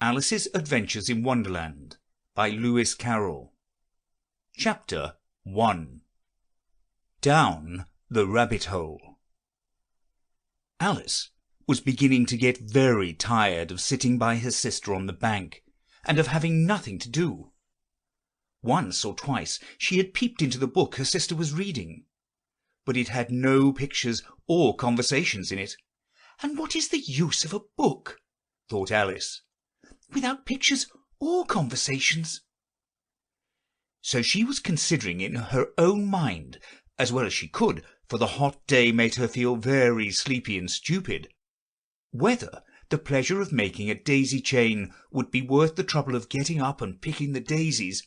Alice's Adventures in Wonderland by Lewis Carroll. Chapter 1. Down the Rabbit Hole. Alice was beginning to get very tired of sitting by her sister on the bank, and of having nothing to do. Once or twice she had peeped into the book her sister was reading, but it had no pictures or conversations in it. "And what is the use of a book," thought Alice, "without pictures or conversations?" So she was considering in her own mind, as well as she could, for the hot day made her feel very sleepy and stupid, whether the pleasure of making a daisy chain would be worth the trouble of getting up and picking the daisies,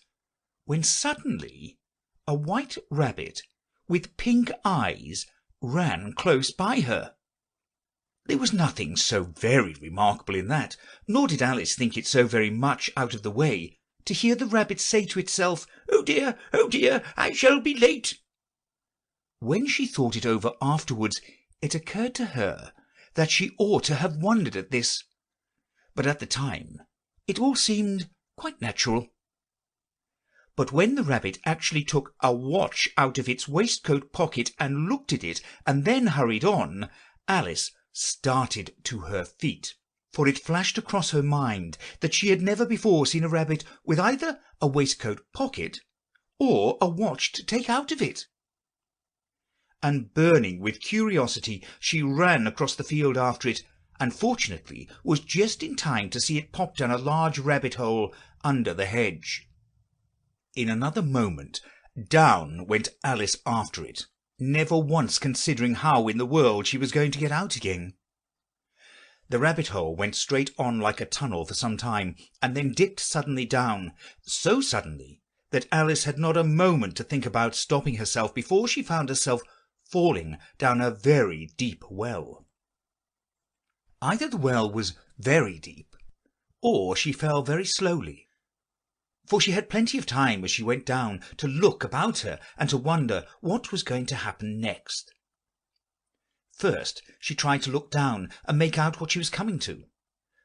when suddenly a white rabbit with pink eyes ran close by her. There was nothing so very remarkable in that, nor did Alice think it so very much out of the way to hear the rabbit say to itself, oh dear, I shall be late." When she thought it over afterwards, it occurred to her that she ought to have wondered at this, but at the time it all seemed quite natural. But when the rabbit actually took a watch out of its waistcoat pocket and looked at it, and then hurried on, Alice started to her feet, for it flashed across her mind that she had never before seen a rabbit with either a waistcoat pocket or a watch to take out of it. And burning with curiosity, she ran across the field after it, and fortunately was just in time to see it pop down a large rabbit hole under the hedge. In another moment down went Alice after it, never once considering how in the world she was going to get out again. The rabbit hole went straight on like a tunnel for some time, and then dipped suddenly down, so suddenly that Alice had not a moment to think about stopping herself before she found herself falling down a very deep well. Either the well was very deep, or she fell very slowly, for she had plenty of time as she went down to look about her and to wonder what was going to happen next. First she tried to look down and make out what she was coming to,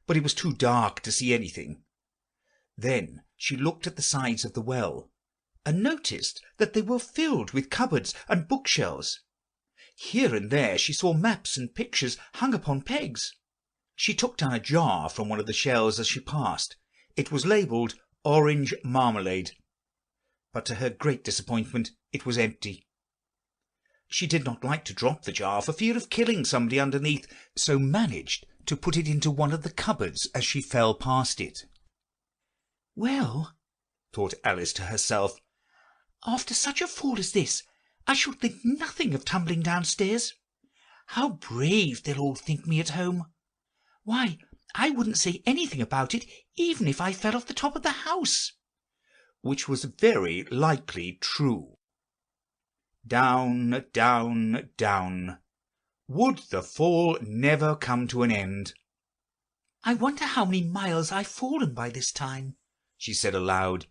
but it was too dark to see anything. Then she looked at the sides of the well, and noticed that they were filled with cupboards and bookshelves. Here and there she saw maps and pictures hung upon pegs. She took down a jar from one of the shelves as she passed. It was labelled orange marmalade, but to her great disappointment it was empty. She did not like to drop the jar for fear of killing somebody underneath, so managed to put it into one of the cupboards as she fell past it. "Well," thought Alice to herself, "after such a fall as this, I shall think nothing of tumbling downstairs. How brave they'll all think me at home! Why, I wouldn't say anything about it even if I fell off the top of the house," which was very likely true. Down, down, down. Would the fall never come to an end? "I wonder how many miles I've fallen by this time," she said aloud.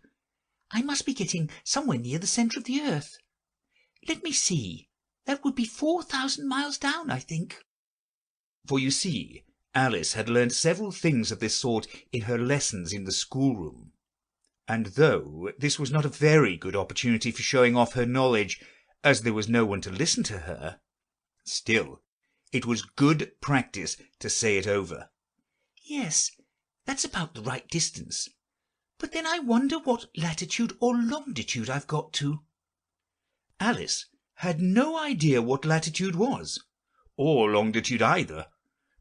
"I must be getting somewhere near the centre of the earth. Let me see, that would be 4,000 miles down, I think." For you see, Alice had learned several things of this sort in her lessons in the schoolroom, and though this was not a very good opportunity for showing off her knowledge, as there was no one to listen to her, still it was good practice to say it over. "Yes, that's about the right distance. But then I wonder what latitude or longitude I've got to." Alice had no idea what latitude was, or longitude either,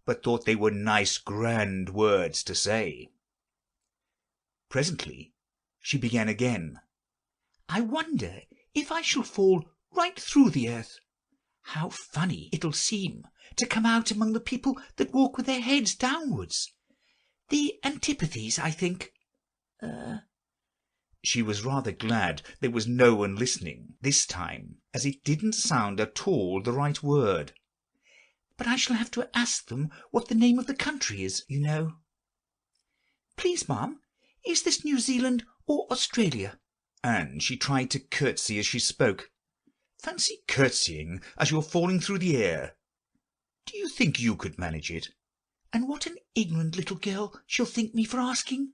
but thought they were nice grand words to say. Presently she began again. "I wonder if I shall fall right through the earth. How funny it'll seem to come out among the people that walk with their heads downwards. The antipathies, I think. She was rather glad there was no one listening this time, as it didn't sound at all the right word. "But I shall have to ask them what the name of the country is, you know. Please, ma'am, is this New Zealand or Australia?" And she tried to curtsy as she spoke. Fancy curtsying as you're falling through the air! Do you think you could manage it? And what an ignorant little girl she'll think me for asking.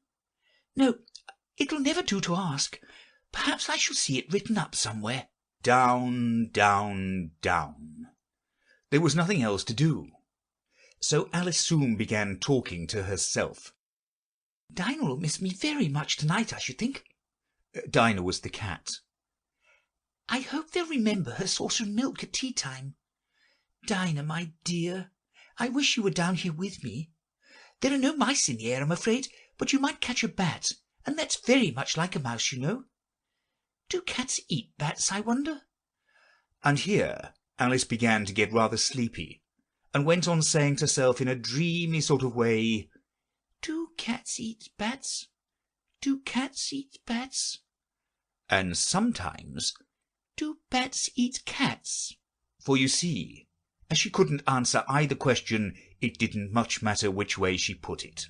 No, it'll never do to ask. Perhaps I shall see it written up somewhere. Down, down, down. There was nothing else to do. So Alice soon began talking to herself. Dinah will miss me very much tonight, I should think. Dinah was the cat. I hope they'll remember her saucer of milk at tea time. Dinah, my dear, I wish you were down here with me. There are no mice in the air, I'm afraid, but you might catch a bat, and that's very much like a mouse, you know. Do cats eat bats, I wonder? And here Alice began to get rather sleepy, and went on saying to herself in a dreamy sort of way, Do cats eat bats? Do cats eat bats? And sometimes, Do bats eat cats? For you see, as she couldn't answer either question, it didn't much matter which way she put it.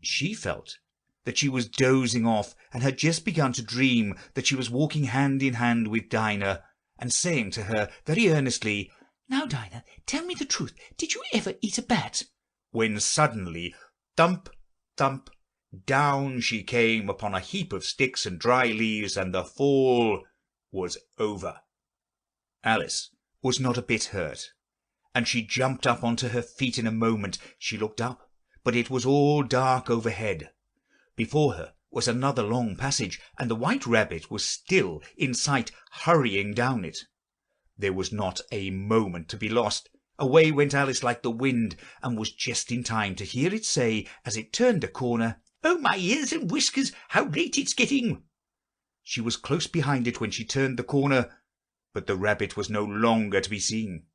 She felt that she was dozing off, and had just begun to dream that she was walking hand in hand with Dinah, and saying to her very earnestly, Now, Dinah, tell me the truth. Did you ever eat a bat? When suddenly, thump, thump, down she came upon a heap of sticks and dry leaves, and the fall was over. Alice was not a bit hurt, and she jumped up onto her feet in a moment. She looked up, but it was all dark overhead. Before her was another long passage, and the white rabbit was still in sight, hurrying down it. There was not a moment to be lost. Away went Alice like the wind, and was just in time to hear it say, as it turned a corner, "Oh, my ears and whiskers, how late it's getting!" She was close behind it when she turned the corner, but the rabbit was no longer to be seen.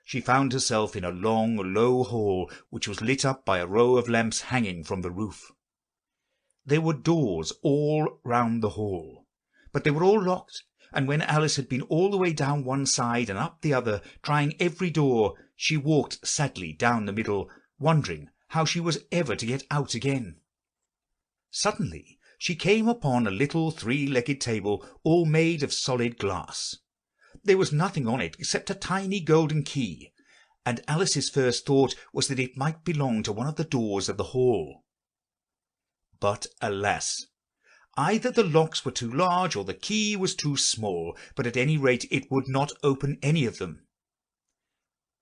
She found herself in a long, low hall, which was lit up by a row of lamps hanging from the roof. There were doors all round the hall, but they were all locked, and when Alice had been all the way down one side and up the other, trying every door, she walked sadly down the middle, wondering how she was ever to get out again. Suddenly she came upon a little three-legged table, all made of solid glass. There was nothing on it except a tiny golden key, and Alice's first thought was that it might belong to one of the doors of the hall. But alas! Either the locks were too large or the key was too small, but at any rate it would not open any of them.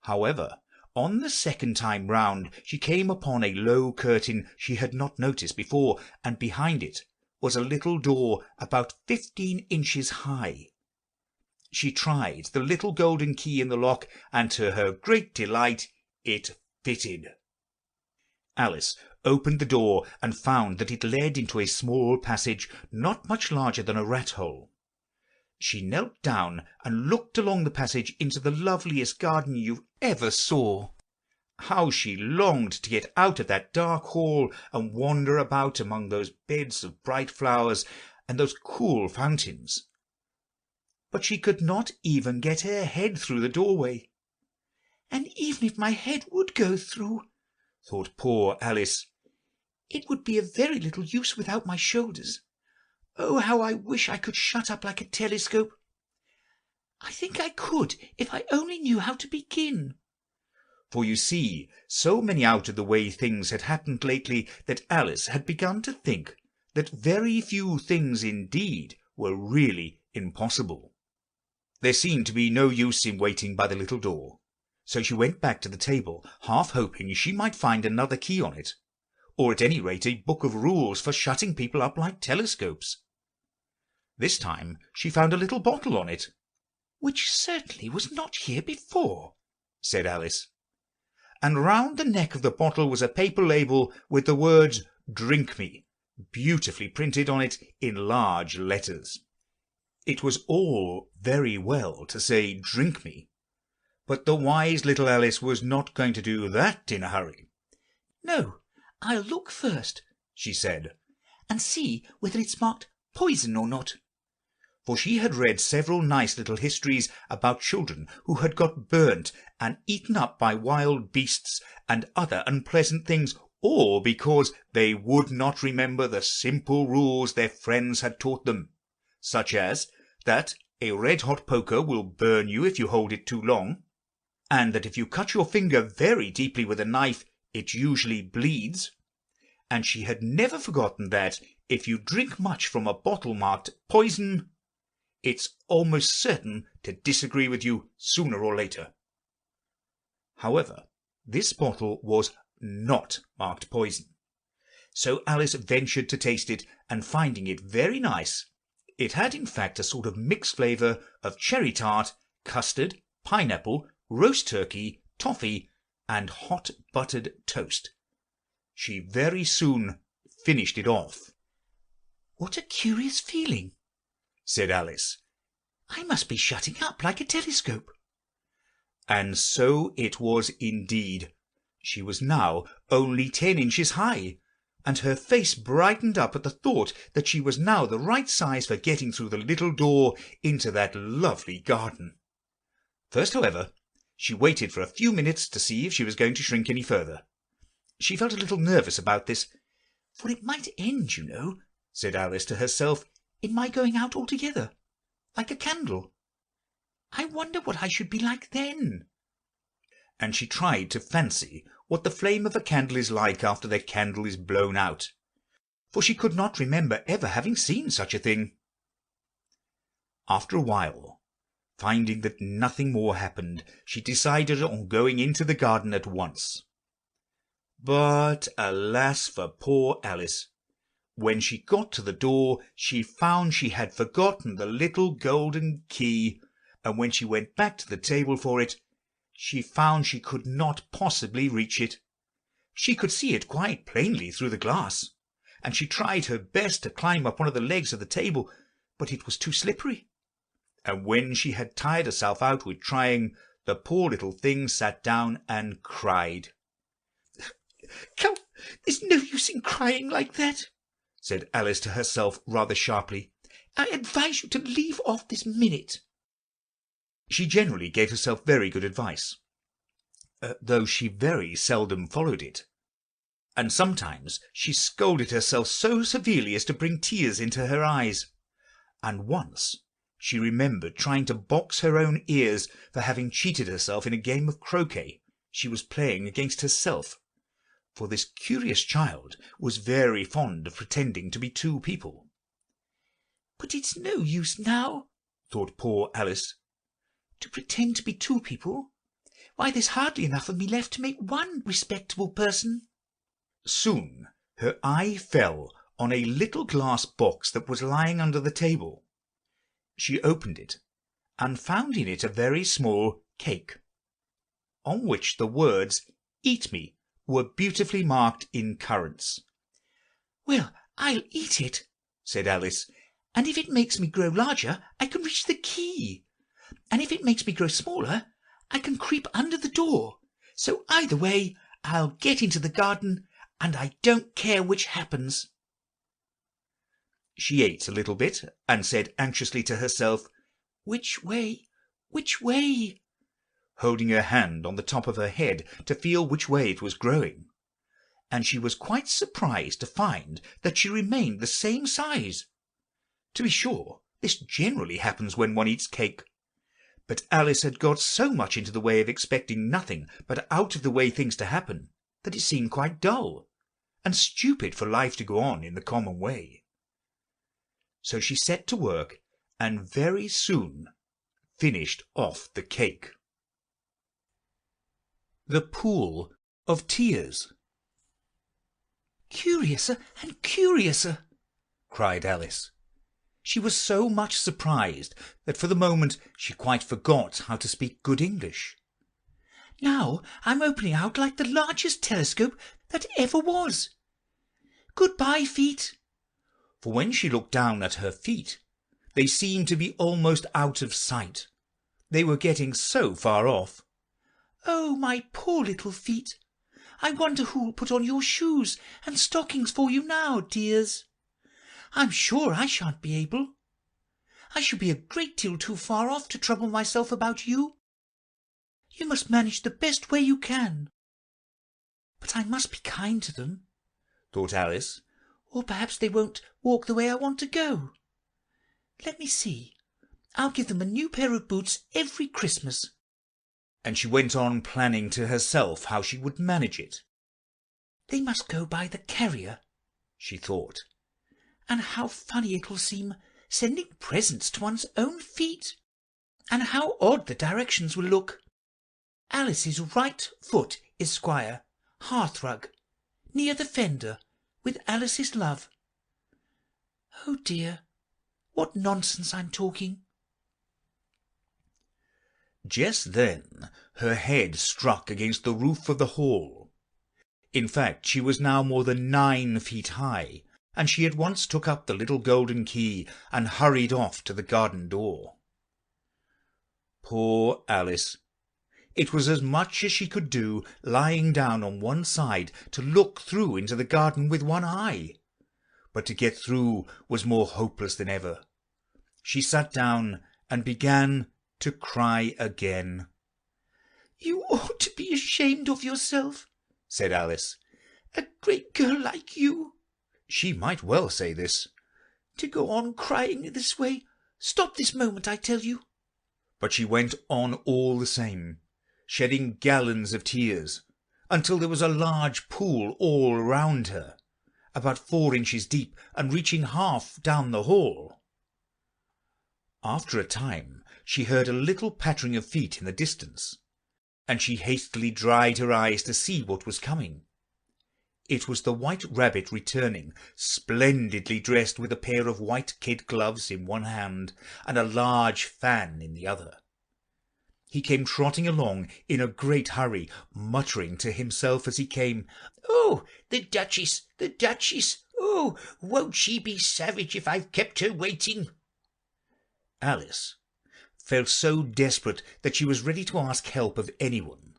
However, on the second time round she came upon a low curtain she had not noticed before, and behind it was a little door about 15 inches high. She tried the little golden key in the lock, and to her great delight it fitted. Alice opened the door and found that it led into a small passage not much larger than a rat-hole. She knelt down and looked along the passage into the loveliest garden you ever saw. How she longed to get out of that dark hall and wander about among those beds of bright flowers and those cool fountains. But she could not even get her head through the doorway. And even if my head would go through, thought poor Alice, it would be of very little use without my shoulders. Oh, how I wish I could shut up like a telescope. I think I could if I only knew how to begin. For you see, so many out-of-the-way things had happened lately that Alice had begun to think that very few things indeed were really impossible. There seemed to be no use in waiting by the little door, so she went back to the table, half hoping she might find another key on it, or at any rate a book of rules for shutting people up like telescopes. This time she found a little bottle on it. "Which certainly was not here before," said Alice. And round the neck of the bottle was a paper label with the words "Drink me" beautifully printed on it in large letters. It was all very well to say "Drink me," but the wise little Alice was not going to do that in a hurry. "No, I'll look first," she said, "and see whether it's marked poison or not." For she had read several nice little histories about children who had got burnt and eaten up by wild beasts and other unpleasant things, all because they would not remember the simple rules their friends had taught them, such as that a red-hot poker will burn you if you hold it too long, and that if you cut your finger very deeply with a knife, it usually bleeds, and she had never forgotten that if you drink much from a bottle marked poison, it's almost certain to disagree with you sooner or later. However, this bottle was not marked poison, so Alice ventured to taste it, and finding it very nice, it had in fact a sort of mixed flavour of cherry tart, custard, pineapple, roast turkey, toffee, and hot buttered toast. She very soon finished it off. "What a curious feeling," said Alice. "I must be shutting up like a telescope." And so it was indeed. She was now only 10 inches high, and her face brightened up at the thought that she was now the right size for getting through the little door into that lovely garden. First, however, she waited for a few minutes to see if she was going to shrink any further. She felt a little nervous about this, "For it might end, you know," said Alice to herself, "in my going out altogether, like a candle. I wonder what I should be like then." And she tried to fancy what the flame of a candle is like after the candle is blown out, for she could not remember ever having seen such a thing. After a while, finding that nothing more happened, she decided on going into the garden at once. But alas for poor Alice! When she got to the door, she found she had forgotten the little golden key, and when she went back to the table for it, she found she could not possibly reach it. She could see it quite plainly through the glass, and she tried her best to climb up one of the legs of the table, but it was too slippery. And when she had tired herself out with trying, the poor little thing sat down and cried. "Come, there's no use in crying like that," said Alice to herself rather sharply. "I advise you to leave off this minute." She generally gave herself very good advice, though she very seldom followed it, and sometimes she scolded herself so severely as to bring tears into her eyes, and once she remembered trying to box her own ears for having cheated herself in a game of croquet she was playing against herself, for this curious child was very fond of pretending to be two people. "But it's no use now," thought poor Alice, "to pretend to be two people. Why, there's hardly enough of me left to make one respectable person." Soon her eye fell on a little glass box that was lying under the table. She opened it, and found in it a very small cake, on which the words "Eat me" were beautifully marked in currants. "Well, I'll eat it," said Alice, "and if it makes me grow larger, I can reach the key, and if it makes me grow smaller, I can creep under the door. So either way, I'll get into the garden, and I don't care which happens." She ate a little bit, and said anxiously to herself, "Which way? Which way?" holding her hand on the top of her head to feel which way it was growing, and she was quite surprised to find that she remained the same size. To be sure, this generally happens when one eats cake, but Alice had got so much into the way of expecting nothing but out of the way things to happen, that it seemed quite dull and stupid for life to go on in the common way. So she set to work, and very soon finished off the cake. The Pool of Tears. "Curiouser and curiouser," cried Alice. She was so much surprised that for the moment she quite forgot how to speak good English. "Now I'm opening out like the largest telescope that ever was. Good-bye, feet." For when she looked down at her feet, they seemed to be almost out of sight. They were getting so far off. "Oh, my poor little feet! I wonder who'll put on your shoes and stockings for you now, dears. I'm sure I shan't be able. I shall be a great deal too far off to trouble myself about you. You must manage the best way you can. But I must be kind to them," thought Alice, "or perhaps they won't walk the way I want to go. Let me see. I'll give them a new pair of boots every Christmas." And she went on planning to herself how she would manage it. They must go by the carrier, she thought. And how funny it will seem, sending presents to one's own feet. And how odd the directions will look. Alice's right foot, Esquire, hearthrug, near the fender, with Alice's love. Oh dear, what nonsense I'm talking. Just then her head struck against the roof of the hall. In fact, she was now more than 9 feet high, and she at once took up the little golden key and hurried off to the garden door. Poor Alice! It was as much as she could do, lying down on one side, to look through into the garden with one eye. But to get through was more hopeless than ever. She sat down and began to cry again. You ought to be ashamed of yourself, said Alice. A great girl like you. She might well say this. To go on crying this way. Stop this moment, I tell you. But she went on all the same, shedding gallons of tears, until there was a large pool all round her, about 4 inches deep and reaching half down the hall. After a time she heard a little pattering of feet in the distance, and she hastily dried her eyes to see what was coming. It was the White Rabbit returning, splendidly dressed, with a pair of white kid gloves in one hand and a large fan in the other. He came trotting along in a great hurry, muttering to himself as he came, "Oh, the Duchess, the Duchess! Oh, won't she be savage if I've kept her waiting?" Alice felt so desperate that she was ready to ask help of anyone.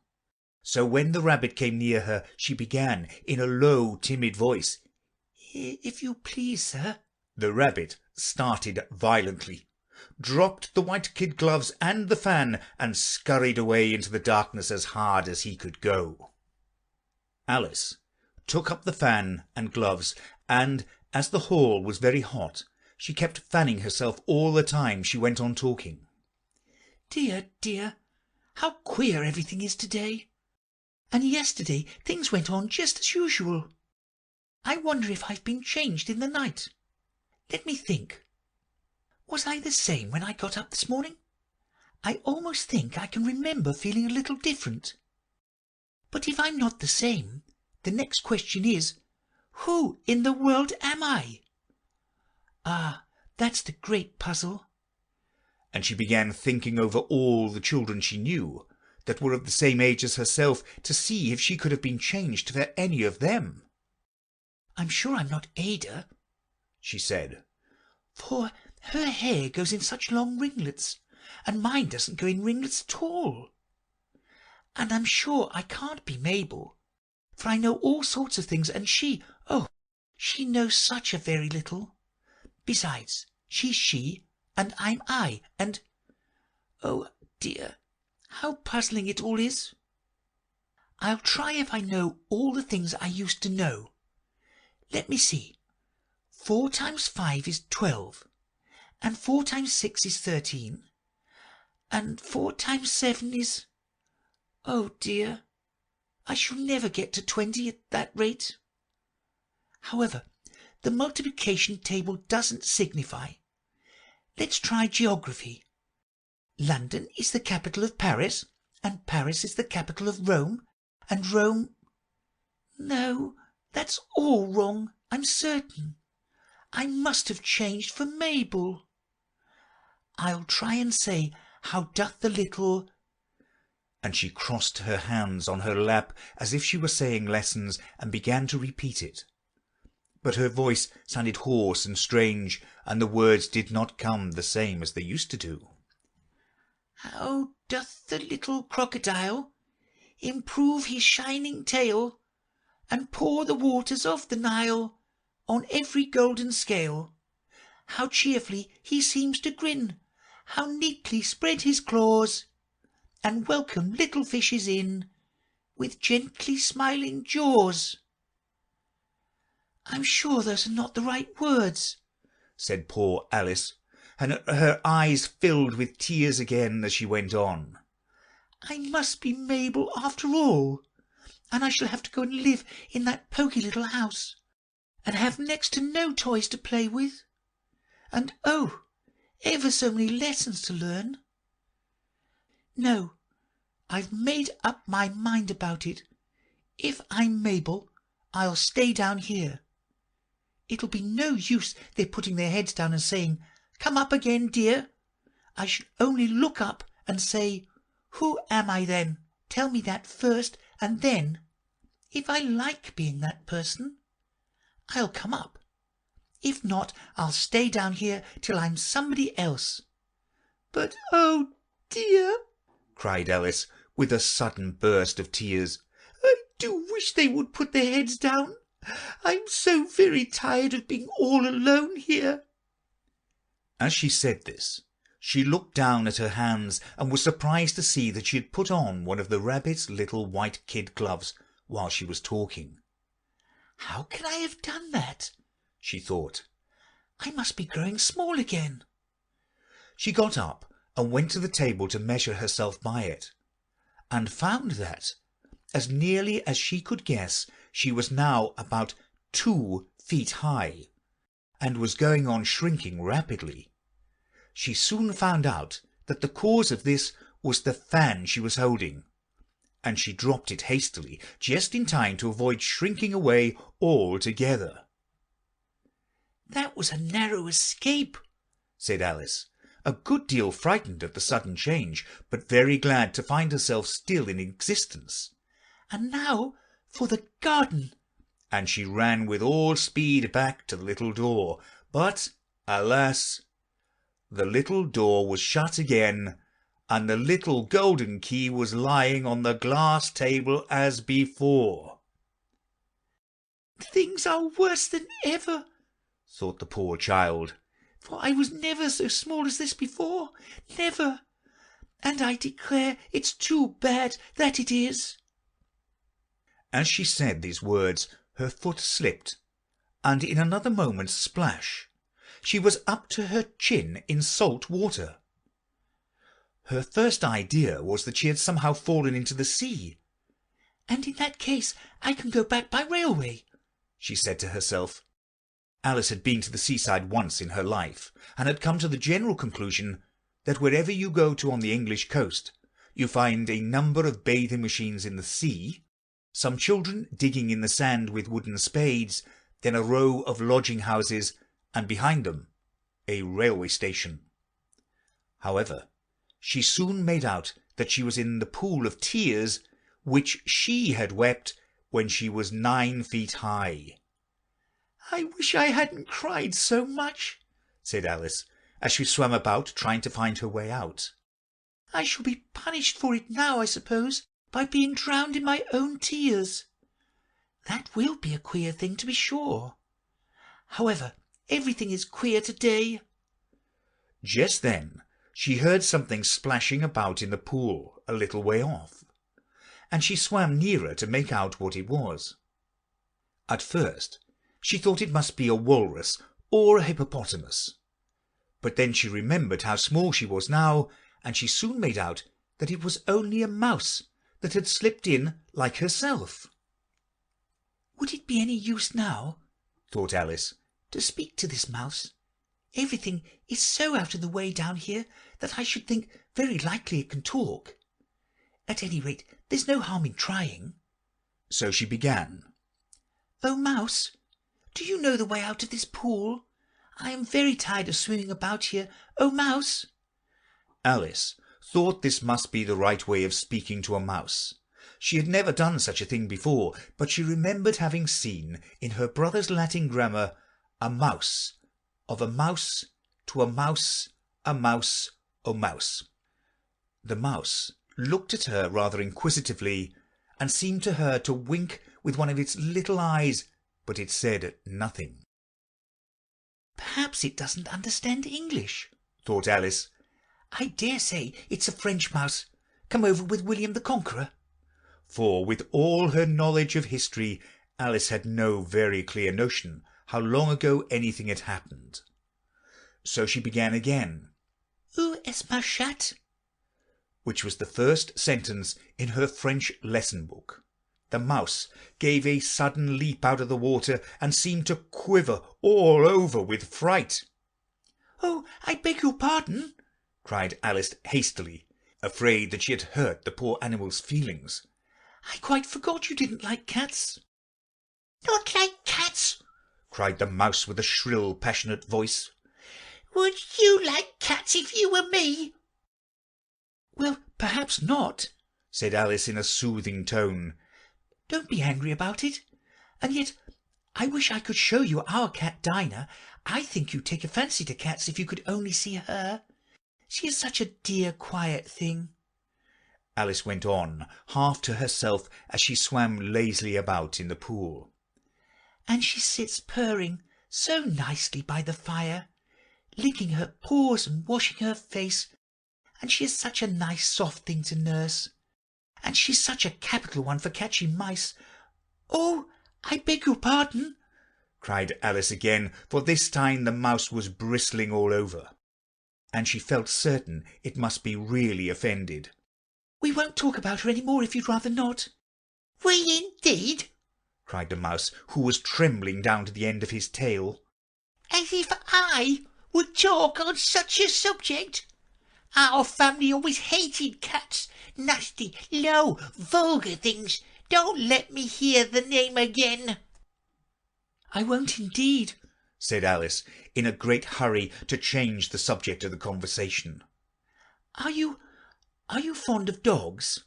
So when the rabbit came near her, she began in a low, timid voice, "If you please, sir." The rabbit started violently, dropped the white kid gloves and the fan, and scurried away into the darkness as hard as he could go. Alice took up the fan and gloves, and as the hall was very hot, she kept fanning herself all the time she went on talking. "Dear, dear, how queer everything is to-day. And yesterday things went on just as usual. I wonder if I've been changed in the night. Let me think. Was I the same when I got up this morning? I almost think I can remember feeling a little different. But if I'm not the same, the next question is, who in the world am I? Ah, that's the great puzzle." And she began thinking over all the children she knew that were of the same age as herself, to see if she could have been changed for any of them. "I'm sure I'm not Ada," she said, "for her hair goes in such long ringlets, and mine doesn't go in ringlets at all. And I'm sure I can't be Mabel, for I know all sorts of things, and she knows such a very little. Besides, she's she, and I'm I, and oh dear, how puzzling it all is. I'll try if I know all the things I used to know. Let me see. 4 times 5 is 12, and 4 times 6 is 13, and 4 times 7 is... Oh dear, I shall never get to 20 at that rate. However, the multiplication table doesn't signify. Let's try geography. London is the capital of Paris, and Paris is the capital of Rome, and Rome... No, that's all wrong, I'm certain. I must have changed for Mabel. I'll try and say, how doth the little... And she crossed her hands on her lap as if she were saying lessons, and began to repeat it. But her voice sounded hoarse and strange, and the words did not come the same as they used to do. How doth the little crocodile improve his shining tail, and pour the waters of the Nile on every golden scale? How cheerfully he seems to grin, how neatly spread his claws, and welcome little fishes in with gently smiling jaws. I'm sure those are not the right words, said poor Alice, and her eyes filled with tears again as she went on. I must be Mabel after all. and I shall have to go and live in that poky little house, and have next to no toys to play with, and oh, ever so many lessons to learn. No, I've made up my mind about it. If I'm Mabel, I'll stay down here. It'll be no use their putting their heads down and saying, 'Come up again, dear.' I shall only look up and say, 'Who am I then? Tell me that first, and then, if I like being that person, I'll come up. If not, I'll stay down here till I'm somebody else.' But, oh dear," cried Alice, with a sudden burst of tears, "I do wish they would put their heads down. I'm so very tired of being all alone here." As she said this, she looked down at her hands and was surprised to see that she had put on one of the rabbit's little white kid gloves while she was talking. "How can I have done that?" she thought. "I must be growing small again." She got up and went to the table to measure herself by it, and found that, as nearly as she could guess, she was now about 2 feet high, and was going on shrinking rapidly. She soon found out that the cause of this was the fan she was holding, and she dropped it hastily, just in time to avoid shrinking away altogether. "That was a narrow escape," said Alice, a good deal frightened at the sudden change, but very glad to find herself still in existence. "And now for the garden." And she ran with all speed back to the little door, but, alas, the little door was shut again, and the little golden key was lying on the glass table as before. "Things are worse than ever," thought the poor child, "for I was never so small as this before, never, and I declare it's too bad that it is." As she said these words, her foot slipped, and in another moment, splash, she was up to her chin in salt water. Her first idea was that she had somehow fallen into the sea. "And in that case I can go back by railway," she said to herself. Alice had been to the seaside once in her life, and had come to the general conclusion that wherever you go to on the English coast, you find a number of bathing machines in the sea, some children digging in the sand with wooden spades, then a row of lodging houses, and behind them a railway station. However, she soon made out that she was in the pool of tears which she had wept when she was 9 feet high. "I wish I hadn't cried so much," said Alice, as she swam about trying to find her way out. "I shall be punished for it now, I suppose, by being drowned in my own tears. That will be a queer thing, to be sure. However, everything is queer to-day." Just then she heard something splashing about in the pool a little way off, and she swam nearer to make out what it was. At first she thought it must be a walrus or a hippopotamus, but then she remembered how small she was now, and she soon made out that it was only a mouse that had slipped in like herself. "Would it be any use now," thought Alice, "to speak to this mouse? Everything is so out of the way down here that I should think very likely it can talk. At any rate, there's no harm in trying." So she began. "Oh, mouse, do you know the way out of this pool? I am very tired of swimming about here. Oh, mouse!" Alice thought this must be the right way of speaking to a mouse. She had never done such a thing before, but she remembered having seen in her brother's Latin grammar a mouse, of a mouse, to a mouse, a mouse, o mouse. The mouse looked at her rather inquisitively, and seemed to her to wink with one of its little eyes, but it said nothing. "Perhaps it doesn't understand English," thought Alice. "I dare say it's a French mouse, come over with William the Conqueror." For with all her knowledge of history, Alice had no very clear notion how long ago anything had happened. So she began again. "Où est ma chatte?" which was the first sentence in her French lesson book. The mouse gave a sudden leap out of the water and seemed to quiver all over with fright. "Oh, I beg your pardon," cried Alice hastily, afraid that she had hurt the poor animal's feelings. "I quite forgot you didn't like cats." "Not like cats!" cried the mouse with a shrill, passionate voice. "Would you like cats if you were me?" "Well, perhaps not," said Alice in a soothing tone. "Don't be angry about it. And yet I wish I could show you our cat Dinah. I think you'd take a fancy to cats if you could only see her. She is such a dear, quiet thing." Alice went on, half to herself, as she swam lazily about in the pool. "And she sits purring so nicely by the fire, licking her paws and washing her face, and she is such a nice soft thing to nurse, and she's such a capital one for catching mice. Oh, I beg your pardon," cried Alice again, for this time the mouse was bristling all over, and she felt certain it must be really offended. "We won't talk about her any more if you'd rather not." "We indeed!" cried the mouse, who was trembling down to the end of his tail. "As if I would talk on such a subject! Our family always hated cats. Nasty, low, vulgar things. Don't let me hear the name again." "I won't indeed," said Alice, in a great hurry to change the subject of the conversation. Are you fond of dogs?"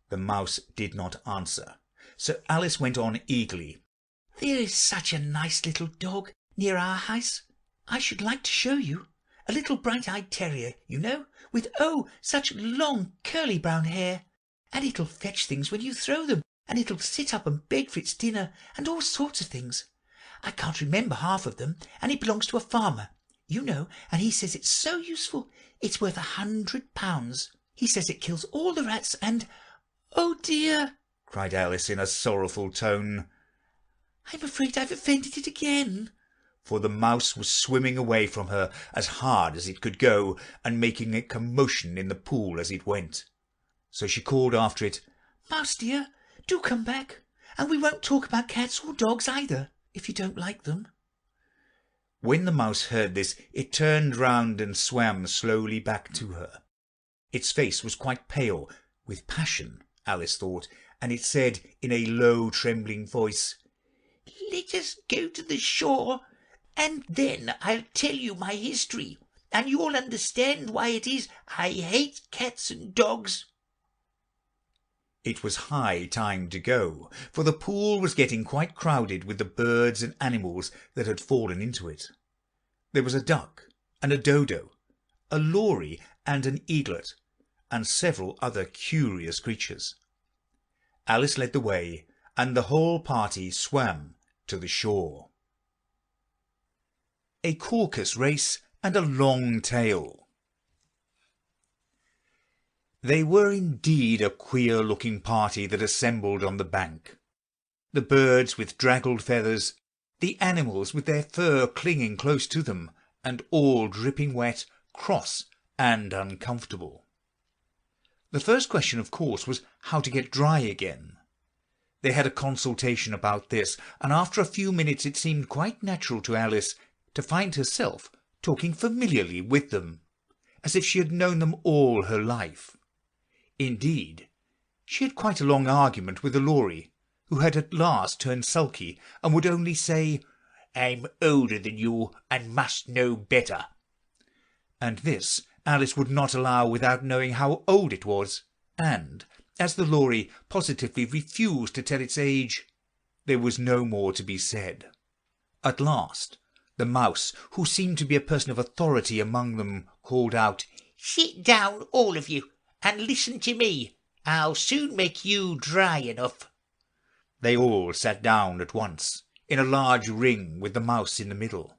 The mouse did not answer, so Alice went on eagerly. "There is such a nice little dog near our house. I should like to show you. A little bright-eyed terrier, you know, with, oh, such long curly brown hair. And it'll fetch things when you throw them, and it'll sit up and beg for its dinner, and all sorts of things. I can't remember half of them, and it belongs to a farmer, you know, and he says it's so useful. It's worth £100. He says it kills all the rats, and—" "Oh dear!" cried Alice in a sorrowful tone. "I'm afraid I've offended it again." For the mouse was swimming away from her as hard as it could go, and making a commotion in the pool as it went. So she called after it, "Mouse dear, do come back, and we won't talk about cats or dogs either, if you don't like them." When the mouse heard this, it turned round and swam slowly back to her. Its face was quite pale, with passion, Alice thought, and it said in a low, trembling voice, "Let us go to the shore, and then I'll tell you my history, and you'll understand why it is I hate cats and dogs." It was high time to go, for the pool was getting quite crowded with the birds and animals that had fallen into it. There was a duck and a dodo, a lory and an eaglet, and several other curious creatures. Alice led the way, and the whole party swam to the shore. A Caucus race and a long tail. They were indeed a queer-looking party that assembled on the bank. The birds with draggled feathers, the animals with their fur clinging close to them, and all dripping wet, cross, and uncomfortable. The first question, of course, was how to get dry again. They had a consultation about this, and after a few minutes it seemed quite natural to Alice to find herself talking familiarly with them, as if she had known them all her life. Indeed, she had quite a long argument with the lory, who had at last turned sulky, and would only say, "I'm older than you, and must know better." And this Alice would not allow without knowing how old it was, and, as the lory positively refused to tell its age, there was no more to be said. At last, the mouse, who seemed to be a person of authority among them, called out, "Sit down, all of you, and listen to me. I'll soon make you dry enough." They all sat down at once, in a large ring with the mouse in the middle.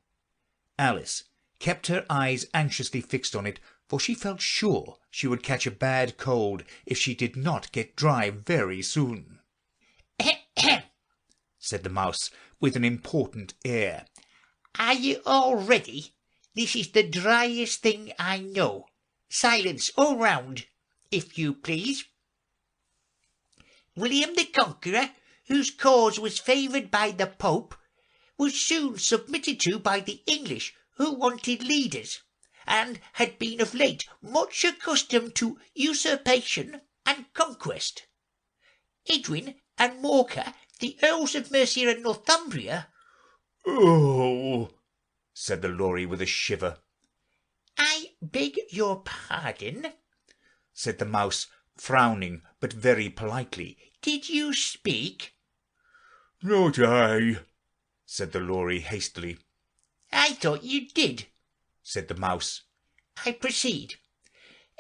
Alice kept her eyes anxiously fixed on it, for she felt sure she would catch a bad cold if she did not get dry very soon. "Ahem," said the mouse, with an important air. "Are you all ready? This is the driest thing I know. Silence all round, if you please. William the Conqueror, whose cause was favoured by the Pope, was soon submitted to by the English, who wanted leaders, and had been of late much accustomed to usurpation and conquest. Edwin and Morcar, the Earls of Mercia and Northumbria— "Oh," said the Lory with a shiver. "I beg your pardon," said the Mouse, frowning, but very politely. "Did you speak?" "Not I," said the Lory hastily. "I thought you did," said the Mouse. "I proceed.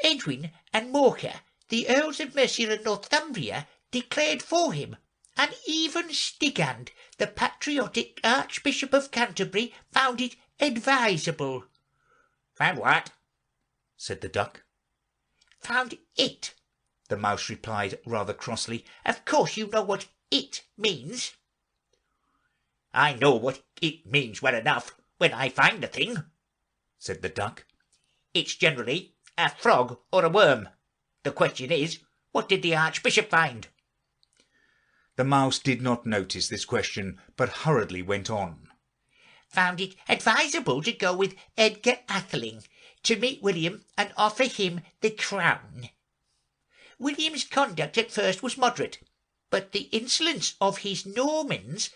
Edwin and Morcar, the Earls of Mercia and Northumbria, declared for him, and even Stigand, the patriotic Archbishop of Canterbury, found it advisable." "Found what?" said the Duck. "Found it," the Mouse replied rather crossly. "Of course you know what it means." "I know what it means well enough when I find a thing," said the Duck. "It's generally a frog or a worm. The question is, what did the Archbishop find?" The Mouse did not notice this question, but hurriedly went on. "Found it advisable to go with Edgar Atheling to meet William and offer him the crown. William's conduct at first was moderate, but the insolence of his Normans—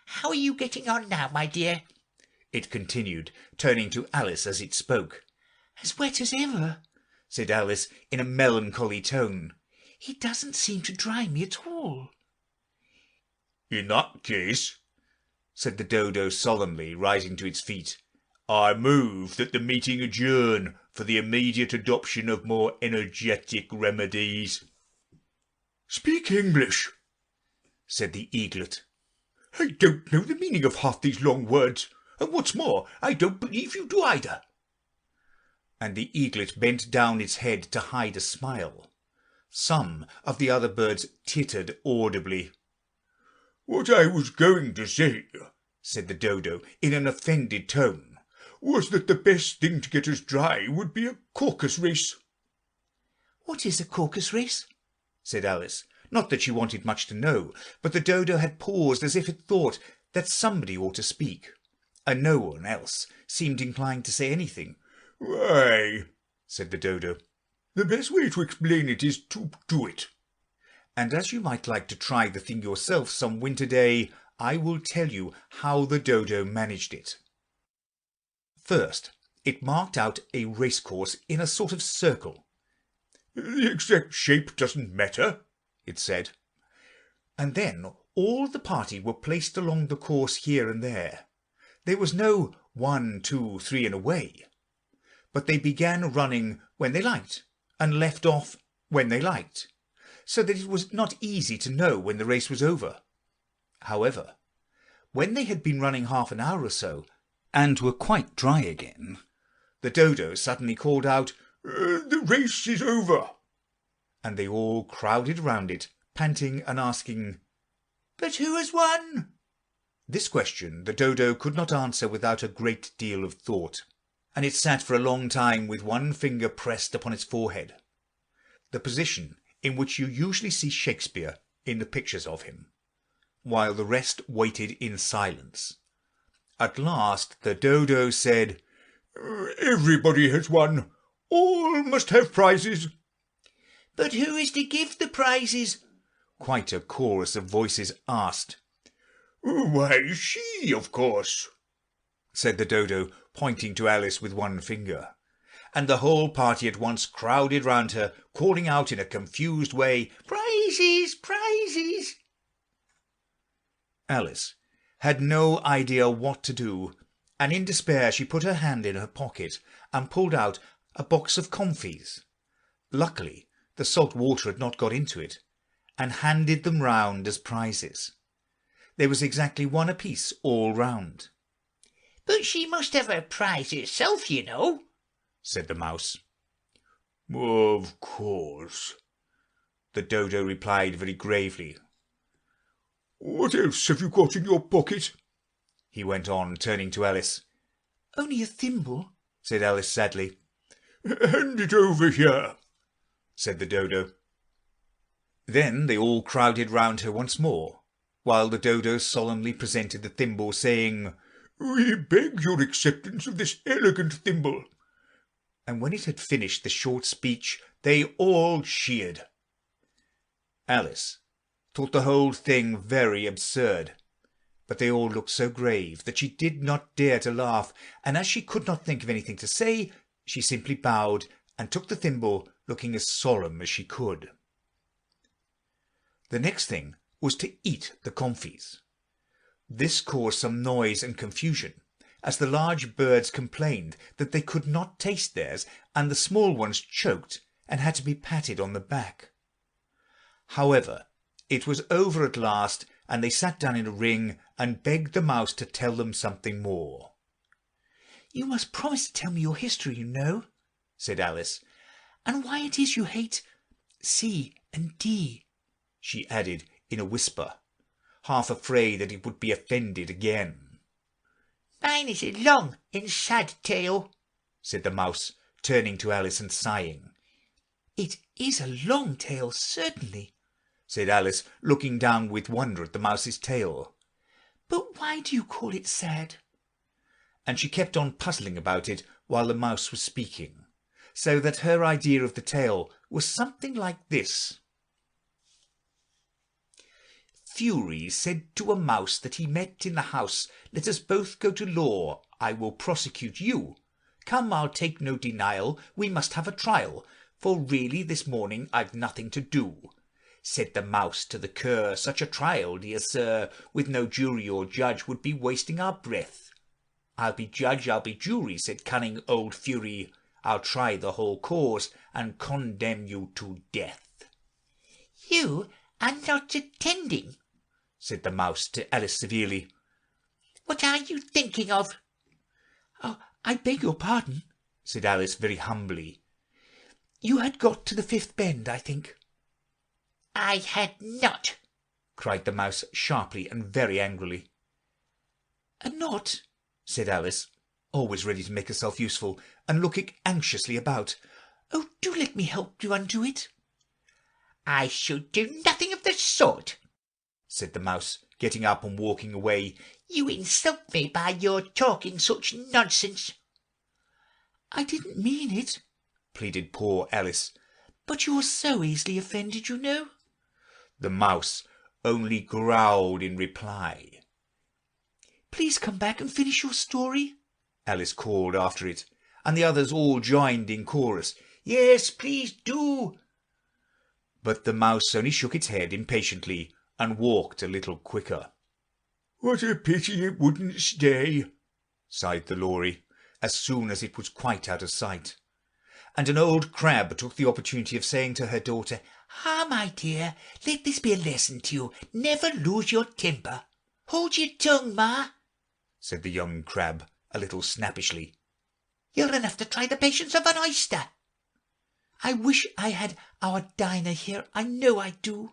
How are you getting on now, my dear?" it continued, turning to Alice as it spoke. "As wet as ever," said Alice in a melancholy tone. "He doesn't seem to dry me at all." "In that case," said the Dodo solemnly, rising to its feet, "I move that the meeting adjourn for the immediate adoption of more energetic remedies." "Speak English," said the Eaglet. "I don't know the meaning of half these long words, and what's more, I don't believe you do either." And the Eaglet bent down its head to hide a smile. Some of the other birds tittered audibly. "What I was going to say," said the Dodo in an offended tone, "was that the best thing to get us dry would be a caucus race." "What is a caucus race?" said Alice. Not that she wanted much to know, but the Dodo had paused as if it thought that somebody ought to speak, and no one else seemed inclined to say anything. "Why," said the Dodo, "the best way to explain it is to do it. And as you might like to try the thing yourself some winter day, I will tell you how the Dodo managed it. First, it marked out a racecourse in a sort of circle. "The exact shape doesn't matter," it said. And then all the party were placed along the course here and there. There was no 1, 2, 3 and away, but they began running when they liked, and left off when they liked, so that it was not easy to know when the race was over. However, when they had been running half an hour or so, and were quite dry again, the Dodo suddenly called out, "The race is over!" And they all crowded round it, panting and asking, "But who has won?" This question the Dodo could not answer without a great deal of thought, and it sat for a long time with one finger pressed upon its forehead, the position in which you usually see Shakespeare in the pictures of him, while the rest waited in silence. At last the Dodo said, "Everybody has won. All must have prizes." "But who is to give the prizes?" quite a chorus of voices asked. "Why, she, of course," said the Dodo, pointing to Alice with one finger. And the whole party at once crowded round her, calling out in a confused way, "Prizes, prizes!" Alice had no idea what to do, and in despair she put her hand in her pocket and pulled out a box of comfits. Luckily the salt water had not got into it, and handed them round as prizes. There was exactly one apiece all round. "But she must have her prize herself, you know," said the Mouse. "Of course," the Dodo replied very gravely. "What else have you got in your pocket?" he went on, turning to Alice. "Only a thimble," said Alice sadly. "Hand it over here," said the Dodo. Then they all crowded round her once more, while the Dodo solemnly presented the thimble, saying, "We beg your acceptance of this elegant thimble." And when it had finished the short speech, they all cheered. Alice thought the whole thing very absurd, but they all looked so grave that she did not dare to laugh, and as she could not think of anything to say, she simply bowed and took the thimble, looking as solemn as she could. The next thing was to eat the comfits. This caused some noise and confusion, as the large birds complained that they could not taste theirs, and the small ones choked and had to be patted on the back. However, it was over at last, and they sat down in a ring and begged the mouse to tell them something more. "You must promise to tell me your history, you know," said Alice, "and why it is you hate C and D," she added in a whisper, half afraid that it would be offended again. "Mine is a long and sad tale," said the mouse, turning to Alice and sighing. "It is a long tale, certainly," said Alice, looking down with wonder at the mouse's tail. "But why do you call it sad?" And she kept on puzzling about it while the mouse was speaking, so that her idea of the tale was something like this. Fury said to a mouse that he met in the house, "Let us both go to law, I will prosecute you. Come, I'll take no denial, we must have a trial, for really this morning I've nothing to do." Said the mouse to the cur, "Such a trial, dear sir, with no jury or judge would be wasting our breath." "I'll be judge, I'll be jury," said cunning old Fury. "I'll try the whole cause and condemn you to death." "You are not attending," said the mouse to Alice severely. "What are you thinking of?" "Oh, I beg your pardon," said Alice very humbly. "You had got to the fifth bend, I think." "I had not," cried the mouse sharply and very angrily. "And not," said Alice, always ready to make herself useful, and looking anxiously about. "Oh, do let me help you undo it." "I should do nothing of the sort," said the mouse, getting up and walking away. "You insult me by your talking such nonsense." "I didn't mean it," pleaded poor Alice. "but you are so easily offended, you know." The mouse only growled in reply. "Please come back and finish your story," Alice called after it, and the others all joined in chorus. "Yes, please do." But the mouse only shook its head impatiently and walked a little quicker. "What a pity it wouldn't stay," sighed the Lory, as soon as it was quite out of sight. And an old crab took the opportunity of saying to her daughter, "Ah, my dear, let this be a lesson to you. Never lose your temper." "Hold your tongue, ma," said the young crab a little snappishly. "You're enough to try the patience of an oyster." "I wish I had our Dinah here, I know I do,"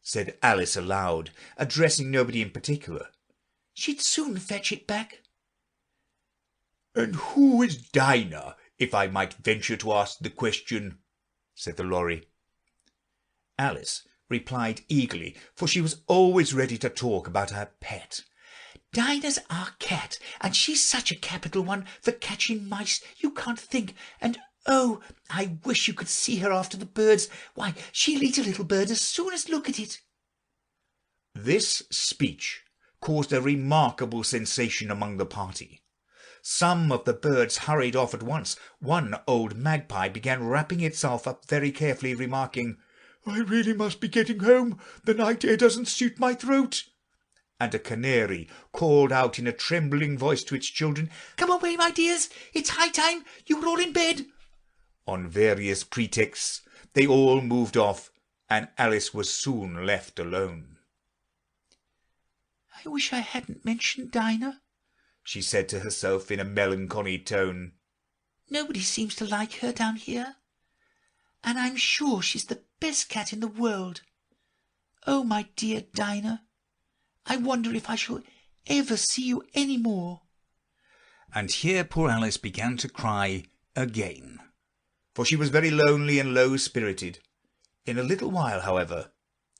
said Alice aloud, addressing nobody in particular. "She'd soon fetch it back." "And who is Dinah, if I might venture to ask the question?" said the Lory. Alice replied eagerly, for she was always ready to talk about her pet. "Dinah's our cat, and she's such a capital one for catching mice, you can't think. And oh, I wish you could see her after the birds. Why, she'll eat a little bird as soon as look at it." This speech caused a remarkable sensation among the party. Some of the birds hurried off at once. One old magpie began wrapping itself up very carefully, remarking, "I really must be getting home. The night air doesn't suit my throat." And a canary called out in a trembling voice to its children, "Come away, my dears, it's high time you were all in bed." On various pretexts they all moved off, and Alice was soon left alone. "I wish I hadn't mentioned Dinah," she said to herself in a melancholy tone. "Nobody seems to like her down here, and I'm sure she's the best cat in the world. Oh, my dear Dinah, I wonder if I shall ever see you any more." And here poor Alice began to cry again, for she was very lonely and low-spirited. In a little while, however,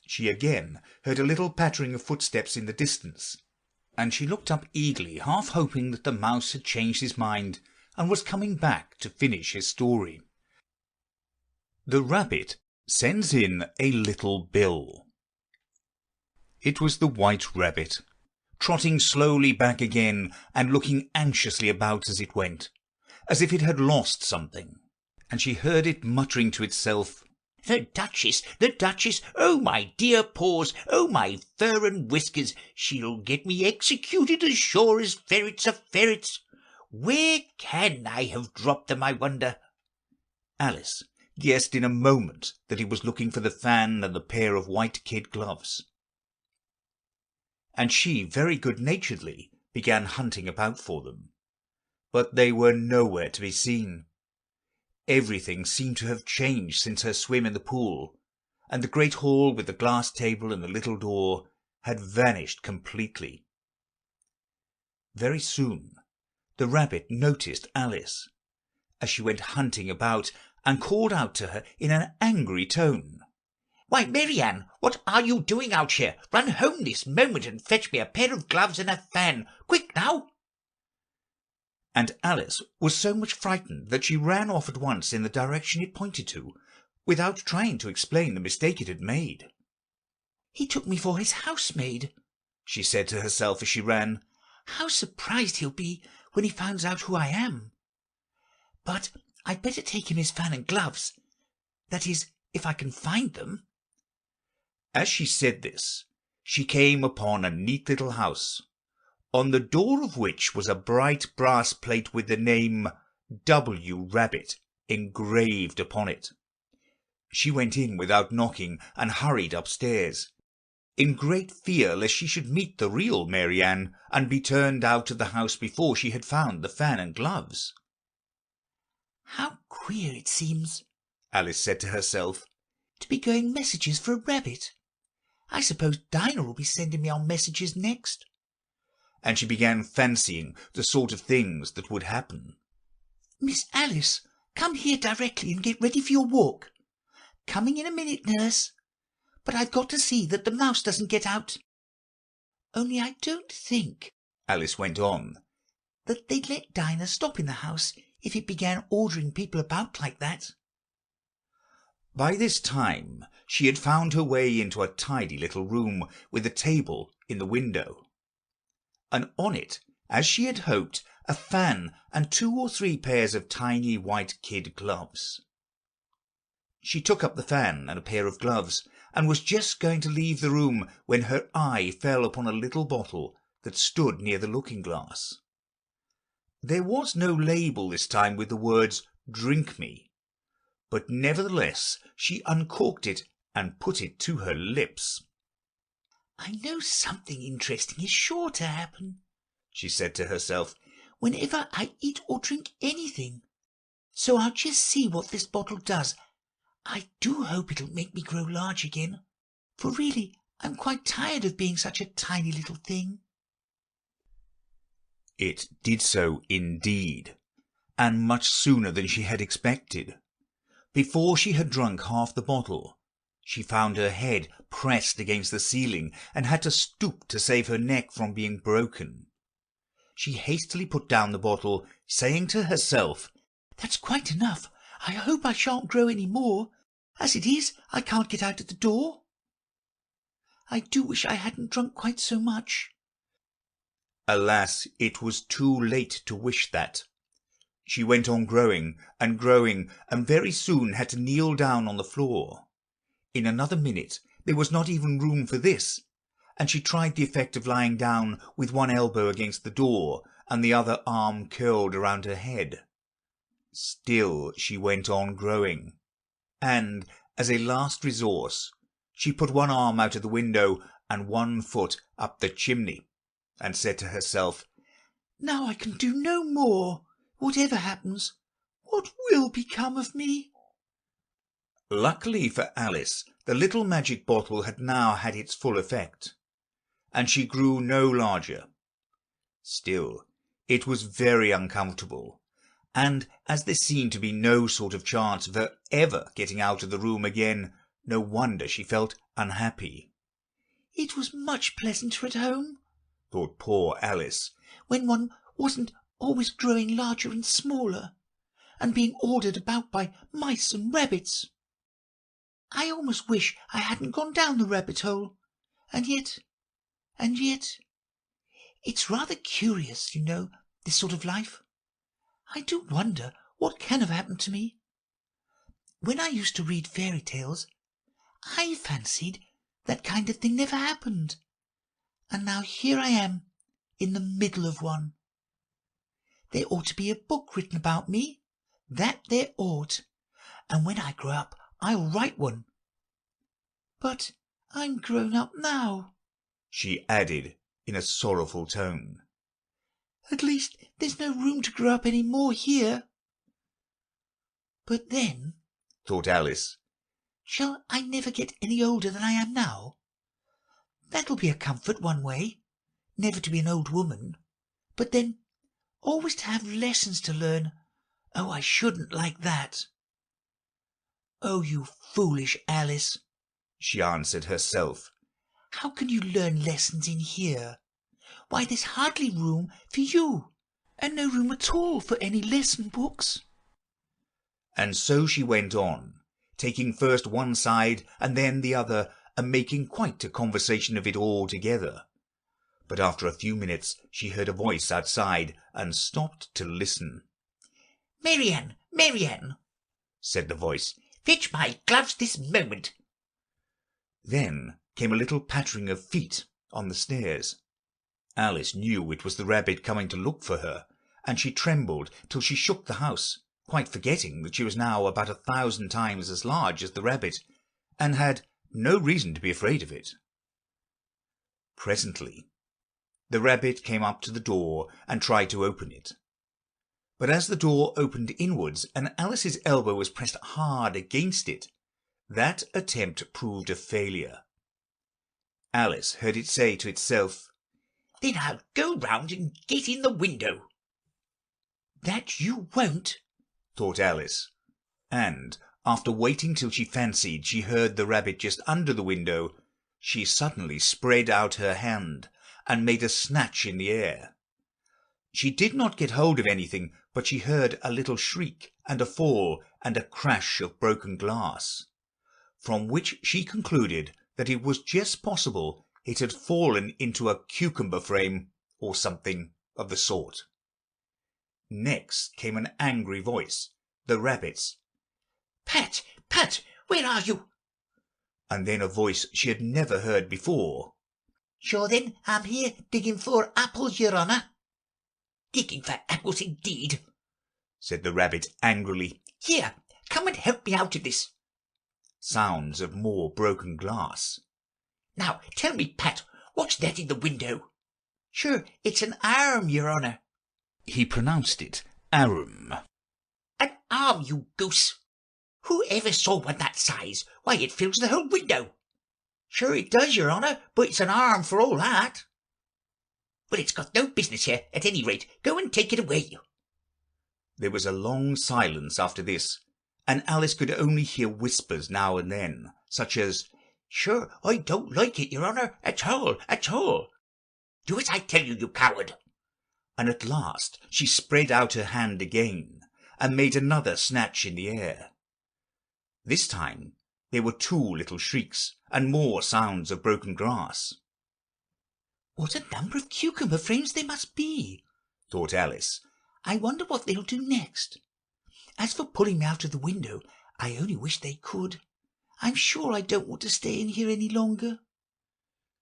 she again heard a little pattering of footsteps in the distance, and she looked up eagerly, half hoping that the mouse had changed his mind and was coming back to finish his story. The rabbit sends in a little bill. It was the white rabbit, trotting slowly back again and looking anxiously about as it went, as if it had lost something, and she heard it muttering to itself, The Duchess, oh my dear paws, oh my fur and whiskers, she'll get me executed as sure as ferrets are ferrets. Where can I have dropped them, I wonder? Alice guessed in a moment that he was looking for the fan and the pair of white kid gloves, and she very good-naturedly began hunting about for them, but they were nowhere to be seen. Everything seemed to have changed since her swim in the pool, and the great hall with the glass table and the little door had vanished completely. Very soon the rabbit noticed Alice, as she went hunting about, and called out to her in an angry tone, Why, Marianne, what are you doing out here? Run home this moment and fetch me a pair of gloves and a fan. Quick now! And Alice was so much frightened that she ran off at once in the direction it pointed to, without trying to explain the mistake it had made. He took me for his housemaid, she said to herself as she ran. How surprised he'll be when he finds out who I am. But I'd better take him his fan and gloves. That is, if I can find them. As she said this, she came upon a neat little house, on the door of which was a bright brass plate with the name W. Rabbit engraved upon it. She went in without knocking and hurried upstairs, in great fear lest she should meet the real Marianne and be turned out of the house before she had found the fan and gloves. How queer it seems, Alice said to herself, to be going messages for a rabbit. I suppose Dinah will be sending me on messages next. And she began fancying the sort of things that would happen. Miss Alice, come here directly and get ready for your walk. Coming in a minute, nurse. But I've got to see that the mouse doesn't get out. Only I don't think, Alice went on, that they'd let Dinah stop in the house if it began ordering people about like that. By this time she had found her way into a tidy little room with a table in the window, and on it, as she had hoped, a fan and 2 or 3 pairs of tiny white kid gloves. She took up the fan and a pair of gloves, and was just going to leave the room when her eye fell upon a little bottle that stood near the looking-glass. There was no label this time with the words "Drink me," but nevertheless she uncorked it and put it to her lips. I know something interesting is sure to happen, she said to herself, whenever I eat or drink anything. So I'll just see what this bottle does. I do hope it'll make me grow large again, for really I'm quite tired of being such a tiny little thing. It did so indeed, and much sooner than she had expected. Before she had drunk half the bottle, she found her head pressed against the ceiling and had to stoop to save her neck from being broken. She hastily put down the bottle, saying to herself, That's quite enough. I hope I shan't grow any more. As it is, I can't get out at the door. I do wish I hadn't drunk quite so much. Alas, it was too late to wish that. She went on growing, and very soon had to kneel down on the floor. In another minute there was not even room for this, and she tried the effect of lying down with one elbow against the door and the other arm curled around her head. Still she went on growing, and, as a last resource, she put one arm out of the window and one foot up the chimney, and said to herself, Now I can do no more. Whatever happens, what will become of me? Luckily for Alice, the little magic bottle had now had its full effect, and she grew no larger. Still, it was very uncomfortable, and as there seemed to be no sort of chance of her ever getting out of the room again, No wonder she felt unhappy. "It was much pleasanter at home," thought poor Alice, "when one wasn't always growing larger and smaller, and being ordered about by mice and rabbits. I almost wish I hadn't gone down the rabbit hole. And yet, it's rather curious, you know, this sort of life. I do wonder what can have happened to me. When I used to read fairy tales, I fancied that kind of thing never happened. And now here I am, in the middle of one. There ought to be a book written about me, that there ought, and when I grow up I'll write one. But I'm grown up now," she added in a sorrowful tone. "At least there's no room to grow up any more here. But then," thought Alice, "shall I never get any older than I am now? That'll be a comfort one way, never to be an old woman, but then always to have lessons to learn. Oh, I shouldn't like that." "Oh, you foolish Alice," she answered herself. "how can you learn lessons in here? Why, there's hardly room for you, and no room at all for any lesson books." And so she went on, taking first one side and then the other, and making quite a conversation of it all together. But after a few minutes she heard a voice outside, and stopped to listen. "Marianne, Marianne," said the voice, "fetch my gloves this moment." Then came a little pattering of feet on the stairs. Alice knew it was the rabbit coming to look for her, and she trembled till she shook the house, quite forgetting that she was now about 1,000 times as large as the rabbit, and had no reason to be afraid of it. Presently the rabbit came up to the door and tried to open it. But as the door opened inwards, and Alice's elbow was pressed hard against it, that attempt proved a failure. Alice heard it say to itself, "Then I'll go round and get in the window." "That you won't," thought Alice, and after waiting till she fancied she heard the rabbit just under the window, she suddenly spread out her hand and made a snatch in the air. She did not get hold of anything, but she heard a little shriek and a fall and a crash of broken glass, from which she concluded that it was just possible it had fallen into a cucumber frame or something of the sort. Next came an angry voice, the rabbit's, "Pat, Pat, where are you?" and then a voice she had never heard before. "Sure then, I'm here digging for apples, your honour." "Digging for apples indeed," said the rabbit angrily. "Here, come and help me out of this." Sounds of more broken glass. "Now, tell me, Pat, what's that in the window?" "Sure, it's an arm, your honour." He pronounced it arum. "An arm, you goose! Who ever saw one that size? Why, it fills the whole window." "Sure it does, your honour, but it's an arm for all that." "Well, it's got no business here, at any rate. Go and take it away." There was a long silence after this, and Alice could only hear whispers now and then, such as, "Sure, I don't like it, your honour, at all, at all." "Do as I tell you, you coward." and at last she spread out her hand again, and made another snatch in the air. This time there were 2 little shrieks, and more sounds of broken glass. "What a number of cucumber frames there must be," thought Alice. "I wonder what they'll do next. As for pulling me out of the window, I only wish they could. I'm sure I don't want to stay in here any longer."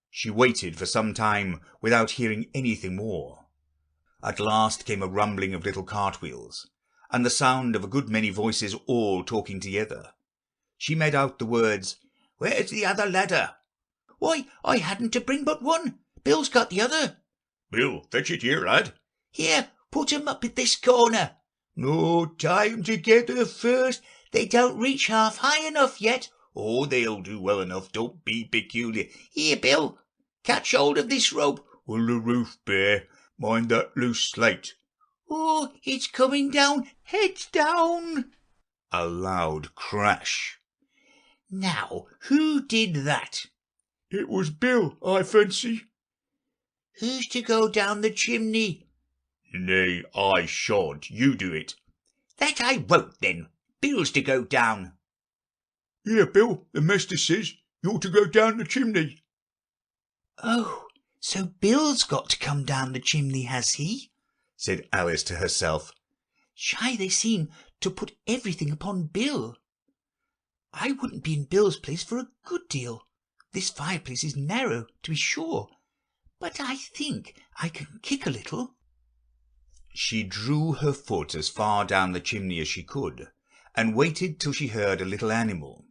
She waited for some time without hearing anything more. At last came a rumbling of little cartwheels, and the sound of a good many voices all talking together. She made out the words, "Where's the other ladder?" "Why, I hadn't to bring but one. Bill's got the other." "Bill, fetch it here, lad." "Here, put 'em up at this corner." "No, tie 'em together first." "They don't reach half high enough yet." "Oh, they'll do well enough, don't be peculiar." "Here, Bill, catch hold of this rope." "Will the roof bear? Mind that loose slate." "Oh, it's coming down, heads down." A loud crash. Now, who did that? It was Bill, I fancy. Who's to go down the chimney? Nay, I shan't. You do it. That I won't, then. Bill's to go down. Here, Bill, the master says you're to go down the chimney. Oh, so Bill's got to come down the chimney, has he? Said Alice to herself. Shy they seem to put everything upon Bill. I wouldn't be in Bill's place for a good deal. This fireplace is narrow, to be sure, but I think I can kick a little. She drew her foot as far down the chimney as she could, and waited till she heard a little animal.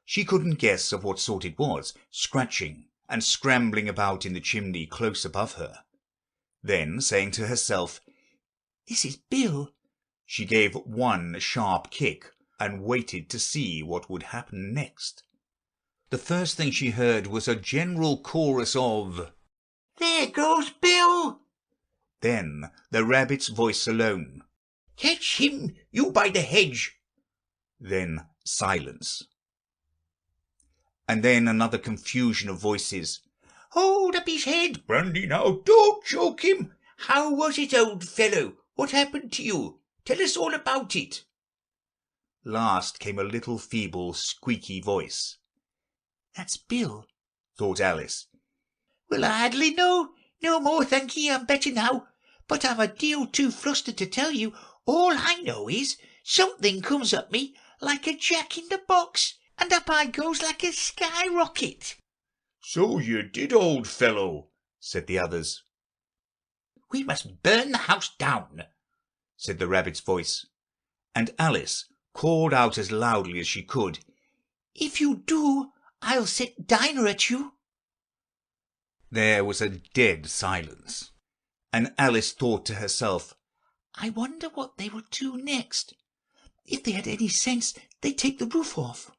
She couldn't guess of what sort it was, scratching and scrambling about in the chimney close above her. Then, saying to herself, "This is Bill," she gave one sharp kick, and waited to see what would happen next. The first thing she heard was a general chorus of, "There goes Bill!" Then the rabbit's voice alone. "Catch him, you by the hedge!" Then silence. And then another confusion of voices. "Hold up his head, Brandy, now, don't choke him! How was it, old fellow? What happened to you? Tell us all about it." Last came a little feeble, squeaky voice. "That's Bill," thought Alice. "Well, I hardly know. No more, thank ye, I'm better now. But I'm a deal too flustered to tell you. All I know is something comes up me like a jack-in-the-box, and up I goes like a skyrocket." "So you did, old fellow," said the others. "We must burn the house down," said the rabbit's voice, and Alice called out as loudly as she could, "If you do, I'll set Dinah at you." There was a dead silence, and Alice thought to herself, "I wonder what they will do next. If they had any sense, they'd take the roof off."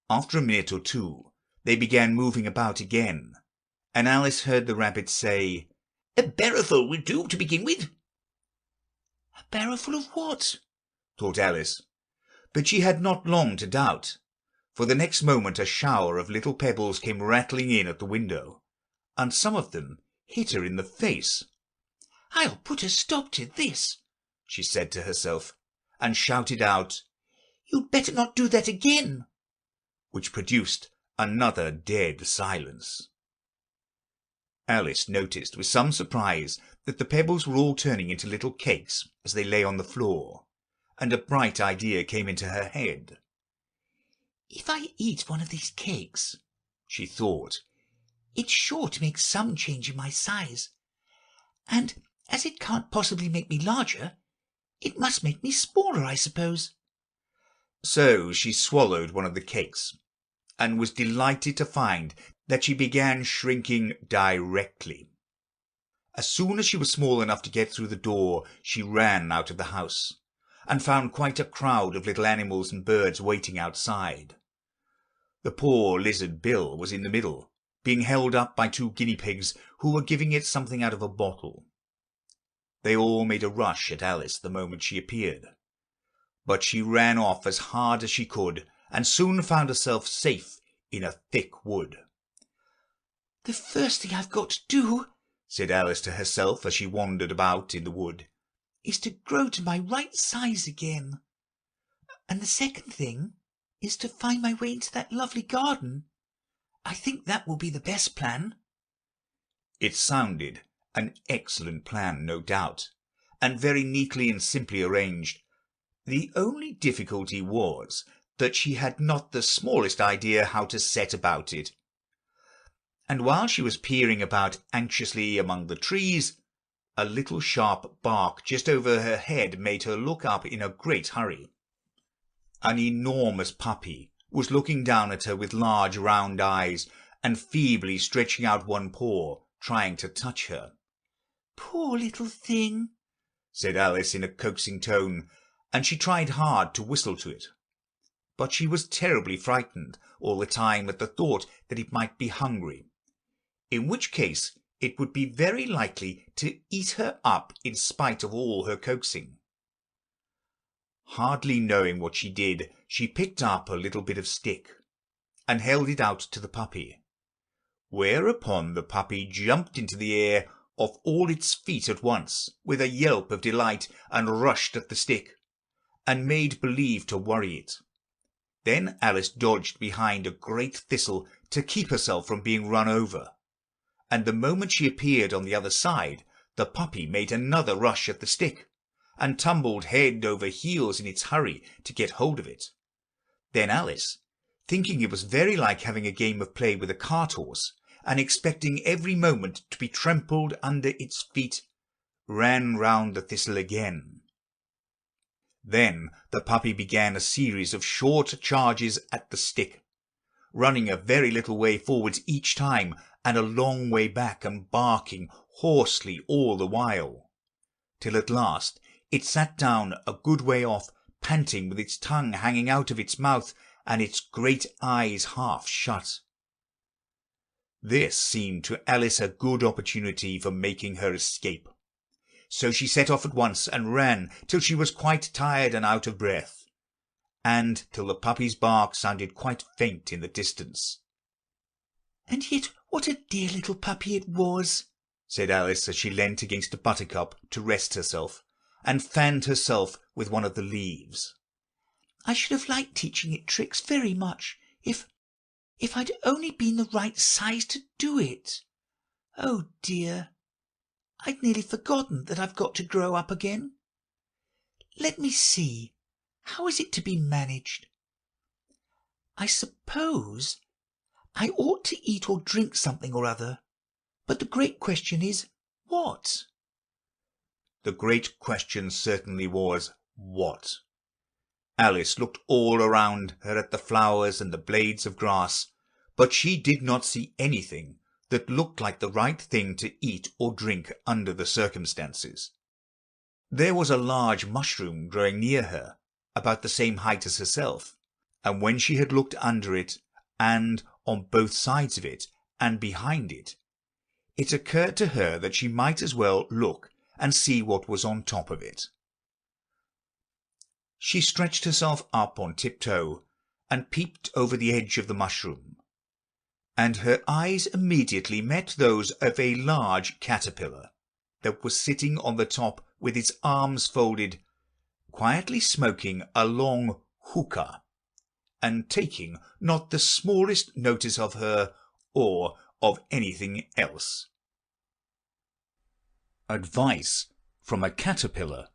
After a minute or two, they began moving about again, and Alice heard the rabbit say, "A barrowful will do to begin with." "A barrowful of what?" thought Alice, but she had not long to doubt, for the next moment a shower of little pebbles came rattling in at the window, and some of them hit her in the face. "I'll put a stop to this," she said to herself, and shouted out, "You'd better not do that again," which produced another dead silence. Alice noticed with some surprise that the pebbles were all turning into little cakes as they lay on the floor, and a bright idea came into her head. "If I eat one of these cakes," she thought, "it's sure to make some change in my size, and as it can't possibly make me larger, it must make me smaller, I suppose." So she swallowed one of the cakes, and was delighted to find that she began shrinking directly. As soon as she was small enough to get through the door, she ran out of the house, and found quite a crowd of little animals and birds waiting outside. The poor lizard Bill was in the middle, being held up by 2 guinea pigs who were giving it something out of a bottle. They all made a rush at Alice the moment she appeared, but she ran off as hard as she could, and soon found herself safe in a thick wood. "The first thing I've got to do," said Alice to herself as she wandered about in the wood, "is to grow to my right size again. And the second thing is to find my way into that lovely garden. I think that will be the best plan." It sounded an excellent plan, no doubt, and very neatly and simply arranged. The only difficulty was that she had not the smallest idea how to set about it. And while she was peering about anxiously among the trees, a little sharp bark just over her head made her look up in a great hurry. An enormous puppy was looking down at her with large round eyes, and feebly stretching out one paw, trying to touch her. "Poor little thing," said Alice in a coaxing tone, and she tried hard to whistle to it. But she was terribly frightened all the time at the thought that it might be hungry, in which case it would be very likely to eat her up in spite of all her coaxing. Hardly knowing what she did, she picked up a little bit of stick and held it out to the puppy, whereupon the puppy jumped into the air off all its feet at once with a yelp of delight and rushed at the stick and made believe to worry it. Then Alice dodged behind a great thistle to keep herself from being run over, and the moment she appeared on the other side, the puppy made another rush at the stick and tumbled head over heels in its hurry to get hold of it. Then Alice, thinking it was very like having a game of play with a cart horse, and expecting every moment to be trampled under its feet, ran round the thistle again. Then the puppy began a series of short charges at the stick, running a very little way forwards each time and a long way back, and barking hoarsely all the while, till at last it sat down a good way off, panting, with its tongue hanging out of its mouth and its great eyes half shut. This seemed to Alice a good opportunity for making her escape, so she set off at once and ran till she was quite tired and out of breath, and till the puppy's bark sounded quite faint in the distance. "And yet what a dear little puppy it was," said Alice, as she leant against a buttercup to rest herself, and fanned herself with one of the leaves. "I should have liked teaching it tricks very much, if I'd only been the right size to do it. Oh dear, I'd nearly forgotten that I've got to grow up again. Let me see, how is it to be managed? I suppose I ought to eat or drink something or other, but the great question is, what?" The great question certainly was, what? Alice looked all around her at the flowers and the blades of grass, but she did not see anything that looked like the right thing to eat or drink under the circumstances. There was a large mushroom growing near her, about the same height as herself, and when she had looked under it, and on both sides of it, and behind it, it occurred to her that she might as well look and see what was on top of it. She stretched herself up on tiptoe and peeped over the edge of the mushroom, and her eyes immediately met those of a large caterpillar that was sitting on the top with its arms folded, quietly smoking a long hookah, and taking not the smallest notice of her or of anything else. Advice from a caterpillar.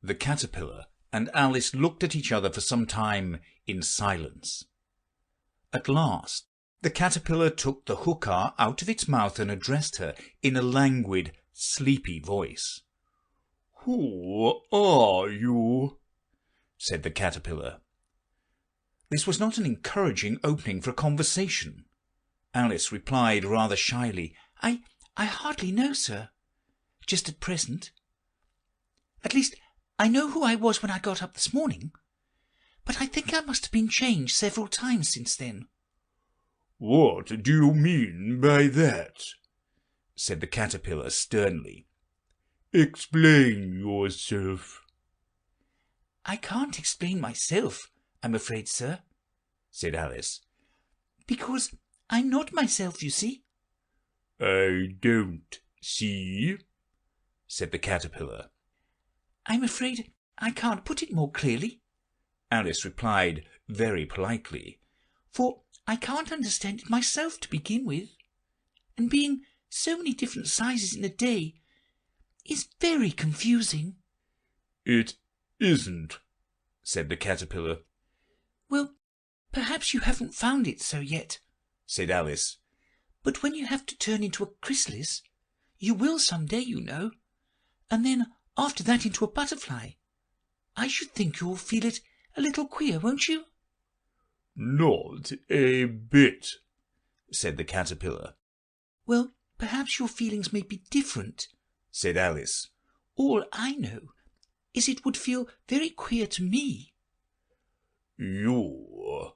The caterpillar and Alice looked at each other for some time in silence. At last the caterpillar took the hookah out of its mouth and addressed her in a languid, sleepy voice. "Who are you?" said the caterpillar. This was not an encouraging opening for a conversation. Alice replied rather shyly, I hardly know, sir, just at present. At least, I know who I was when I got up this morning, but I think I must have been changed several times since then." "What do you mean by that?" said the caterpillar sternly. "Explain yourself." "I can't explain myself, I'm afraid, sir," said Alice, "because I'm not myself, you see." "I don't see," said the caterpillar. "I'm afraid I can't put it more clearly," Alice replied very politely, "for I can't understand it myself to begin with, and being so many different sizes in a day is very confusing." "It isn't," said the caterpillar. "Well, perhaps you haven't found it so yet," said Alice. "but when you have to turn into a chrysalis, you will some day, you know, and then after that into a butterfly. I should think you'll feel it a little queer, won't you?" "Not a bit," said the caterpillar. "Well, perhaps your feelings may be different," said Alice. "All I know is it would feel very queer to me." "You,"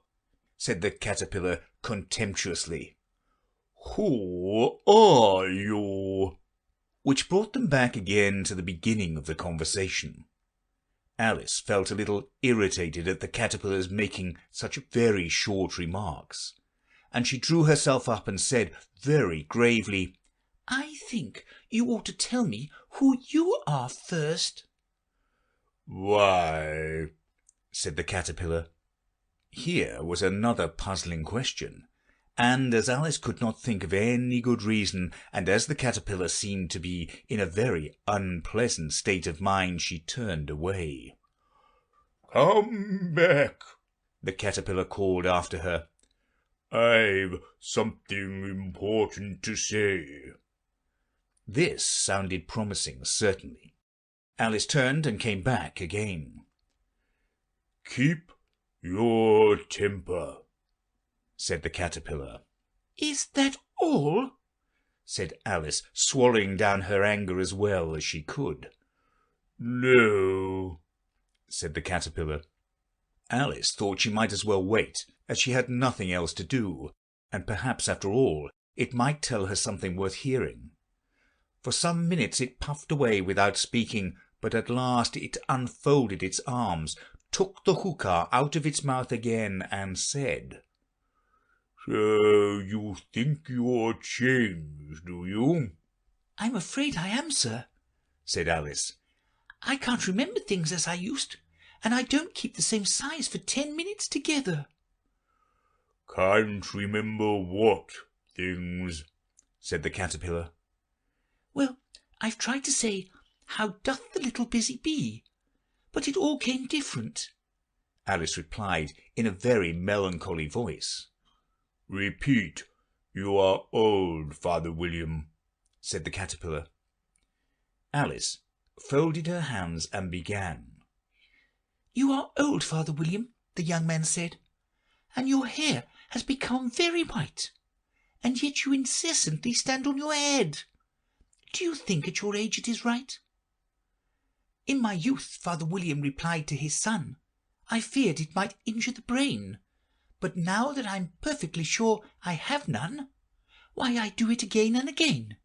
said the caterpillar contemptuously. "Who are you?" Which brought them back again to the beginning of the conversation. Alice felt a little irritated at the caterpillar's making such very short remarks, and she drew herself up and said very gravely, "I think you ought to tell me who you are first." "Why?" said the caterpillar. Here was another puzzling question, and as Alice could not think of any good reason, and as the caterpillar seemed to be in a very unpleasant state of mind, she turned away. "Come back," the caterpillar called after her. "I've something important to say." This sounded promising, certainly. Alice turned and came back again. "Keep your temper," said the caterpillar. "Is that all?" said Alice, swallowing down her anger as well as she could. "No," said the caterpillar. Alice thought she might as well wait, as she had nothing else to do, and perhaps after all it might tell her something worth hearing. For some minutes it puffed away without speaking, but at last it unfolded its arms, took the hookah out of its mouth again, and said, "So you think you're changed, do you?" "I'm afraid I am, sir," said Alice. "I can't remember things as I used, and I don't keep the same size for 10 minutes together." "Can't remember what things?" said the caterpillar. "Well, I've tried to say, 'How doth the little busy bee?' but it all came different," Alice replied in a very melancholy voice. "Repeat, 'You are old, Father William,'" said the caterpillar. Alice folded her hands and began. "You are old, Father William," the young man said, "and your hair has become very white, and yet you incessantly stand on your head. Do you think at your age it is right?" "In my youth," Father William replied to his son, "I feared it might injure the brain, but now that I am perfectly sure I have none, why I do it again and again."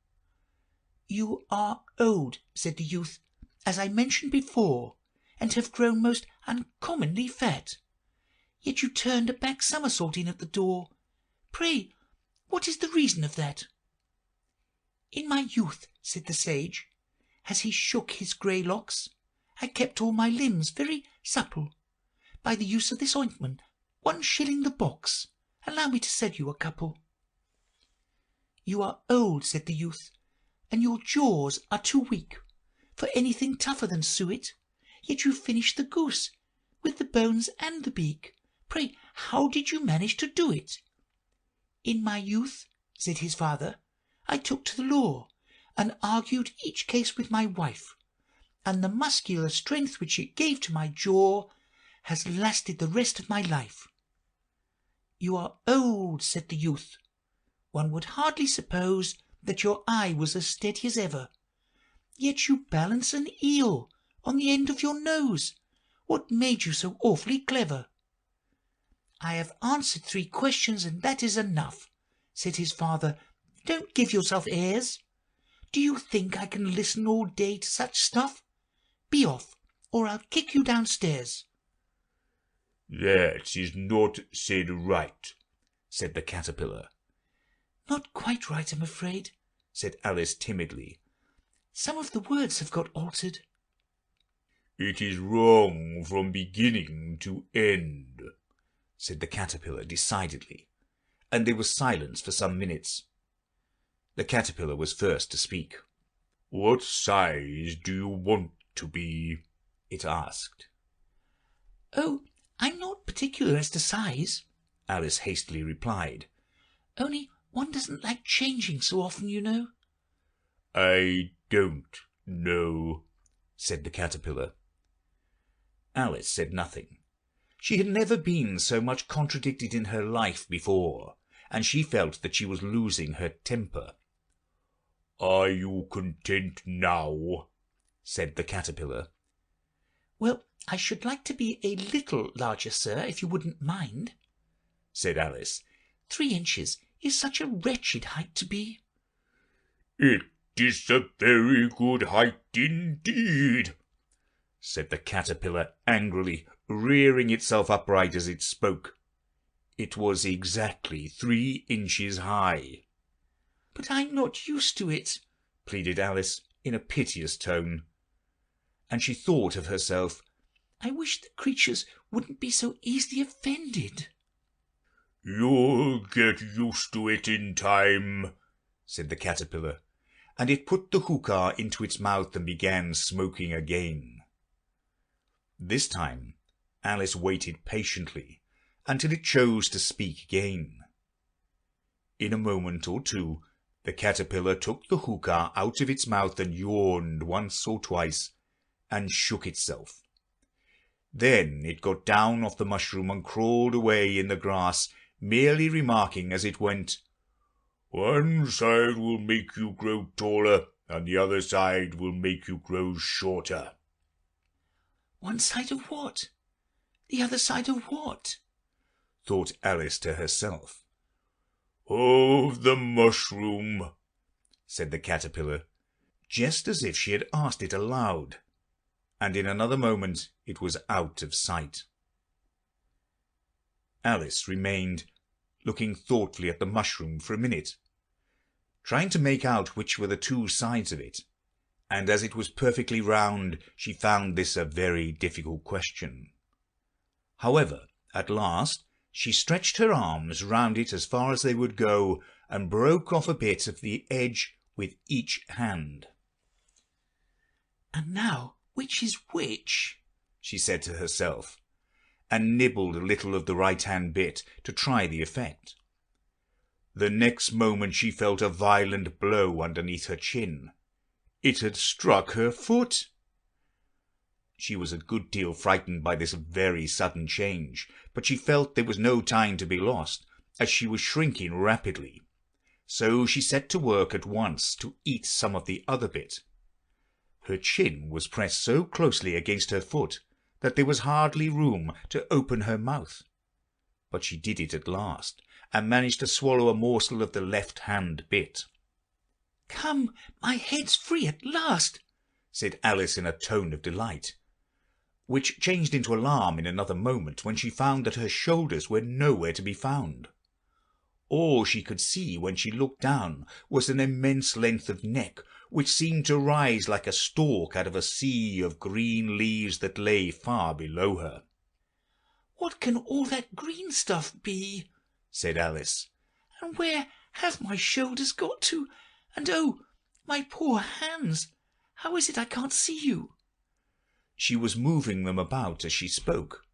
"You are old," said the youth, "as I mentioned before, and have grown most uncommonly fat. Yet you turned a back somersault in at the door. Pray, what is the reason of that?" "In my youth," said the sage, as he shook his grey locks, "I kept all my limbs very supple. By the use of this ointment, 1 shilling the box. Allow me to sell you a couple." "You are old," said the youth, "and your jaws are too weak for anything tougher than suet, yet you finished the goose with the bones and the beak. Pray, how did you manage to do it?" "In my youth," said his father, "I took to the law, and argued each case with my wife, and the muscular strength which it gave to my jaw has lasted the rest of my life." "You are old," said the youth. "One would hardly suppose that your eye was as steady as ever, yet you balance an eel on the end of your nose. What made you so awfully clever?" "I have answered 3 questions, and that is enough," said his father. "Don't give yourself airs. Do you think I can listen all day to such stuff? Be off, or I'll kick you downstairs." "That is not said right," said the caterpillar. "Not quite right, I'm afraid," said Alice timidly. "Some of the words have got altered." "It is wrong from beginning to end," said the caterpillar decidedly, and there was silence for some minutes. The caterpillar was first to speak. "What size do you want to be?" it asked. "Oh, I'm not particular as to size," Alice hastily replied. "Only one doesn't like changing so often, you know." "I don't know," said the caterpillar. Alice said nothing. She had never been so much contradicted in her life before, and she felt that she was losing her temper. "Are you content now?" said the caterpillar. "Well, I should like to be a little larger, sir, if you wouldn't mind," said Alice. 3 inches is such a wretched height to be." "It is a very good height indeed," said the caterpillar angrily, rearing itself upright as it spoke. It was exactly 3 inches high. "But I'm not used to it," pleaded Alice in a piteous tone. And she thought of herself, "I wish the creatures wouldn't be so easily offended." "You'll get used to it in time," said the caterpillar, and it put the hookah into its mouth and began smoking again. This time Alice waited patiently until it chose to speak again. In a moment or two the caterpillar took the hookah out of its mouth and yawned once or twice and shook itself. Then it got down off the mushroom and crawled away in the grass, merely remarking as it went, "One side will make you grow taller, and the other side will make you grow shorter." "One side of what? The other side of what?" thought Alice to herself. "Of the mushroom," said the caterpillar, just as if she had asked it aloud, and in another moment it was out of sight. Alice remained looking thoughtfully at the mushroom for a minute, trying to make out which were the 2 sides of it, and as it was perfectly round, she found this a very difficult question. However, at last she stretched her arms round it as far as they would go, and broke off a bit of the edge with each hand. "And now, which is which?" she said to herself, and nibbled a little of the right-hand bit to try the effect. The next moment she felt a violent blow underneath her chin. It had struck her foot. She was a good deal frightened by this very sudden change, but she felt there was no time to be lost, as she was shrinking rapidly. So she set to work at once to eat some of the other bit. Her chin was pressed so closely against her foot that there was hardly room to open her mouth. But she did it at last, and managed to swallow a morsel of the left-hand bit. "Come, my head's free at last," said Alice in a tone of delight, which changed into alarm in another moment when she found that her shoulders were nowhere to be found. All she could see when she looked down was an immense length of neck, which seemed to rise like a stalk out of a sea of green leaves that lay far below her. "What can all that green stuff be?" said Alice. "And where have my shoulders got to? And oh, my poor hands! How is it I can't see you?" She was moving them about as she spoke,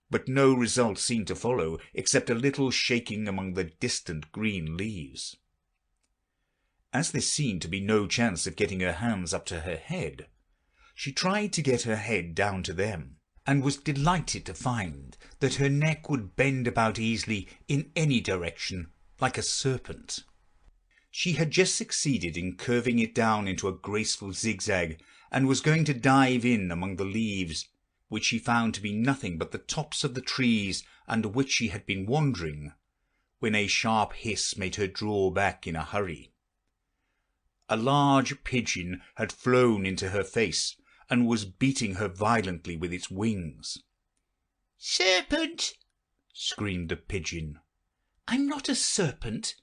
but no result seemed to follow except a little shaking among the distant green leaves. As there seemed to be no chance of getting her hands up to her head, she tried to get her head down to them, and was delighted to find that her neck would bend about easily in any direction like a serpent. She had just succeeded in curving it down into a graceful zigzag, and was going to dive in among the leaves, which she found to be nothing but the tops of the trees under which she had been wandering, when a sharp hiss made her draw back in a hurry. A large pigeon had flown into her face, and was beating her violently with its wings. "Serpent!" screamed the pigeon. "I'm not a serpent,"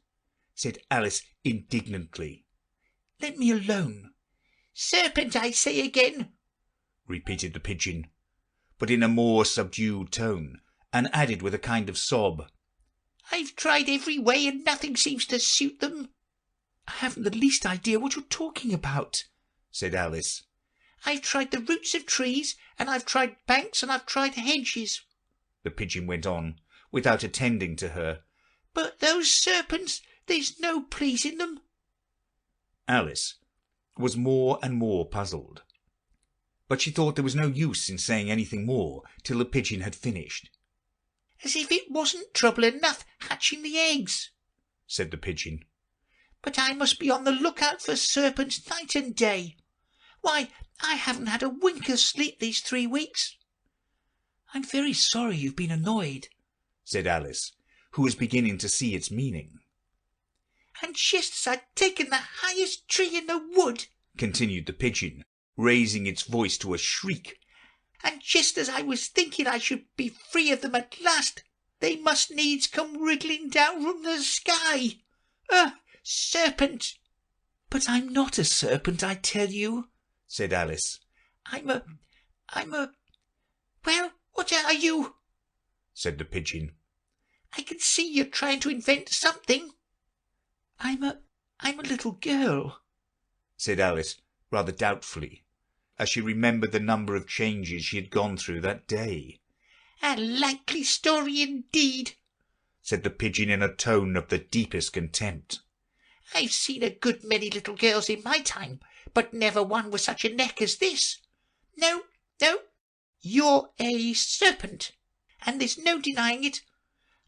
said Alice indignantly. "Let me alone." "Serpent, I say again!" repeated the pigeon, but in a more subdued tone, and added with a kind of sob, "I've tried every way and nothing seems to suit them." "I haven't the least idea what you're talking about," said Alice. "I've tried the roots of trees, and I've tried banks, and I've tried hedges," the pigeon went on, without attending to her. "but those serpents, there's no pleasing them." Alice was more and more puzzled, but she thought there was no use in saying anything more till the pigeon had finished. "As if it wasn't trouble enough hatching the eggs," said the pigeon. "but I must be on the lookout for serpents night and day. Why, I haven't had a wink of sleep these 3 weeks." "I'm very sorry you've been annoyed," said Alice, who was beginning to see its meaning. "And just as I'd taken the highest tree in the wood," continued the pigeon, raising its voice to a shriek, and just as I was thinking I should be free of them at last, they must needs come wriggling down from the sky. Serpent!" "But I'm not a serpent, I tell you," said Alice. I'm a... Well, what are you?" said the pigeon. "I can see you're trying to invent something." I'm a little girl," said Alice, rather doubtfully, as she remembered the number of changes she had gone through that day. "A likely story indeed," said the pigeon in a tone of the deepest contempt. "I've seen a good many little girls in my time, but never one with such a neck as this. No, you're a serpent, and there's no denying it.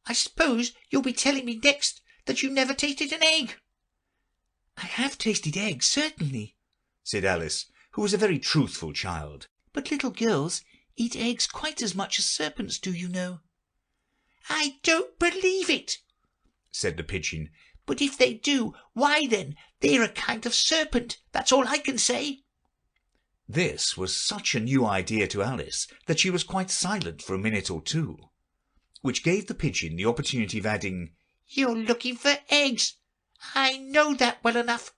I suppose you'll be telling me next that you never tasted an egg." "I have tasted eggs, certainly," said Alice, who was a very truthful child. "but little girls eat eggs quite as much as serpents do, you know." "I don't believe it," said the pigeon. "but if they do, why then, they're a kind of serpent, that's all I can say." This was such a new idea to Alice that she was quite silent for a minute or two, which gave the pigeon the opportunity of adding, "You're looking for eggs. I know that well enough.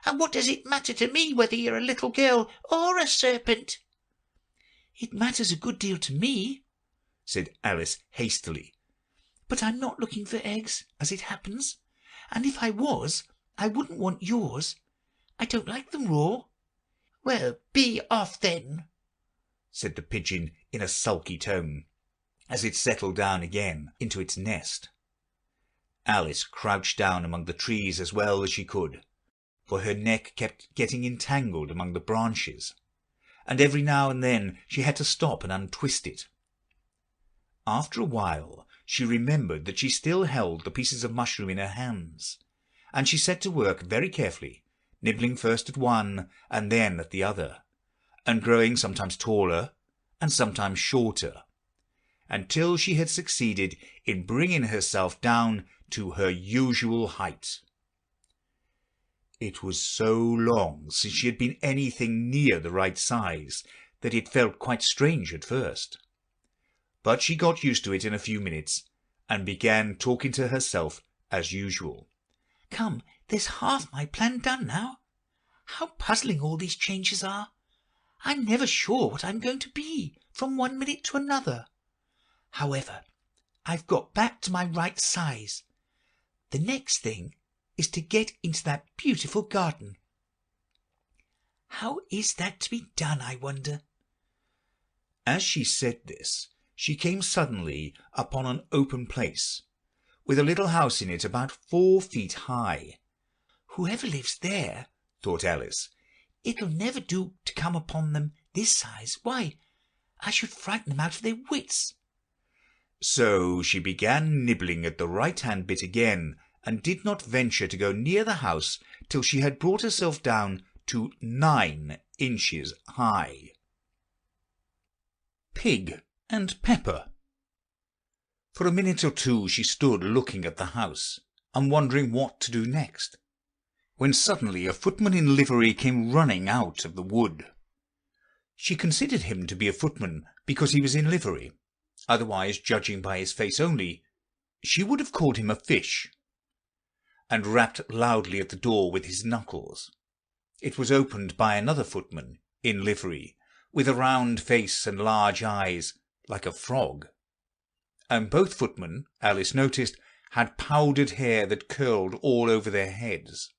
And what does it matter to me whether you're a little girl or a serpent?" "It matters a good deal to me," said Alice hastily. "but I'm not looking for eggs, as it happens, and if I was, I wouldn't want yours. I don't like them raw." "Well, be off then," said the pigeon in a sulky tone, as it settled down again into its nest. Alice crouched down among the trees as well as she could, for her neck kept getting entangled among the branches, and every now and then she had to stop and untwist it. After a while she remembered that she still held the pieces of mushroom in her hands, and she set to work very carefully, nibbling first at one and then at the other, and growing sometimes taller and sometimes shorter, until she had succeeded in bringing herself down to her usual height. It was so long since she had been anything near the right size that it felt quite strange at first, but she got used to it in a few minutes and began talking to herself as usual. "Come, there's half my plan done now. How puzzling all these changes are! I'm never sure what I'm going to be from one minute to another. However, I've got back to my right size. The next thing is to get into that beautiful garden. How is that to be done, I wonder?" As she said this, she came suddenly upon an open place, with a little house in it about 4 feet high. "Whoever lives there," thought Alice, "it'll never do to come upon them this size. Why, I should frighten them out of their wits." So she began nibbling at the right-hand bit again, and did not venture to go near the house till she had brought herself down to 9 inches high. Pig and Pepper. For a minute or two she stood looking at the house, and wondering what to do next, when suddenly a footman in livery came running out of the wood. She considered him to be a footman because he was in livery. Otherwise, judging by his face only, she would have called him a fish, and rapped loudly at the door with his knuckles. It was opened by another footman in livery, with a round face and large eyes like a frog, and both footmen, Alice noticed, had powdered hair that curled all over their heads.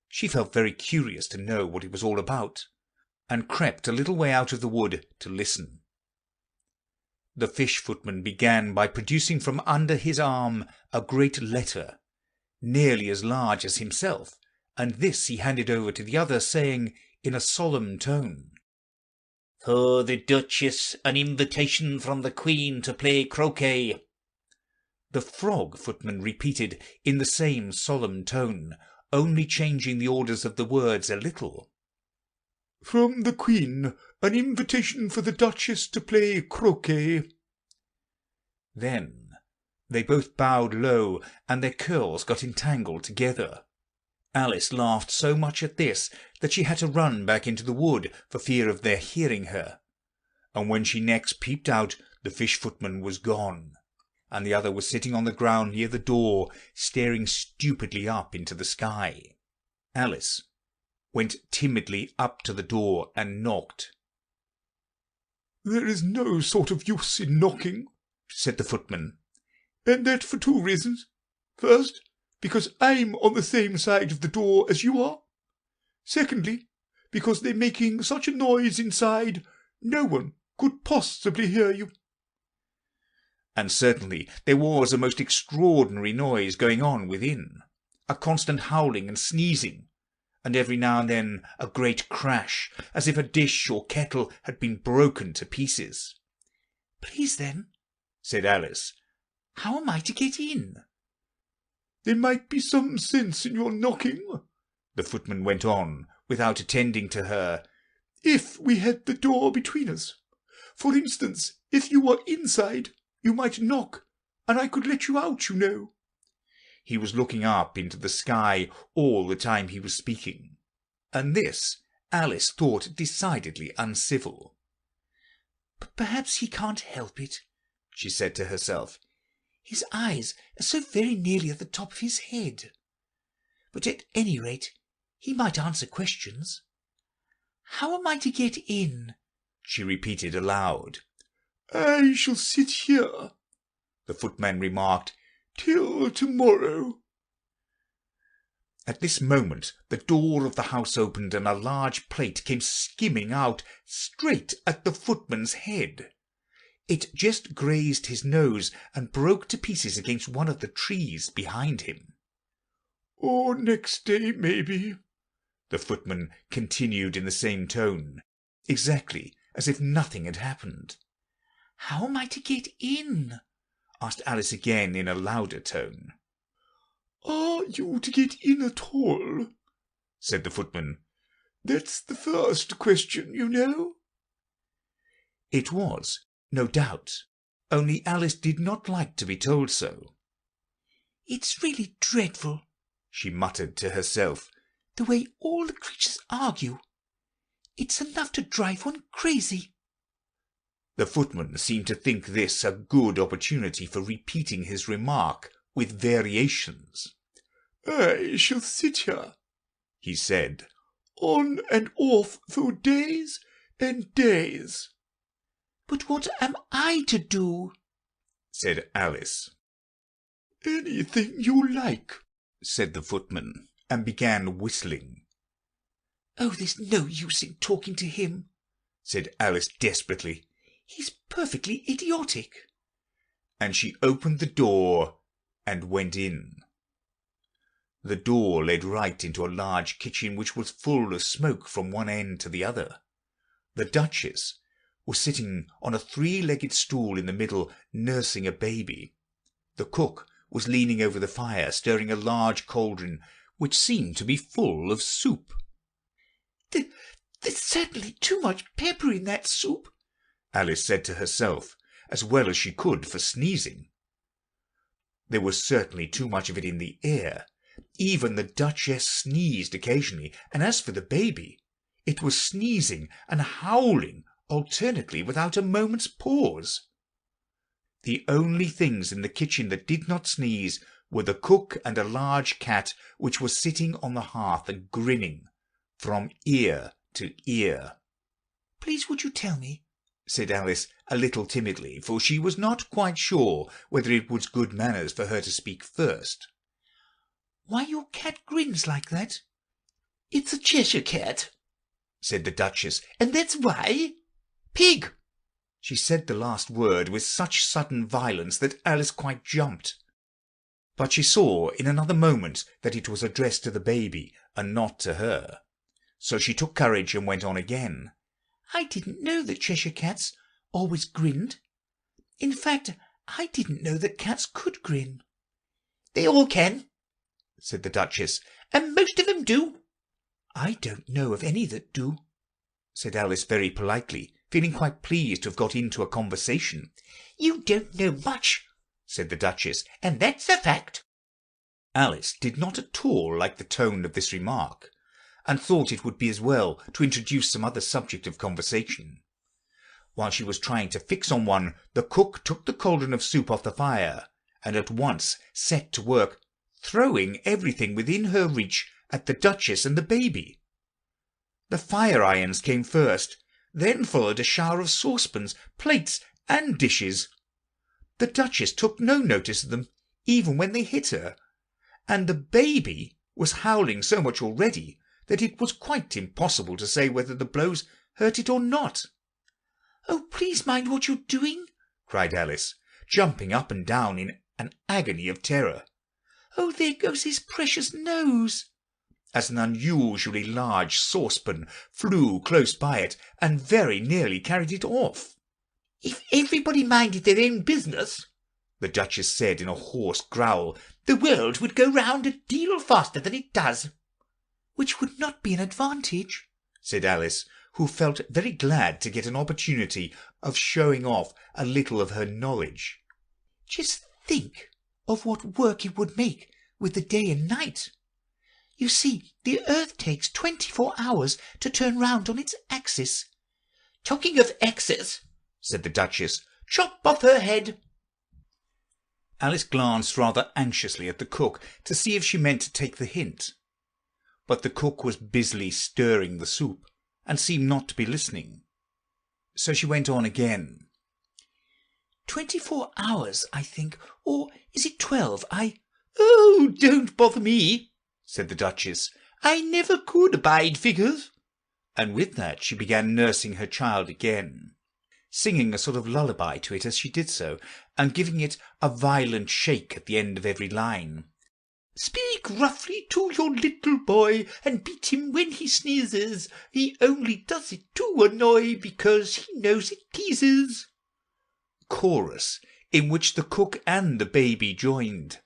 She felt very curious to know what it was all about, and crept a little way out of the wood to listen. The fish footman began by producing from under his arm a great letter, nearly as large as himself, and this he handed over to the other, saying in a solemn tone, "For the Duchess, an invitation from the Queen to play croquet." The frog footman repeated in the same solemn tone, only changing the orders of the words a little. "From the Queen, an invitation for the Duchess to play croquet." Then they both bowed low, and their curls got entangled together. Alice laughed so much at this that she had to run back into the wood for fear of their hearing her, and when she next peeped out, the fish footman was gone, and the other was sitting on the ground near the door, staring stupidly up into the sky. Alice went timidly up to the door and knocked. "There is no sort of use in knocking," said the footman, "and that for 2 reasons. First, because I'm on the same side of the door as you are. Secondly, because they're making such a noise inside, no one could possibly hear you." And certainly there was a most extraordinary noise going on within, a constant howling and sneezing, and every now and then a great crash, as if a dish or kettle had been broken to pieces. "Please then," said Alice, "how am I to get in?" "There might be some sense in your knocking," the footman went on, without attending to her, "if we had the door between us. For instance, if you were inside, you might knock, and I could let you out, you know." He was looking up into the sky all the time he was speaking, and this Alice thought decidedly uncivil. "Perhaps he can't help it," she said to herself. "His eyes are so very nearly at the top of his head. But at any rate, he might answer questions. How am I to get in?" she repeated aloud. "I shall sit here," the footman remarked, "till tomorrow." At this moment the door of the house opened, and a large plate came skimming out straight at the footman's head. It just grazed his nose and broke to pieces against one of the trees behind him. "Or next day, maybe," the footman continued in the same tone, exactly as if nothing had happened. "How am I to get in?" asked Alice again in a louder tone. "Are you to get in at all?" said the footman. "That's the first question, you know." It was, no doubt, only Alice did not like to be told so. "It's really dreadful," she muttered to herself, "the way all the creatures argue. It's enough to drive one crazy." The footman seemed to think this a good opportunity for repeating his remark with variations. "I shall sit here," he said, "on and off for days and days." "But what am I to do?" said Alice. "Anything you like," said the footman, and began whistling. "Oh, there's no use in talking to him," said Alice desperately. "He's perfectly idiotic." And she opened the door and went in. The door led right into a large kitchen which was full of smoke from one end to the other. The Duchess was sitting on a 3-legged stool in the middle, nursing a baby. The cook was leaning over the fire, stirring a large cauldron which seemed to be full of soup. "There's certainly too much pepper in that soup," Alice said to herself, as well as she could for sneezing. There was certainly too much of it in the air. Even the Duchess sneezed occasionally, and as for the baby, it was sneezing and howling alternately without a moment's pause. The only things in the kitchen that did not sneeze were the cook and a large cat which was sitting on the hearth and grinning from ear to ear. "Please would you tell me," said Alice a little timidly, for she was not quite sure whether it was good manners for her to speak first, "why your cat grins like that?" "It's a Cheshire cat," said the Duchess. "and that's why. Pig!" She said the last word with such sudden violence that Alice quite jumped. But she saw in another moment that it was addressed to the baby and not to her. So she took courage and went on again. "I didn't know that Cheshire cats always grinned. In fact, I didn't know that cats could grin." "They all can," said the Duchess. "and most of them do." "I don't know of any that do," said Alice very politely, feeling quite pleased to have got into a conversation. "You don't know much," said the Duchess. "and that's a fact." Alice did not at all like the tone of this remark, and thought it would be as well to introduce some other subject of conversation. While she was trying to fix on one, the cook took the cauldron of soup off the fire, and at once set to work, throwing everything within her reach at the Duchess and the baby. The fire irons came first, then followed a shower of saucepans, plates, and dishes. The Duchess took no notice of them, even when they hit her, and the baby was howling so much already that it was quite impossible to say whether the blows hurt it or not. "Oh, please mind what you're doing," cried Alice, jumping up and down in an agony of terror. "Oh, there goes his precious nose," as an unusually large saucepan flew close by it and very nearly carried it off. "If everybody minded their own business," the Duchess said in a hoarse growl, "the world would go round a deal faster than it does." "Which would not be an advantage," said Alice, who felt very glad to get an opportunity of showing off a little of her knowledge. "Just think of what work it would make with the day and night. You see, the earth takes 24 hours to turn round on its axis." "Talking of axis," said the Duchess, "chop off her head." Alice glanced rather anxiously at the cook to see if she meant to take the hint, but the cook was busily stirring the soup and seemed not to be listening. So she went on again. 24 hours, I think, or is it 12? "Oh, don't bother me," said the Duchess, "I never could abide figures." and with that she began nursing her child again, singing a sort of lullaby to it as she did so, and giving it a violent shake at the end of every line. "Speak roughly to your little boy, and beat him when he sneezes. He only does it to annoy, because he knows it pleases." Chorus, in which the cook and the baby joined.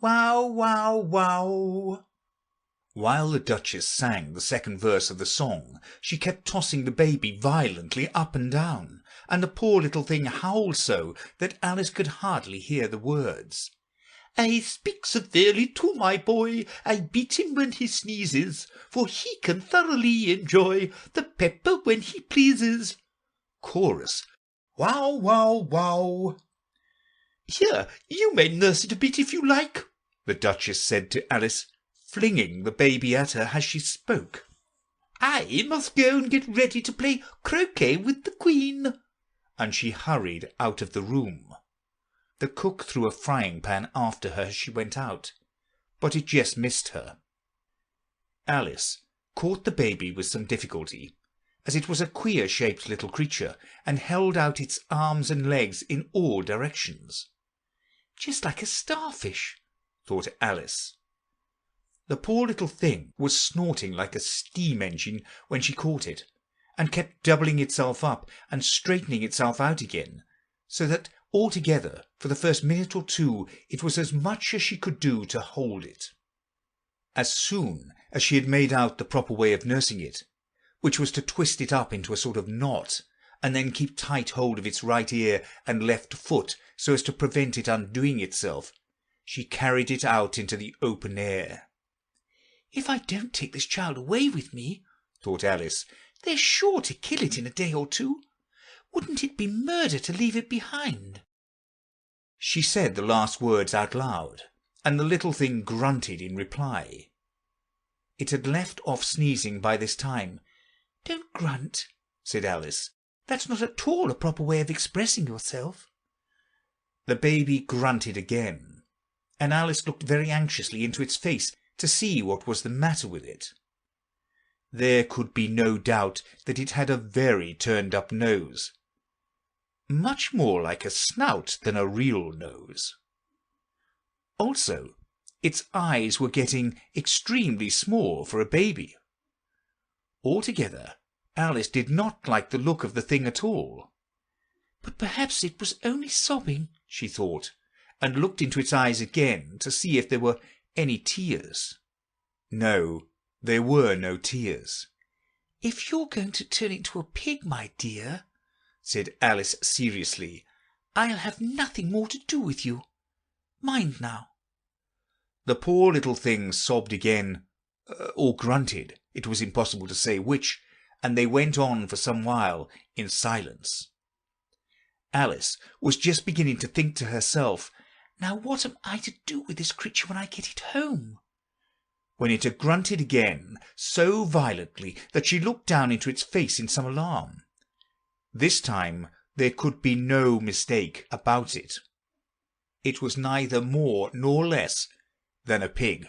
Wow, wow, wow. While the Duchess sang the second verse of the song, she kept tossing the baby violently up and down, and the poor little thing howled so that Alice could hardly hear the words. "I speak severely to my boy, I beat him when he sneezes, for he can thoroughly enjoy the pepper when he pleases." Chorus, wow, wow, wow. "Here, you may nurse it a bit if you like," the Duchess said to Alice, flinging the baby at her as she spoke. "I must go and get ready to play croquet with the Queen." And she hurried out of the room. The cook threw a frying pan after her as she went out, but it just missed her. Alice caught the baby with some difficulty, as it was a queer-shaped little creature, and held out its arms and legs in all directions. "Just like a starfish," thought Alice. The poor little thing was snorting like a steam engine when she caught it, and kept doubling itself up and straightening itself out again, so that altogether, for the first minute or two, it was as much as she could do to hold it. As soon as she had made out the proper way of nursing it, which was to twist it up into a sort of knot, and then keep tight hold of its right ear and left foot so as to prevent it undoing itself, she carried it out into the open air. "If I don't take this child away with me," thought Alice, "they're sure to kill it in a day or two. Wouldn't it be murder to leave it behind?" She said the last words out loud, and the little thing grunted in reply. It had left off sneezing by this time. "Don't grunt," said Alice. "That's not at all a proper way of expressing yourself." The baby grunted again, and Alice looked very anxiously into its face to see what was the matter with it. There could be no doubt that it had a very turned-up nose, much more like a snout than a real nose. Also, its eyes were getting extremely small for a baby. Altogether, Alice did not like the look of the thing at all. "But perhaps it was only sobbing," she thought, and looked into its eyes again to see if there were any tears. No, there were no tears. "If you're going to turn into a pig, my dear," said Alice seriously, "I'll have nothing more to do with you. Mind now." The poor little thing sobbed again, or grunted, it was impossible to say which, and they went on for some while in silence. Alice was just beginning to think to herself, "Now what am I to do with this creature when I get it home?" when it had grunted again so violently that she looked down into its face in some alarm. This time there could be no mistake about it. It was neither more nor less than a pig,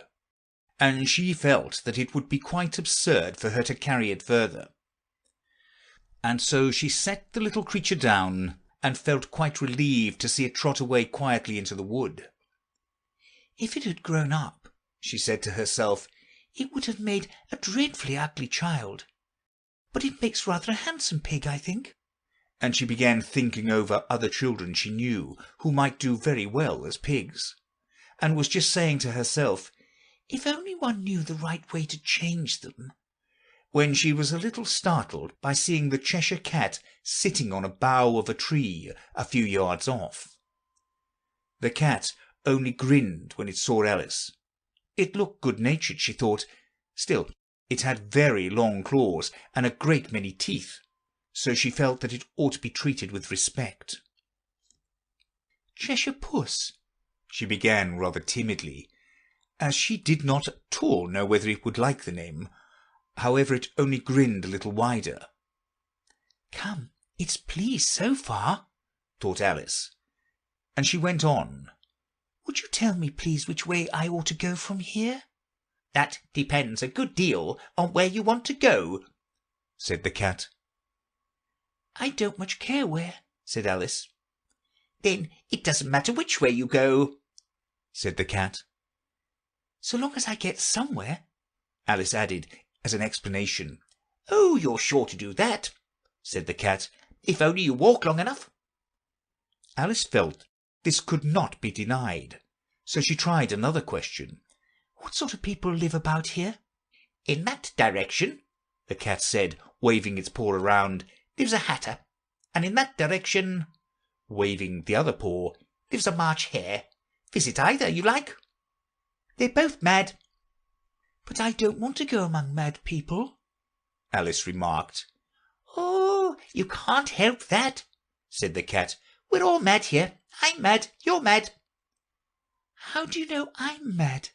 and she felt that it would be quite absurd for her to carry it further. And so she set the little creature down and felt quite relieved to see it trot away quietly into the wood. "If it had grown up," she said to herself, "it would have made a dreadfully ugly child. But it makes rather a handsome pig, I think." And she began thinking over other children she knew who might do very well as pigs, and was just saying to herself, "If only one knew the right way to change them," when she was a little startled by seeing the Cheshire Cat sitting on a bough of a tree a few yards off. The cat only grinned when it saw Alice. It looked good-natured, she thought. Still, it had very long claws and a great many teeth, so she felt that it ought to be treated with respect. "Cheshire Puss," she began rather timidly, as she did not at all know whether it would like the name. However, it only grinned a little wider. "Come, it's pleased so far," thought Alice, and she went on. "Would you tell me, please, which way I ought to go from here?" "That depends a good deal on where you want to go," said the cat. "I don't much care where," said Alice. "Then it doesn't matter which way you go," said the cat. "So long as I get somewhere," Alice added as an explanation. "Oh, you're sure to do that," said the cat, "if only you walk long enough." Alice felt this could not be denied, so she tried another question. "What sort of people live about here?" "In that direction," the cat said, waving its paw around, "lives a hatter, and in that direction," waving the other paw, "lives a March hare. Visit either you like. They're both mad." "But I don't want to go among mad people," Alice remarked. "Oh, you can't help that," said the cat. "We're all mad here. I'm mad, you're mad." "How do you know I'm mad?"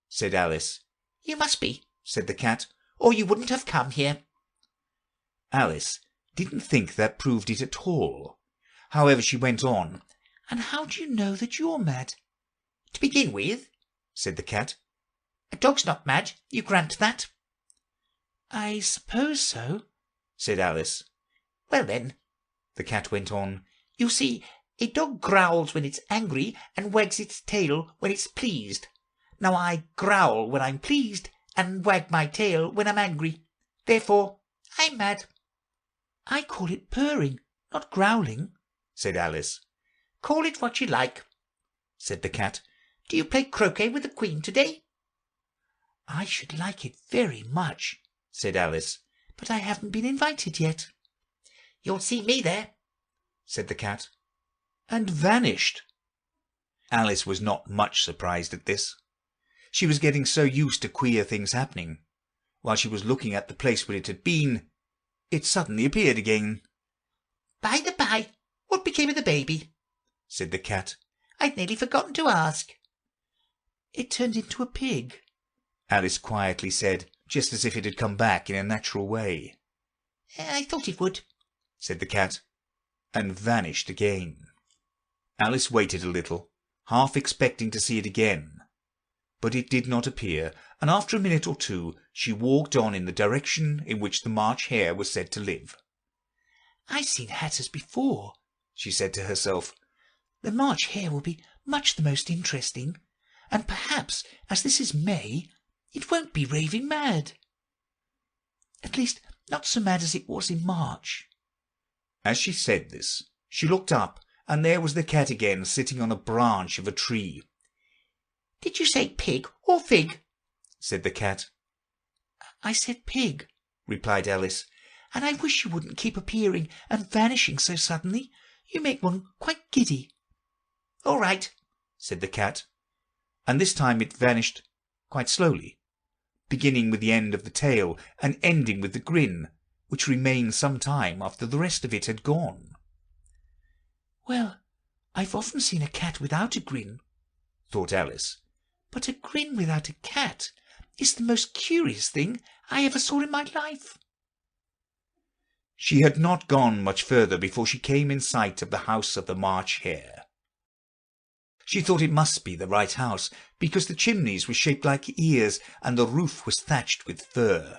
said Alice. "You must be," said the cat, "or you wouldn't have come here." Alice didn't think that proved it at all. However, she went on. "And how do you know that you're mad?" "To begin with," said the cat, "a dog's not mad, you grant that." "I suppose so," said Alice. "Well then," the cat went on, "you see, a dog growls when it's angry and wags its tail when it's pleased. Now I growl when I'm pleased and wag my tail when I'm angry. Therefore, I'm mad." "I call it purring, not growling," said Alice. "Call it what you like," said the cat. "Do you play croquet with the Queen today?" "I should like it very much," said Alice, "but I haven't been invited yet." "You'll see me there," said the cat, and vanished. Alice was not much surprised at this. She was getting so used to queer things happening. While she was looking at the place where it had been, it suddenly appeared again. "By the by, what became of the baby?" said the cat. "I'd nearly forgotten to ask." "It turned into a pig," Alice quietly said, just as if it had come back in a natural way. "I thought it would," said the cat, and vanished again. Alice waited a little, half expecting to see it again, but it did not appear, and after a minute or two she walked on in the direction in which the March hare was said to live. "I've seen hatters before," she said to herself. "The March hare will be much the most interesting, and perhaps, as this is May, it won't be raving mad. At least, not so mad as it was in March." As she said this, she looked up, and there was the cat again sitting on a branch of a tree. "Did you say pig or fig?" said the cat. "I said pig," replied Alice. "and I wish you wouldn't keep appearing and vanishing so suddenly. You make one quite giddy." "All right," said the cat, and this time it vanished quite slowly, beginning with the end of the tail and ending with the grin, which remained some time after the rest of it had gone. "Well, I've often seen a cat without a grin," thought Alice. "but a grin without a cat is the most curious thing I ever saw in my life." She had not gone much further before she came in sight of the house of the March Hare. She thought it must be the right house, because the chimneys were shaped like ears and the roof was thatched with fur.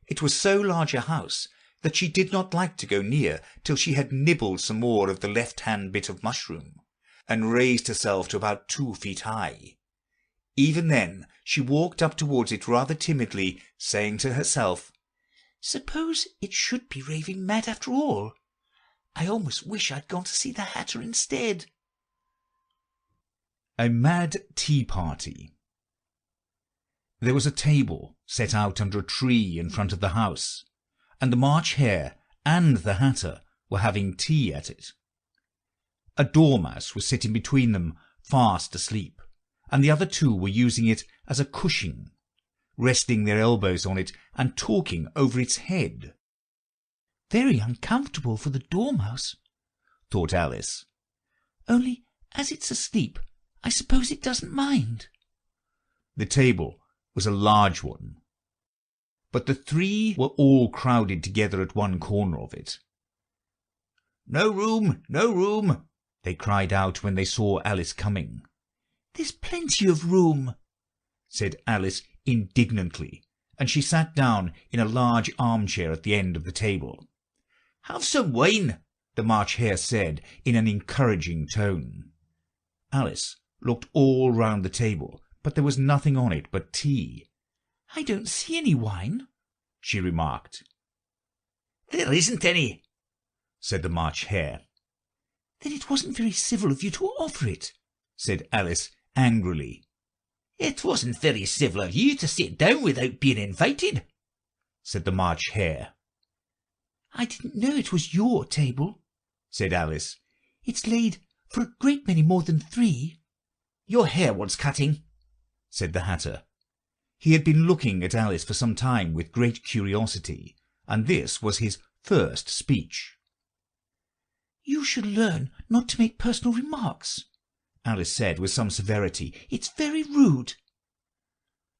It was so large a house that she did not like to go near till she had nibbled some more of the left-hand bit of mushroom, and raised herself to about 2 feet high. Even then she walked up towards it rather timidly, saying to herself, "Suppose it should be raving mad after all. I almost wish I'd gone to see the Hatter instead." A mad tea party. There was a table set out under a tree in front of the house, and the March Hare and the Hatter were having tea at it. A dormouse was sitting between them, fast asleep, and the other two were using it as a cushion, resting their elbows on it and talking over its head. "Very uncomfortable for the dormouse," thought Alice. "Only, as it's asleep, I suppose it doesn't mind." The table was a large one, but the three were all crowded together at one corner of it. "No room, no room," they cried out when they saw Alice coming. "There's plenty of room," said Alice indignantly, and she sat down in a large armchair at the end of the table. "Have some wine," the March Hare said in an encouraging tone. Alice looked all round the table, but there was nothing on it but tea. "I don't see any wine," she remarked. "There isn't any," said the March Hare. "Then it wasn't very civil of you to offer it," said Alice angrily. "It wasn't very civil of you to sit down without being invited," said the March Hare. "I didn't know it was your table," said Alice. "It's laid for a great many more than 3. "Your hair wants cutting," said the Hatter. He had been looking at Alice for some time with great curiosity, and this was his first speech. "You should learn not to make personal remarks," Alice said with some severity. "It's very rude."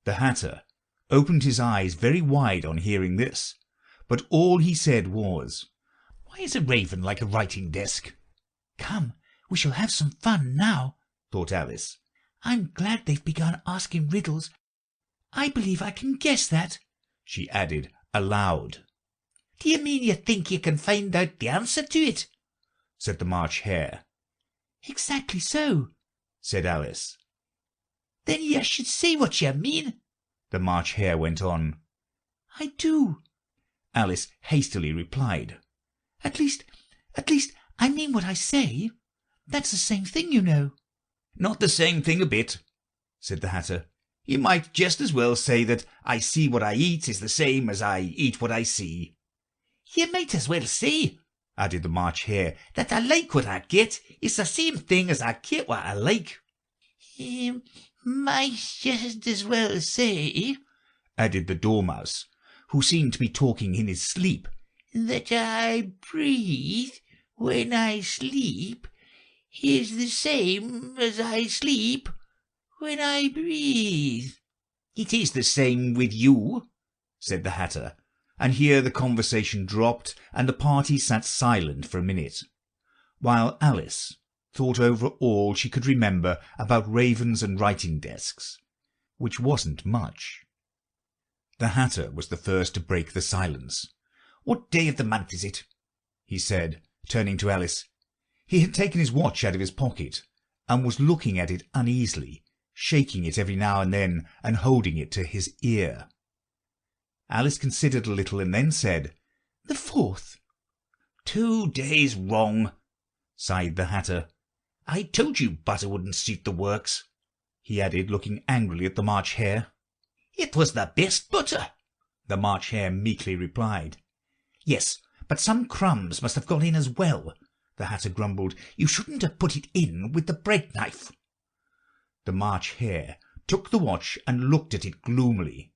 The Hatter opened his eyes very wide on hearing this, but all he said was, "Why is a raven like a writing desk?" "Come, we shall have some fun now," thought Alice. "I'm glad they've begun asking riddles. I believe I can guess that," she added aloud. "Do you mean you think you can find out the answer to it?" said the March Hare. "Exactly so," said Alice. "Then you should say what you mean," the March Hare went on. "I do," Alice hastily replied. At least, I mean what I say. That's the same thing, you know." "Not the same thing a bit," said the Hatter. "You might just as well say that I see what I eat is the same as I eat what I see." "You might as well say," added the March Hare, "that I like what I get is the same thing as I get what I like." "Might just as well say," added the Dormouse, who seemed to be talking in his sleep, "that I breathe when I sleep is the same as I sleep when I breathe." "It is the same with you," said the Hatter, and here the conversation dropped, and the party sat silent for a minute, while Alice thought over all she could remember about ravens and writing desks, which wasn't much. The Hatter was the first to break the silence. "What day of the month is it?" he said, turning to Alice. He had taken his watch out of his pocket, and was looking at it uneasily, shaking it every now and then, and holding it to his ear. Alice considered a little, and then said, "The 4th." "2 days wrong," sighed the Hatter. "I told you butter wouldn't suit the works," he added, looking angrily at the March Hare. "It was the best butter," the March Hare meekly replied. "Yes, but some crumbs must have got in as well," the Hatter grumbled. "You shouldn't have put it in with the bread knife." The March Hare took the watch and looked at it gloomily.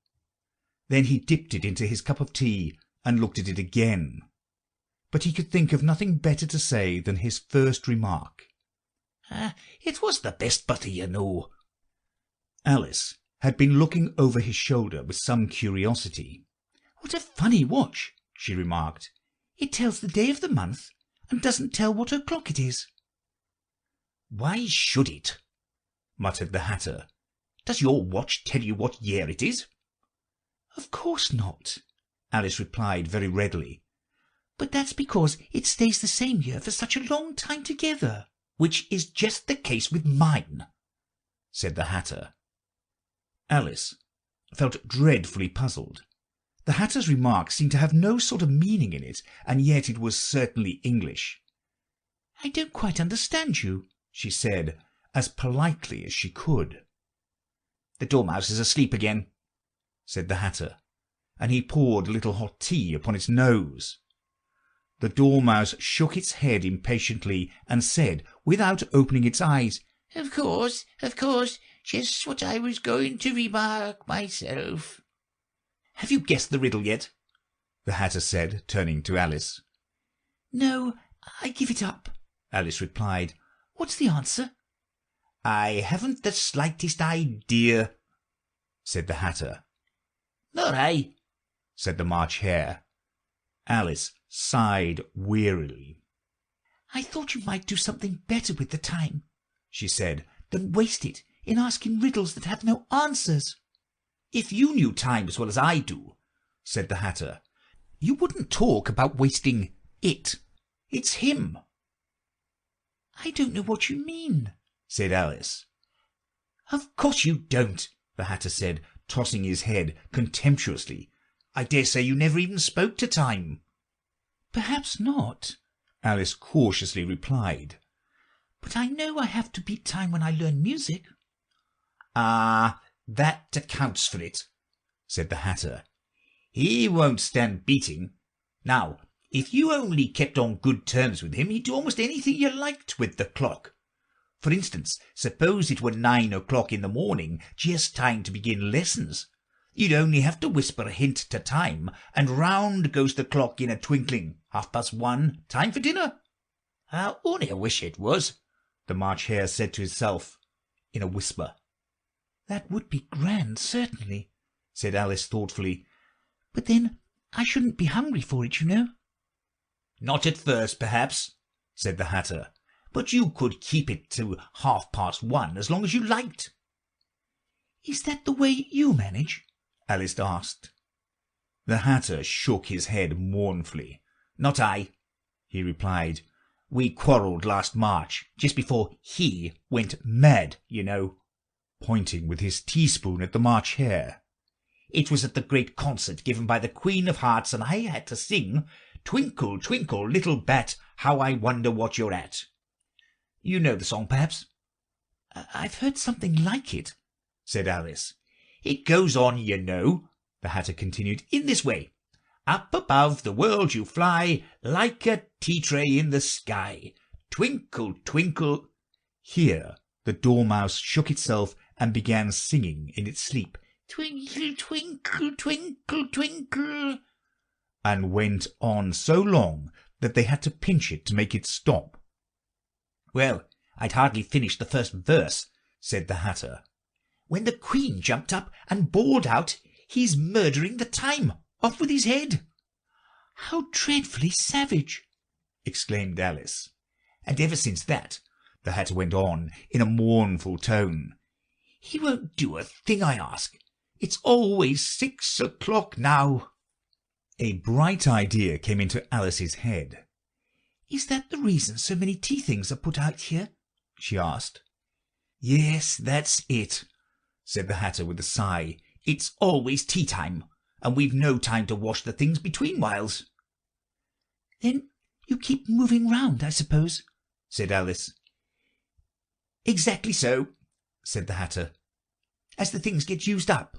Then he dipped it into his cup of tea and looked at it again, but he could think of nothing better to say than his first remark. It was the best butter, you know. Alice had been looking over his shoulder with some curiosity. What a funny watch, she remarked. It tells the day of the month and doesn't tell what o'clock it is. Why should it? Muttered the Hatter. Does your watch tell you what year it is? Of course not, Alice replied very readily. But that's because it stays the same year for such a long time together. Which is just the case with mine, said the Hatter. Alice felt dreadfully puzzled. The Hatter's remark seemed to have no sort of meaning in it, and yet it was certainly English. I don't quite understand you, she said, as politely as she could. The Dormouse is asleep again, said the Hatter, and he poured a little hot tea upon its nose. The Dormouse shook its head impatiently and said, without opening its eyes, Of course, just what I was going to remark myself. Have you guessed the riddle yet? The Hatter said, turning to Alice. No, I give it up, Alice replied. What's the answer? I haven't the slightest idea, said the Hatter. Nor I, said the March Hare. Alice sighed wearily. I thought you might do something better with the time, she said, than waste it in asking riddles that have no answers. If you knew time as well as I do, said the Hatter, you wouldn't talk about wasting it. It's him. I don't know what you mean, said Alice. Of course you don't, the Hatter said, tossing his head contemptuously. I dare say you never even spoke to time. Perhaps not, Alice cautiously replied. But I know I have to beat time when I learn music. Ah, that accounts for it, said the Hatter. He won't stand beating. Now, if you only kept on good terms with him, he'd do almost anything you liked with the clock. For instance, suppose it were 9 o'clock in the morning, just time to begin lessons. You'd only have to whisper a hint to time, and round goes the clock in a twinkling. 1:30, time for dinner. Only I wish it was, the March Hare said to himself in a whisper. That would be grand, certainly, said Alice thoughtfully. But then I shouldn't be hungry for it, you know. Not at first, perhaps, said the Hatter, but you could keep it to 1:30 as long as you liked. Is that the way you manage? Alice asked. The Hatter shook his head mournfully. Not I, he replied. We quarrelled last March, just before he went mad, you know, pointing with his teaspoon at the March Hare. It was at the great concert given by the Queen of Hearts, and I had to sing, Twinkle, twinkle, little bat, how I wonder what you're at. You know the song, perhaps? I've heard something like it, said Alice. It goes on, you know, the Hatter continued, in this way. Up above the world you fly, like a tea-tray in the sky. Twinkle, twinkle. Here the Dormouse shook itself and began singing in its sleep. Twinkle, twinkle, twinkle, twinkle. And went on so long that they had to pinch it to make it stop. Well, I'd hardly finished the first verse, said the Hatter, when the Queen jumped up and bawled out, He's murdering the time. Off with his head. How dreadfully savage, exclaimed Alice. And ever since that, the Hatter went on in a mournful tone, he won't do a thing I ask. It's always 6 o'clock now. A bright idea came into Alice's head. Is that the reason so many tea things are put out here? She asked. Yes, that's it, said the Hatter with a sigh. It's always tea time, and we've no time to wash the things between whiles. Then you keep moving round, I suppose, said Alice. Exactly so, said the Hatter, as the things get used up.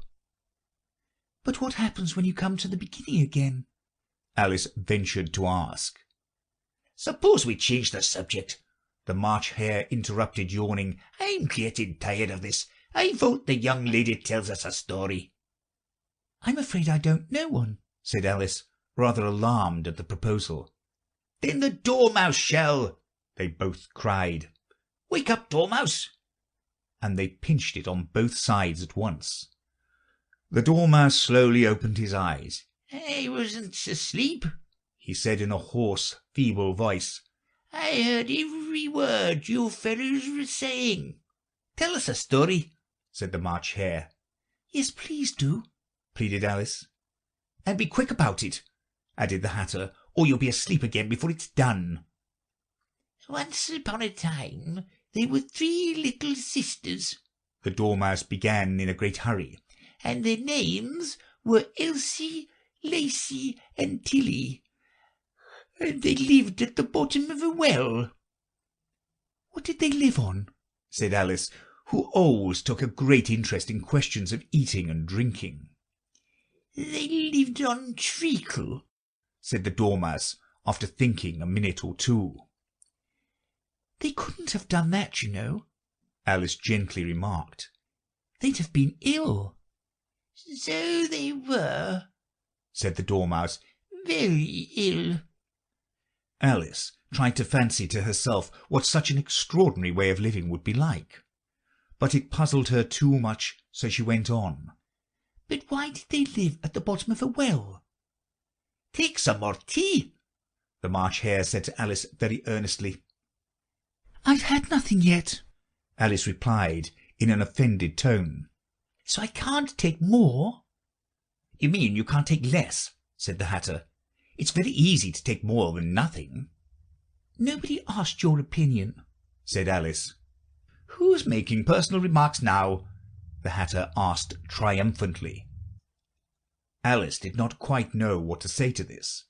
But what happens when you come to the beginning again? Alice ventured to ask. Suppose we change the subject, the March Hare interrupted, yawning. I'm getting tired of this. I vote the young lady tells us a story. I'm afraid I don't know one, said Alice. rather alarmed at the proposal. "Then the Dormouse shall!" they both cried. "Wake up, Dormouse!" And they pinched it on both sides at once. The Dormouse slowly opened his eyes. "I wasn't asleep," he said in a hoarse, feeble voice. "I heard every word you fellows were saying." "Tell us a story," said the March Hare. "Yes, please do," pleaded Alice. "And be quick about it," added the Hatter, "or you'll be asleep again before it's done." "Once upon a time there were 3 little sisters," the Dormouse began in a great hurry, "and their names were Elsie, Lacy, and Tilly, and they lived at the bottom of a well." "What did they live on?" said Alice, who always took a great interest in questions of eating and drinking. "They lived on treacle," said the Dormouse, after thinking a minute or two. "They couldn't have done that, you know," Alice gently remarked. "They'd have been ill." "So they were," said the Dormouse. "very ill." Alice tried to fancy to herself what such an extraordinary way of living would be like, but it puzzled her too much, so she went on. "But why did they live at the bottom of a well?" "Take some more tea," the March Hare said to Alice very earnestly. "I've had nothing yet," Alice replied in an offended tone. "So I can't take more." "You mean you can't take less," said the Hatter. "It's very easy to take more than nothing." "Nobody asked your opinion," said Alice. "Who's making personal remarks now?" the Hatter asked triumphantly. Alice did not quite know what to say to this,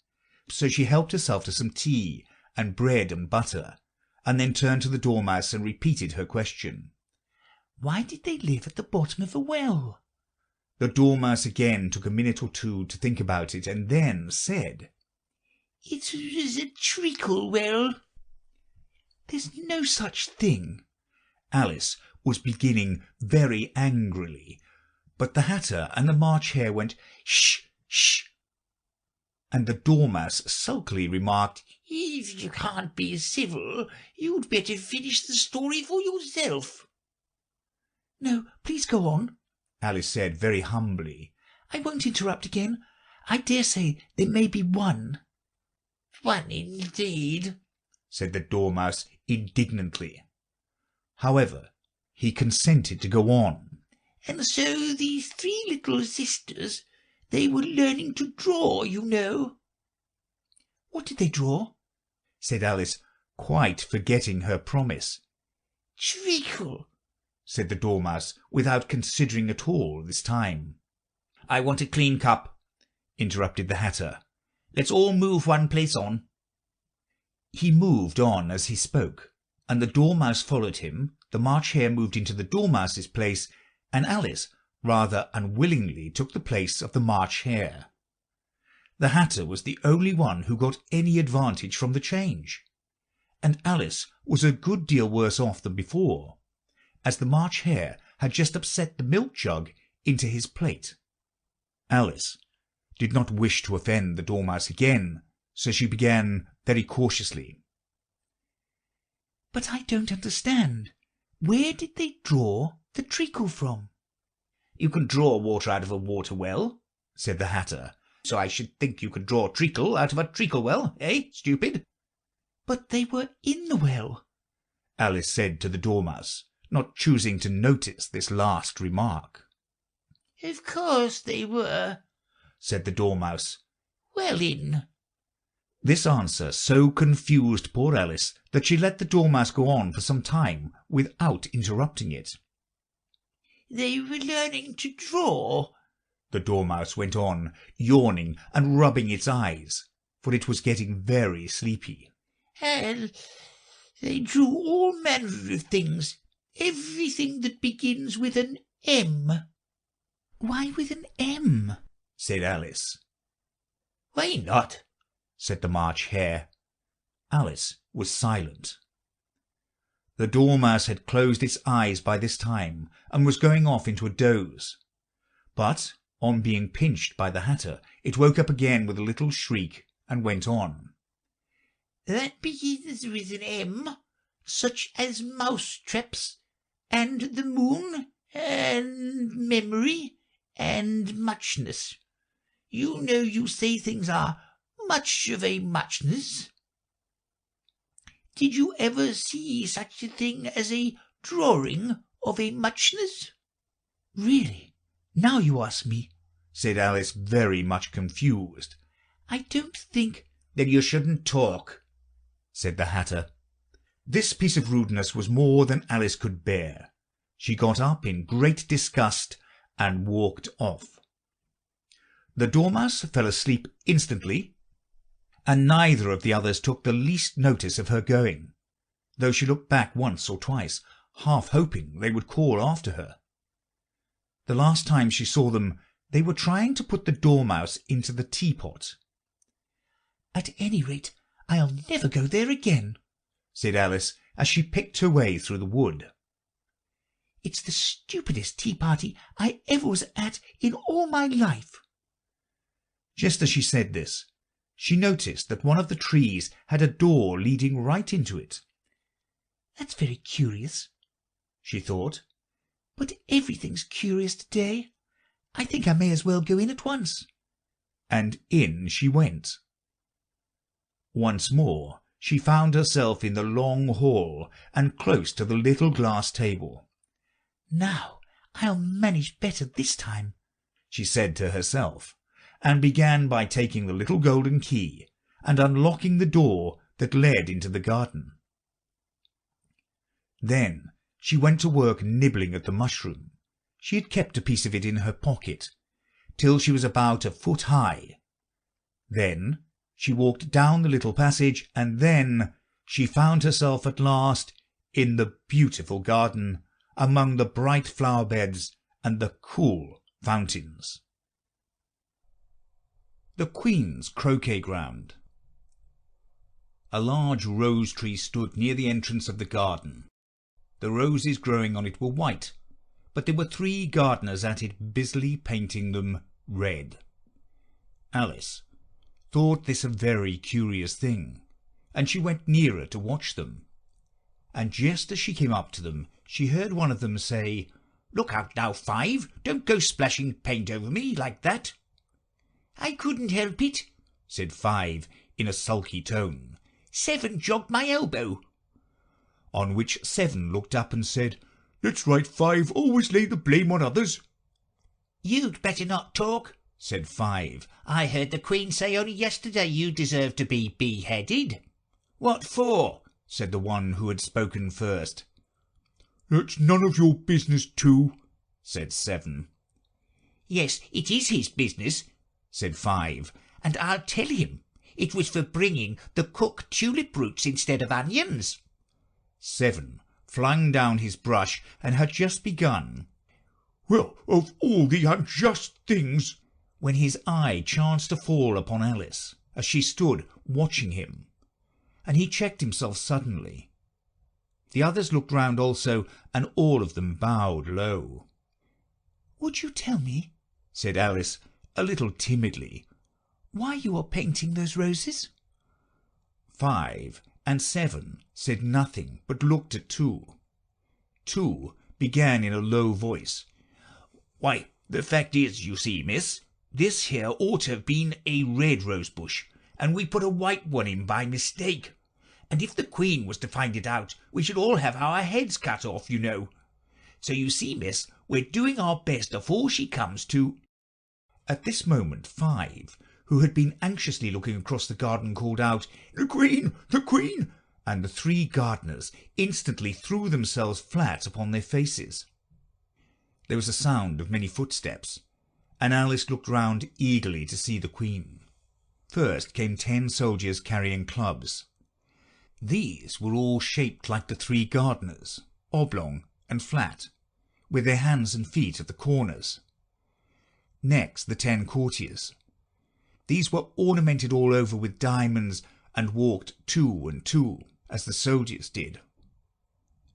so she helped herself to some tea and bread and butter, and then turned to the Dormouse and repeated her question. "Why did they live at the bottom of a well?" The Dormouse again took a minute or two to think about it, and then said, "It was a treacle well." "There's no such thing." Alice was beginning very angrily, but the Hatter and the March Hare went, "Shh, shh," and the Dormouse sulkily remarked, "If you can't be civil, you'd better finish the story for yourself." "No, please go on," Alice said very humbly. "I won't interrupt again. I dare say there may be one." "One indeed," said the Dormouse indignantly. However, he consented to go on. "And so these 3 little sisters, they were learning to draw, you know." "What did they draw?" said Alice, quite forgetting her promise. "Treacle," said the Dormouse, without considering at all this time. "I want a clean cup," interrupted the Hatter. "Let's all move one place on." He moved on as he spoke, and the Dormouse followed him. The March Hare moved into the Dormouse's place, and Alice rather unwillingly took the place of the March Hare. The Hatter was the only one who got any advantage from the change, and Alice was a good deal worse off than before, as the March Hare had just upset the milk jug into his plate. Alice did not wish to offend the Dormouse again, so she began very cautiously. "But I don't understand. Where did they draw the treacle from?" "You can draw water out of a water well," said the Hatter, "so I should think you could draw treacle out of a treacle well, eh, stupid?" "But they were in the well," Alice said to the Dormouse, not choosing to notice this last remark. "Of course they were," said the Dormouse. "Well in." This answer so confused poor Alice that she let the Dormouse go on for some time without interrupting it. "They were learning to draw," the Dormouse went on, yawning and rubbing its eyes, for it was getting very sleepy. "and they drew all manner of things, everything that begins with an M." "Why with an M?" said Alice. "Why not?" said the March Hare. Alice was silent. The Dormouse had closed its eyes by this time, and was going off into a doze. But On being pinched by the Hatter, it woke up again with a little shriek and went on. "That begins with an M, such as mousetraps, and the moon, and memory, and muchness. You know you say things are much of a muchness. Did you ever see such a thing as a drawing of a muchness?" "Really, now you ask me," said Alice, very much confused. "I don't think—" "Then you shouldn't talk," said the Hatter. This piece of rudeness was more than Alice could bear. She got up in great disgust and walked off. The Dormouse fell asleep instantly, and neither of the others took the least notice of her going, though she looked back once or twice, half hoping they would call after her. The last time she saw them, they were trying to put the Dormouse into the teapot. "At any rate, I'll never go there again," said Alice, as she picked her way through the wood. "It's the stupidest tea party I ever was at in all my life." Just as she said this, she noticed that one of the trees had a door leading right into it. "That's very curious," she thought. "But everything's curious today. I think I may as well go in at once." And in she went. Once more she found herself in the long hall and close to the little glass table. "Now I'll manage better this time," she said to herself, and began by taking the little golden key and unlocking the door that led into the garden. Then she went to work nibbling at the mushroom. She had kept a piece of it in her pocket till she was about a foot high. Then she walked down the little passage, and then she found herself at last in the beautiful garden, among the bright flower beds and the cool fountains. The Queen's Croquet Ground. A large rose tree stood near the entrance of the garden. The roses growing on it were white, but there were 3 gardeners at it busily painting them red. Alice thought this a very curious thing, and she went nearer to watch them. And just as she came up to them, she heard one of them say, "Look out now, Five, don't go splashing paint over me like that." "I couldn't help it," said Five in a sulky tone. "Seven jogged my elbow." On which Seven looked up and said, "That's right, Five, always lay the blame on others." "You'd better not talk," said Five. "I heard the Queen say only yesterday you deserve to be beheaded." "What for?" said the one who had spoken first. "That's none of your business too," said Seven. "Yes, it is his business," said Five. "and I'll tell him. It was for bringing the cook tulip roots instead of onions." Seven flung down his brush and had just begun, "Well, of all the unjust things," when his eye chanced to fall upon Alice as she stood watching him, and he checked himself suddenly. The others looked round also, and all of them bowed low. "Would you tell me," said Alice, a little timidly, "why you are painting those roses?" 5 and 7 said nothing, but looked at 2. 2 began in a low voice. "Why, the fact is, you see, miss, this here ought to have been a red rose bush, and we put a white one in by mistake. And if the Queen was to find it out, we should all have our heads cut off, you know. So you see, miss, we're doing our best afore she comes to—" At this moment 5, who had been anxiously looking across the garden, called out, "The Queen! The Queen!" and the 3 gardeners instantly threw themselves flat upon their faces. There was a sound of many footsteps, and Alice looked round eagerly to see the Queen. First came 10 soldiers carrying clubs. These were all shaped like the 3 gardeners, oblong and flat, with their hands and feet at the corners. Next the 10 courtiers. These were ornamented all over with diamonds, and walked 2 and 2, as the soldiers did.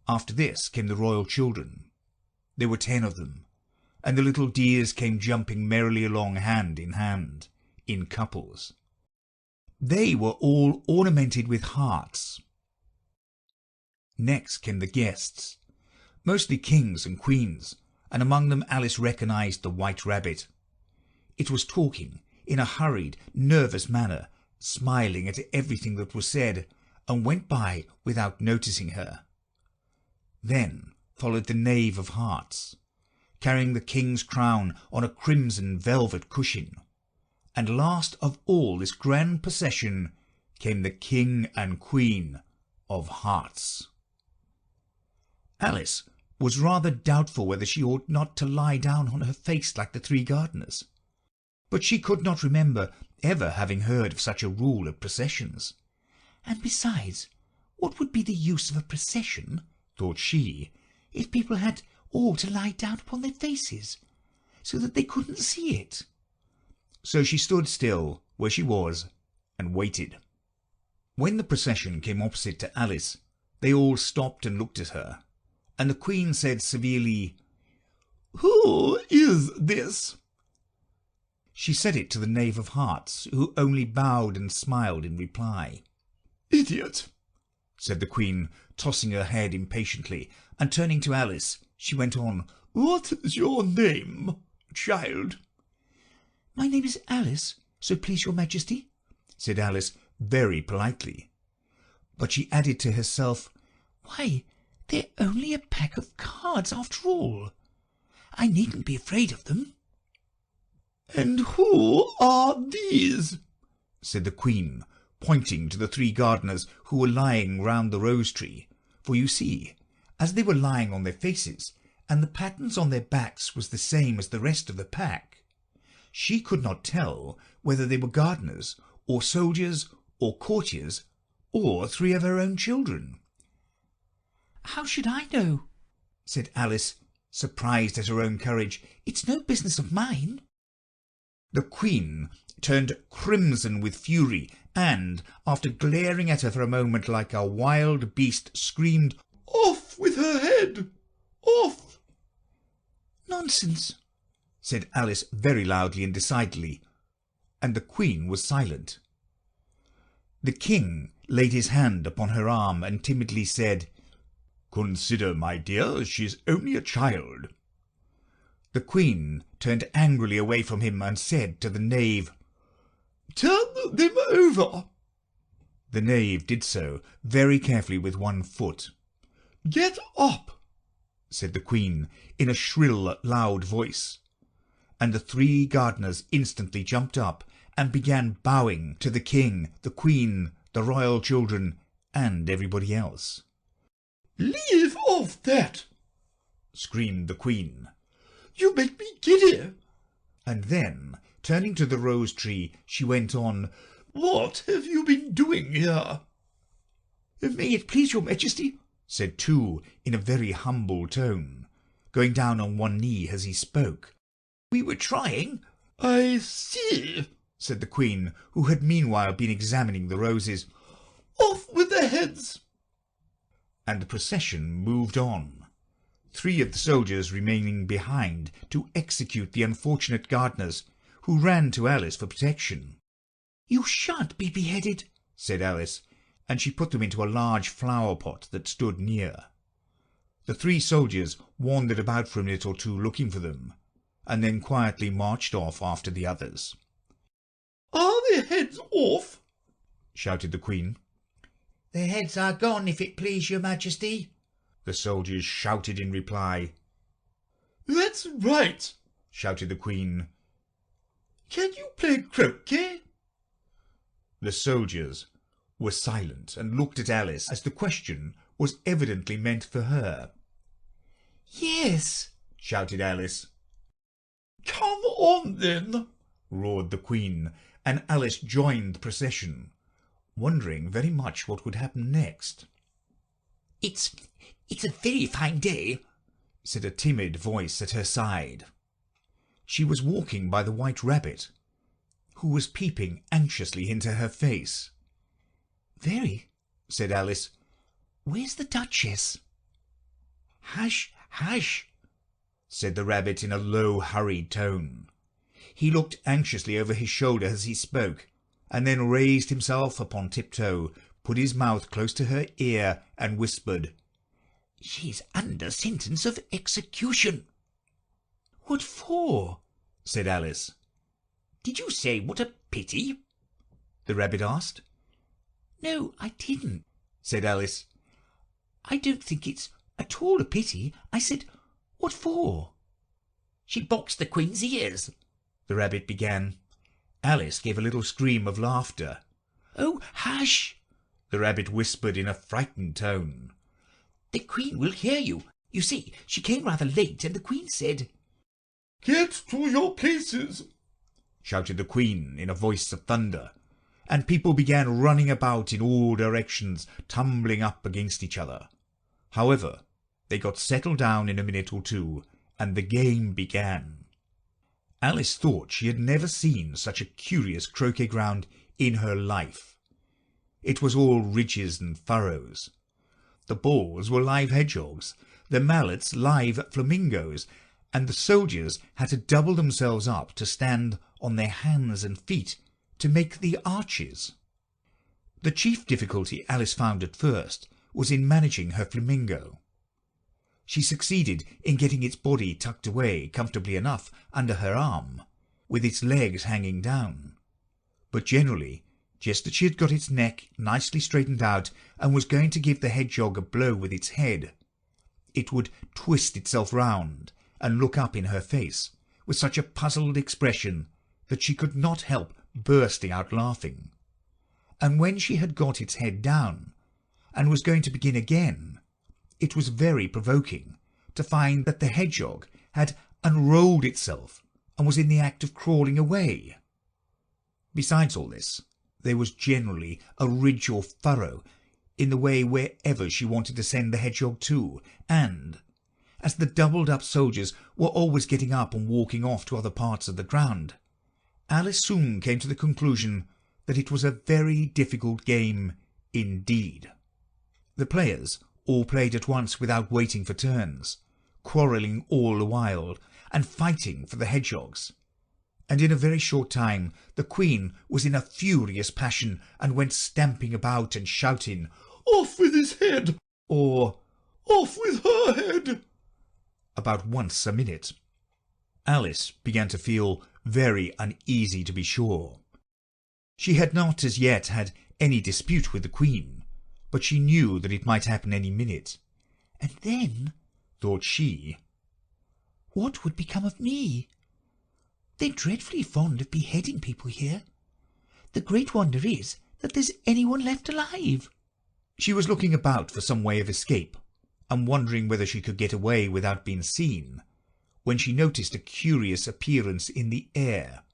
After this came the royal children. There were 10 of them, and the little dears came jumping merrily along hand in hand, in couples. They were all ornamented with hearts. Next came the guests, mostly kings and queens, and among them Alice recognised the White Rabbit. It was talking in a hurried, nervous manner, smiling at everything that was said, and went by without noticing her. Then followed the Knave of Hearts, carrying the king's crown on a crimson velvet cushion, and last of all this grand procession came the King and Queen of Hearts. Alice was rather doubtful whether she ought not to lie down on her face like the three gardeners, but she could not remember ever having heard of such a rule of processions. And besides, what would be the use of a procession, thought she, if people had all to lie down upon their faces, so that they couldn't see it? So she stood still where she was and waited. When the procession came opposite to Alice, they all stopped and looked at her, and the Queen said severely, "Who is this?" She said it to the Knave of Hearts, who only bowed and smiled in reply. "Idiot!" said the Queen, tossing her head impatiently, and turning to Alice, she went on, "What is your name, child?" "My name is Alice, so please your Majesty," said Alice very politely. But she added to herself, "Why, they're only a pack of cards after all. I needn't be afraid of them." "And who are these?" said the Queen, pointing to the three gardeners who were lying round the rose tree, for you see, as they were lying on their faces, and the patterns on their backs was the same as the rest of the pack, she could not tell whether they were gardeners, or soldiers, or courtiers, or three of her own children. "How should I know?" said Alice, surprised at her own courage. "It's no business of mine." The Queen turned crimson with fury, and, after glaring at her for a moment like a wild beast, screamed, "Off with her head! Off!" "Nonsense!" said Alice very loudly and decidedly, and the Queen was silent. The King laid his hand upon her arm and timidly said, "Consider, my dear, she is only a child." The Queen turned angrily away from him and said to the Knave, "Turn them over." The Knave did so very carefully with one foot. "Get up," said the Queen in a shrill, loud voice, and the three gardeners instantly jumped up and began bowing to the King, the Queen, the royal children, and everybody else. "Leave off that!" screamed the Queen. "You make me giddy." And then, turning to the rose tree, she went on, "What have you been doing here?" "May it please your Majesty," said two in a very humble tone, going down on one knee as he spoke. "We were trying—" "I see," said the Queen, who had meanwhile been examining the roses. "Off with their heads!" And the procession moved on, three of the soldiers remaining behind to execute the unfortunate gardeners, who ran to Alice for protection. "You shan't be beheaded," said Alice, and she put them into a large flower pot that stood near. The three soldiers wandered about for a minute or two looking for them, and then quietly marched off after the others. "Are their heads off?" shouted the Queen. "Their heads are gone, if it please your Majesty," the soldiers shouted in reply. "That's right," shouted the Queen. "Can you play croquet?" The soldiers were silent and looked at Alice, as the question was evidently meant for her. "Yes," shouted Alice. "Come on, then," roared the Queen, and Alice joined the procession, wondering very much what would happen next. It's a very fine day," said a timid voice at her side. She was walking by the White Rabbit, who was peeping anxiously into her face. "Very," said Alice. "Where's the Duchess?" "Hush, hush," said the rabbit in a low, hurried tone. He looked anxiously over his shoulder as he spoke, and then raised himself upon tiptoe, put his mouth close to her ear, and whispered, "She's under sentence of execution." "What for?" said Alice. "Did you say what a pity?" the rabbit asked. "No, I didn't," said Alice. "I don't think it's at all a pity. I said, what for?" "She boxed the Queen's ears," the rabbit began. Alice gave a little scream of laughter. "Oh, hush!" the rabbit whispered in a frightened tone. "The Queen will hear you. You see, she came rather late, and the Queen said—" "Get to your places!" shouted the Queen in a voice of thunder, and people began running about in all directions, tumbling up against each other. However, they got settled down in a minute or two, and the game began. Alice thought she had never seen such a curious croquet ground in her life. It was all ridges and furrows. The balls were live hedgehogs, the mallets live flamingos, and the soldiers had to double themselves up to stand on their hands and feet to make the arches. The chief difficulty Alice found at first was in managing her flamingo. She succeeded in getting its body tucked away comfortably enough under her arm, with its legs hanging down, but generally, just as she had got its neck nicely straightened out and was going to give the hedgehog a blow with its head, it would twist itself round and look up in her face with such a puzzled expression that she could not help bursting out laughing. And when she had got its head down and was going to begin again, it was very provoking to find that the hedgehog had unrolled itself and was in the act of crawling away. Besides all this, there was generally a ridge or furrow in the way wherever she wanted to send the hedgehog to, and as the doubled-up soldiers were always getting up and walking off to other parts of the ground, Alice soon came to the conclusion that it was a very difficult game indeed. The players all played at once without waiting for turns, quarrelling all the while, and fighting for the hedgehogs. And in a very short time the Queen was in a furious passion, and went stamping about and shouting, "Off with his head!" or "Off with her head!" about once a minute. Alice began to feel very uneasy, to be sure. She had not as yet had any dispute with the Queen, but she knew that it might happen any minute. And then, thought she, what would become of me? They're dreadfully fond of beheading people here. The great wonder is that there's anyone left alive. She was looking about for some way of escape, and wondering whether she could get away without being seen, when she noticed a curious appearance in the air.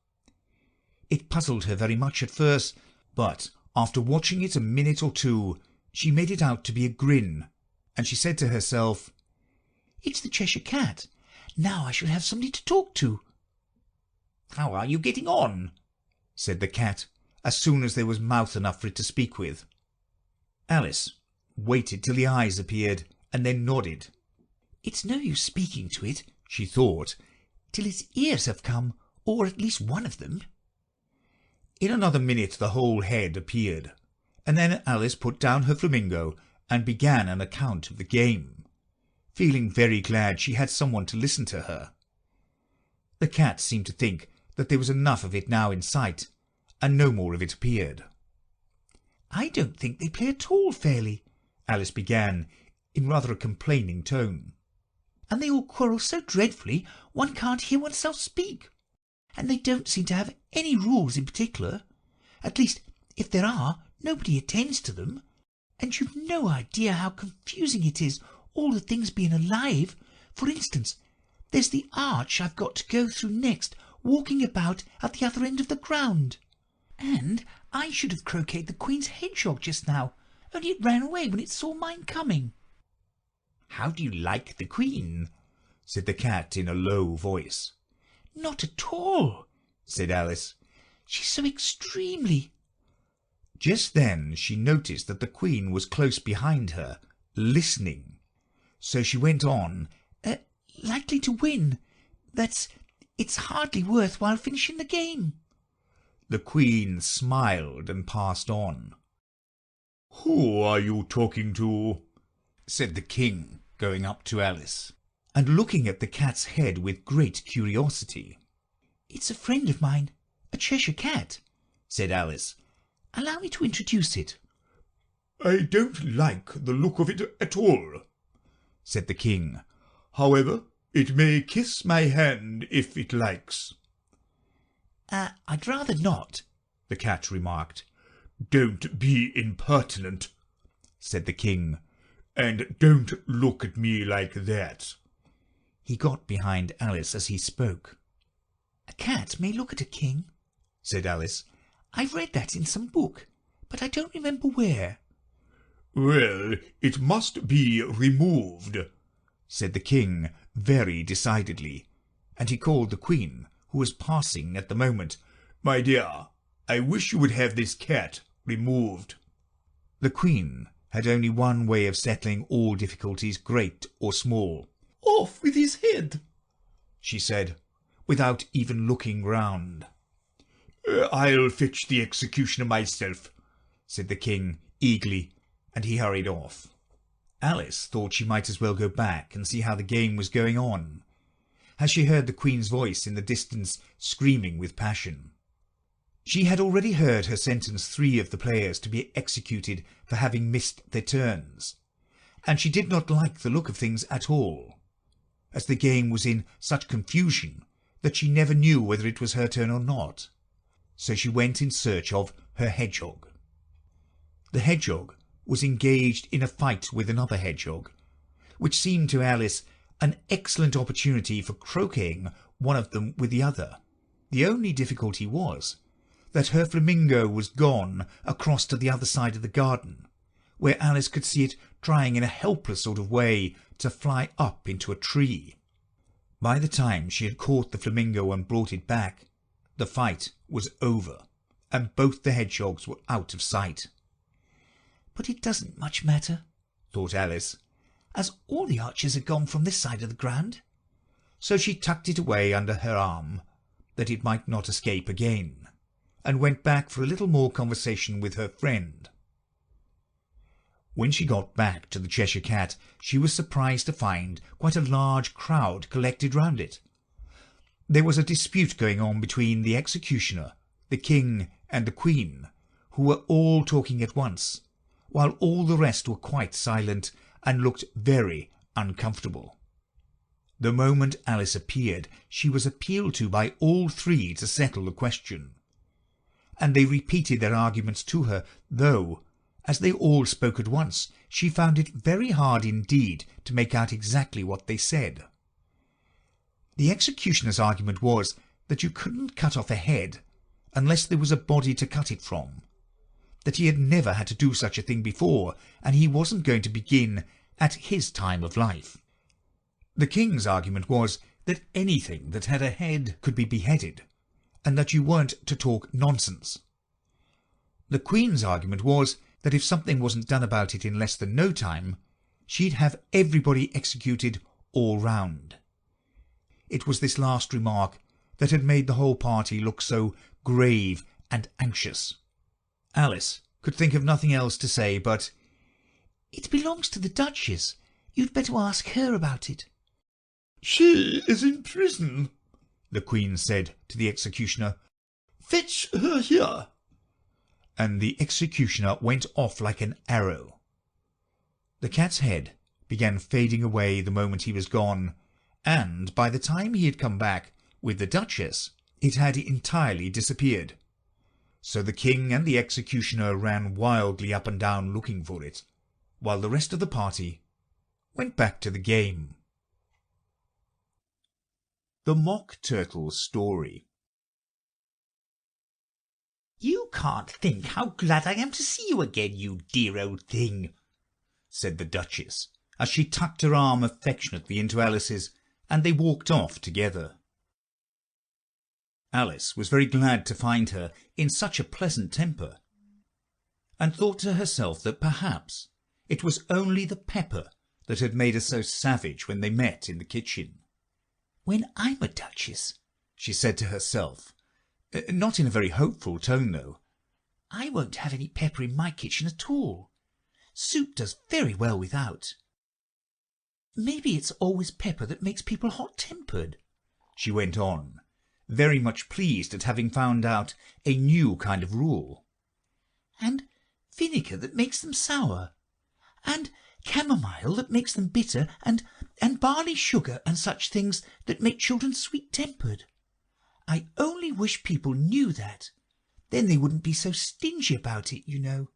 It puzzled her very much at first, but after watching it a minute or two, she made it out to be a grin, and she said to herself, "It's the Cheshire Cat. Now I shall have somebody to talk to." "How are you getting on?" said the cat, as soon as there was mouth enough for it to speak with. Alice waited till the eyes appeared, and then nodded. "It's no use speaking to it," she thought, "till its ears have come, or at least one of them." In another minute the whole head appeared, and then Alice put down her flamingo and began an account of the game, feeling very glad she had someone to listen to her. The cat seemed to think that there was enough of it now in sight, and no more of it appeared. "I don't think they play at all fairly," Alice began in rather a complaining tone. "And they all quarrel so dreadfully one can't hear oneself speak. And they don't seem to have any rules in particular. At least, if there are, nobody attends to them. And you've no idea how confusing it is, all the things being alive. For instance, there's the arch I've got to go through next, walking about at the other end of the ground. And I should have croqueted the Queen's hedgehog just now, only it ran away when it saw mine coming." "How do you like the Queen?" said the cat in a low voice. "Not at all," said Alice. "She's so extremely—" Just then she noticed that the Queen was close behind her, listening. So she went on, likely to win. It's hardly worth while finishing the game." The Queen smiled and passed on. "Who are you talking to?" said the King, going up to Alice, and looking at the cat's head with great curiosity. "It's a friend of mine, a Cheshire cat," said Alice. "Allow me to introduce it." "I don't like the look of it at all," said the King. "However, it may kiss my hand if it likes." "I'd rather not," the cat remarked. "Don't be impertinent," said the King, "and don't look at me like that." He got behind Alice as he spoke. "A cat may look at a king," said Alice. "I've read that in some book, but I don't remember where." "Well, it must be removed," said the King very decidedly, and he called the Queen, who was passing at the moment. "My dear, I wish you would have this cat removed." The Queen had only one way of settling all difficulties, great or small. "Off with his head," she said, without even looking round. "I'll fetch the executioner myself," said the King eagerly, and he hurried off. Alice thought she might as well go back and see how the game was going on, as she heard the Queen's voice in the distance screaming with passion. She had already heard her sentence 3 of the players to be executed for having missed their turns, and she did not like the look of things at all, as the game was in such confusion that she never knew whether it was her turn or not. So she went in search of her hedgehog. The hedgehog was engaged in a fight with another hedgehog, which seemed to Alice an excellent opportunity for croqueting one of them with the other. The only difficulty was that her flamingo was gone across to the other side of the garden, where Alice could see it trying in a helpless sort of way to fly up into a tree. By the time she had caught the flamingo and brought it back, the fight was over, and both the hedgehogs were out of sight. "But it doesn't much matter," thought Alice, "as all the archers are gone from this side of the ground." So she tucked it away under her arm, that it might not escape again, and went back for a little more conversation with her friend. When she got back to the Cheshire Cat, she was surprised to find quite a large crowd collected round it. There was a dispute going on between the executioner, the King, and the Queen, who were all talking at once, while all the rest were quite silent and looked very uncomfortable. The moment Alice appeared, she was appealed to by all 3 to settle the question, and they repeated their arguments to her, though, as they all spoke at once, she found it very hard indeed to make out exactly what they said. The executioner's argument was that you couldn't cut off a head unless there was a body to cut it from, that he had never had to do such a thing before, and he wasn't going to begin at his time of life. The King's argument was that anything that had a head could be beheaded, and that you weren't to talk nonsense. The Queen's argument was that if something wasn't done about it in less than no time, she'd have everybody executed all round. It was this last remark that had made the whole party look so grave and anxious. Alice could think of nothing else to say but, "It belongs to the Duchess. You'd better ask her about it." "She is in prison," the Queen said to the executioner. "Fetch her here." And the executioner went off like an arrow. The cat's head began fading away the moment he was gone, and by the time he had come back with the Duchess, it had entirely disappeared. So the King and the executioner ran wildly up and down looking for it, while the rest of the party went back to the game. The Mock Turtle's Story. "You can't think how glad I am to see you again, you dear old thing," said the Duchess, as she tucked her arm affectionately into Alice's, and they walked off together. Alice was very glad to find her in such a pleasant temper, and thought to herself that perhaps it was only the pepper that had made her so savage when they met in the kitchen. when I'm a duchess," she said to herself, not in a very hopeful tone, though, "I won't have any pepper in my kitchen at all. Soup does very well without. Maybe it's always pepper that makes people hot-tempered," she went on, very much pleased at having found out a new kind of rule. "And vinegar that makes them sour, and chamomile that makes them bitter, and barley sugar and such things that make children sweet-tempered. I only wish people knew that. Then they wouldn't be so stingy about it, you know."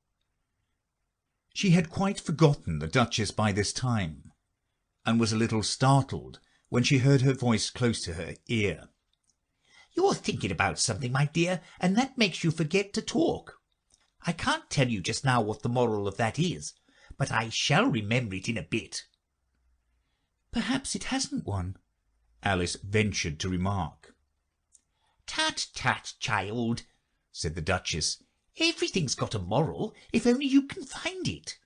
She had quite forgotten the Duchess by this time, and was a little startled when she heard her voice close to her ear. "You're thinking about something, my dear, and that makes you forget to talk. I can't tell you just now what the moral of that is, but I shall remember it in a bit." "Perhaps it hasn't one," Alice ventured to remark. "Tut, tut, child," said the Duchess. "Everything's got a moral, if only you can find it."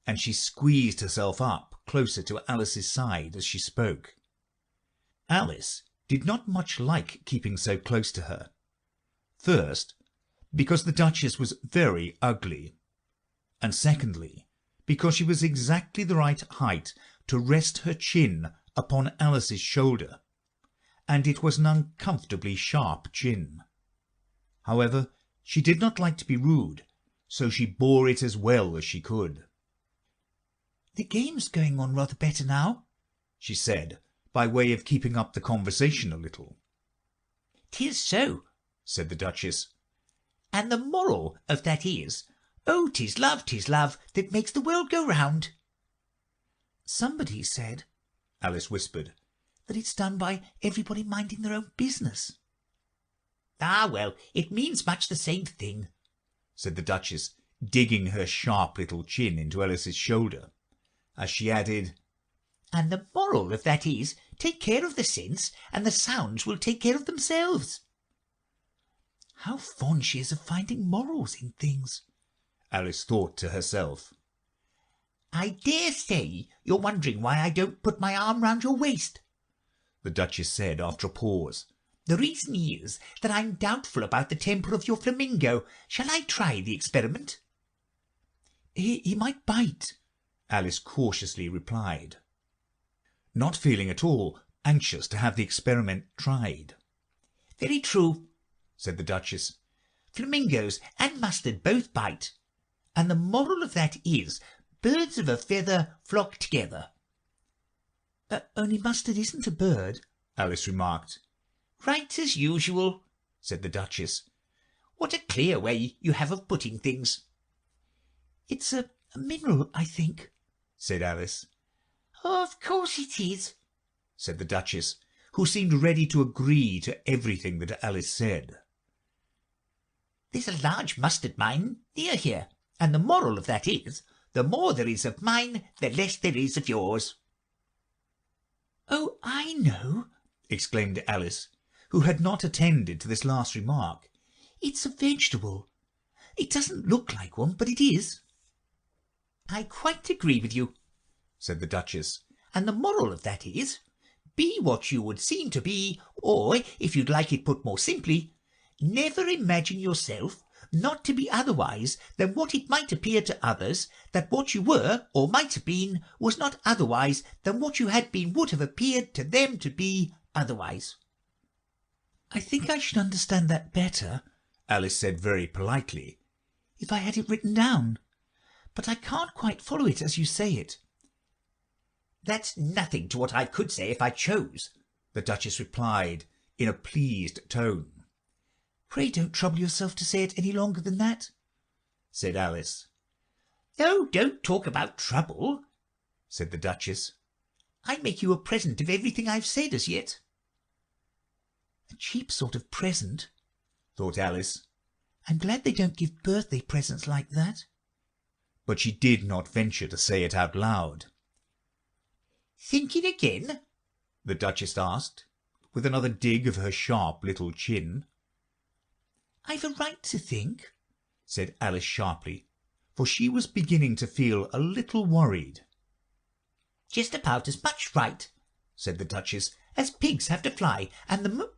And she squeezed herself up closer to Alice's side as she spoke. Alice did not much like keeping so close to her. First, because the Duchess was very ugly, and secondly, because she was exactly the right height to rest her chin upon Alice's shoulder, and it was an uncomfortably sharp chin. However, she did not like to be rude, so she bore it as well as she could. "The game's going on rather better now," she said, by way of keeping up the conversation a little. "'Tis so," said the Duchess. "and the moral of that is, oh, 'tis love that makes the world go round." "Somebody said," Alice whispered, "that it's done by everybody minding their own business." "Ah, well, it means much the same thing," said the Duchess, digging her sharp little chin into Alice's shoulder, as she added, "and the moral of that is, take care of the sense, and the sounds will take care of themselves." "How fond she is of finding morals in things," Alice thought to herself. "I dare say you're wondering why I don't put my arm round your waist," the Duchess said after a pause. "The reason is that I'm doubtful about the temper of your flamingo. Shall I try the experiment?" He might bite," Alice cautiously replied, not feeling at all anxious to have the experiment tried. "Very true," said the Duchess. "Flamingos and mustard both bite, and the moral of that is, birds of a feather flock together." Only mustard isn't a bird," Alice remarked. "Right as usual," said the Duchess. "What a clear way you have of putting things." "It's a mineral, I think," said Alice. "Of course it is," said the Duchess, who seemed ready to agree to everything that Alice said. "There's a large mustard mine near here, and the moral of that is, the more there is of mine, the less there is of yours." "Oh, I know," exclaimed Alice, who had not attended to this last remark. "It's a vegetable. It doesn't look like one, but it is." "I quite agree with you," said the Duchess. "and the moral of that is, be what you would seem to be, or, if you'd like it put more simply, never imagine yourself not to be otherwise than what it might appear to others that what you were or might have been was not otherwise than what you had been would have appeared to them to be otherwise." "I think I should understand that better," Alice said very politely, "if I had it written down, but I can't quite follow it as you say it." "That's nothing to what I could say if I chose," the Duchess replied in a pleased tone. "Pray don't trouble yourself to say it any longer than that," said Alice. "Oh, don't talk about trouble," said the Duchess. "I make you a present of everything I've said as yet." "A cheap sort of present," thought Alice. "I'm glad they don't give birthday presents like that." But she did not venture to say it out loud. "Thinking again?" the Duchess asked, with another dig of her sharp little chin. "I've a right to think," said Alice sharply, for she was beginning to feel a little worried. "Just about as much right," said the Duchess, as pigs have to fly, and the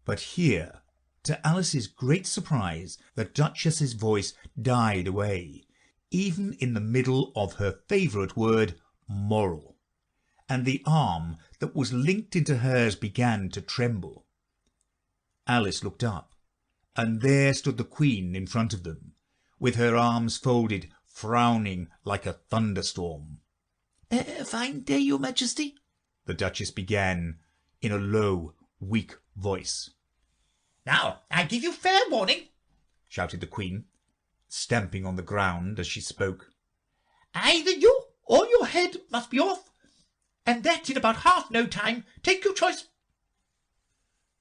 But here, to Alice's great surprise, the Duchess's voice died away, even in the middle of her favourite word, moral, and the arm that was linked into hers began to tremble. Alice looked up, and there stood the Queen in front of them, with her arms folded, frowning like a thunderstorm. A fine day, your Majesty, the Duchess began in a low, weak voice. Now, I give you fair warning, shouted the Queen, stamping on the ground as she spoke. either you or your head must be off, and that in about half no time. Take your choice.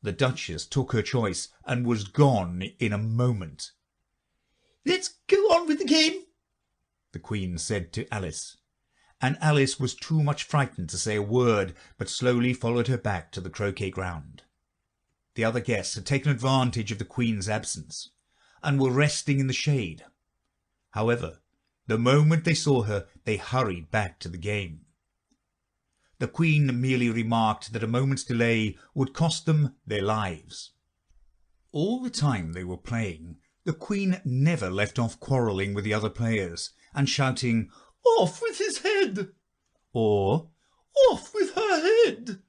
The Duchess took her choice and was gone in a moment. Let's go on with the game, the Queen said to Alice, and Alice was too much frightened to say a word, but slowly followed her back to the croquet ground. The other guests had taken advantage of the Queen's absence, and were resting in the shade. However, the moment they saw her, they hurried back to the game. The Queen merely remarked that a moment's delay would cost them their lives. All the time they were playing, the Queen never left off quarrelling with the other players, and shouting, "Off with his head!" or "Off with her head!"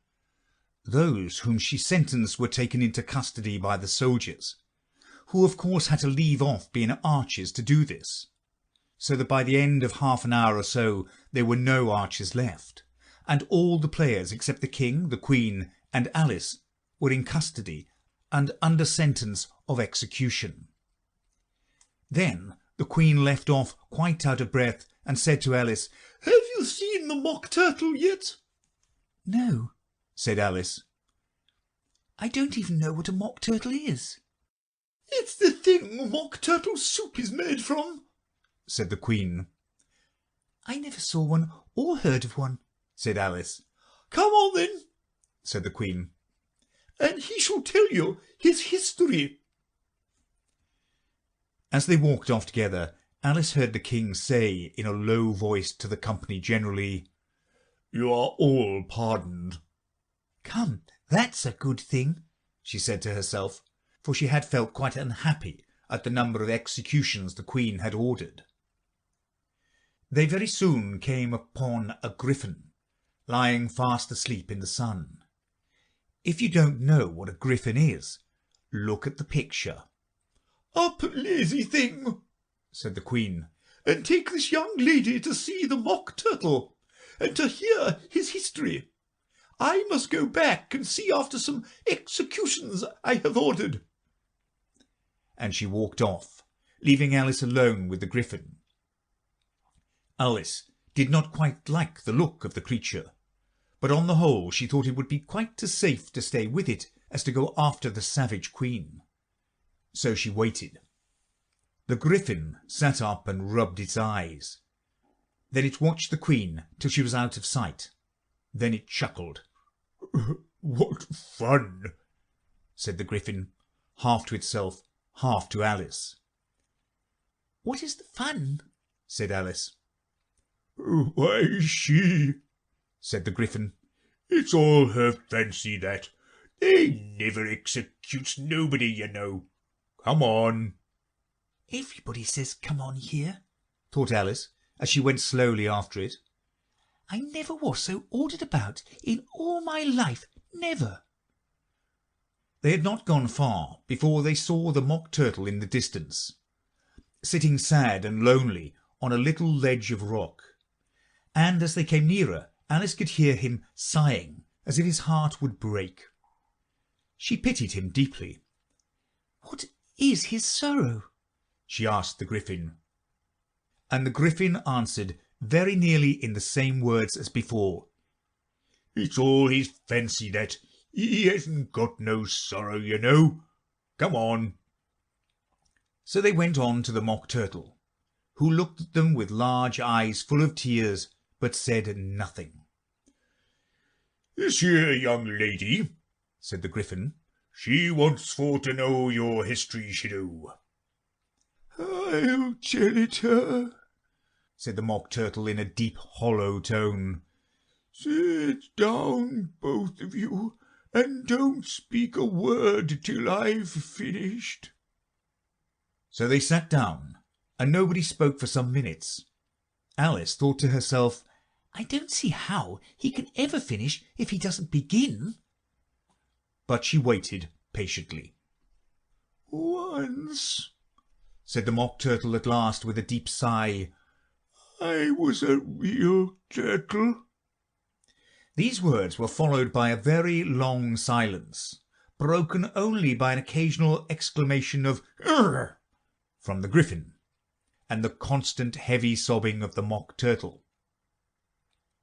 Those whom she sentenced were taken into custody by the soldiers, who of course had to leave off being archers to do this, so that by the end of half an hour or so there were no archers left, and all the players except the King, the Queen, and Alice were in custody and under sentence of execution. Then the Queen left off quite out of breath and said to Alice, "Have you seen the Mock Turtle yet?" No, said Alice. I don't even know what a mock turtle is. "It's the thing Mock Turtle soup is made from," said the Queen. I never saw one or heard of one, said Alice. "Come on then," said the Queen, "and he shall tell you his history." As they walked off together, Alice heard the King say in a low voice to the company generally, "You are all pardoned." Come, that's a good thing, she said to herself, for she had felt quite unhappy at the number of executions the Queen had ordered. They very soon came upon a griffin, lying fast asleep in the sun. If you don't know what a griffin is, look at the picture. "Up, lazy thing," said the Queen, "and take this young lady to see the Mock Turtle, and to hear his history. I must go back and see after some executions I have ordered." And she walked off, leaving Alice alone with the griffin. Alice did not quite like the look of the creature, but on the whole she thought it would be quite as safe to stay with it as to go after the savage Queen. So she waited. The griffin sat up and rubbed its eyes. Then it watched the Queen till she was out of sight. Then it chuckled. "What fun!" said the griffin, half to itself, half to Alice. What is the fun? said Alice. "Why, she," said the griffin. "It's all her fancy, that. They never executes nobody, you know. Come on." Everybody says come on here, thought Alice, as she went slowly after it. I never was so ordered about in all my life, never. They had not gone far before they saw the Mock Turtle in the distance, sitting sad and lonely on a little ledge of rock, and as they came nearer, Alice could hear him sighing as if his heart would break. She pitied him deeply. What is his sorrow? she asked the griffin. And the griffin answered very nearly in the same words as before. "It's all his fancy, that. He hasn't got no sorrow, you know. Come on." So they went on to the Mock Turtle, who looked at them with large eyes full of tears, but said nothing. "This here young lady," said the griffin, "she wants for to know your history, she do." "I'll tell it her," said the Mock Turtle in a deep hollow tone. "Sit down, both of you, and don't speak a word till I've finished." So they sat down, and nobody spoke for some minutes. Alice thought to herself, I don't see how he can ever finish if he doesn't begin. but she waited patiently. "Once," Said the Mock Turtle at last with a deep sigh, "I was a real turtle." These words were followed by a very long silence, broken only by an occasional exclamation of "Urgh!" from the Gryphon, and the constant heavy sobbing of the Mock Turtle.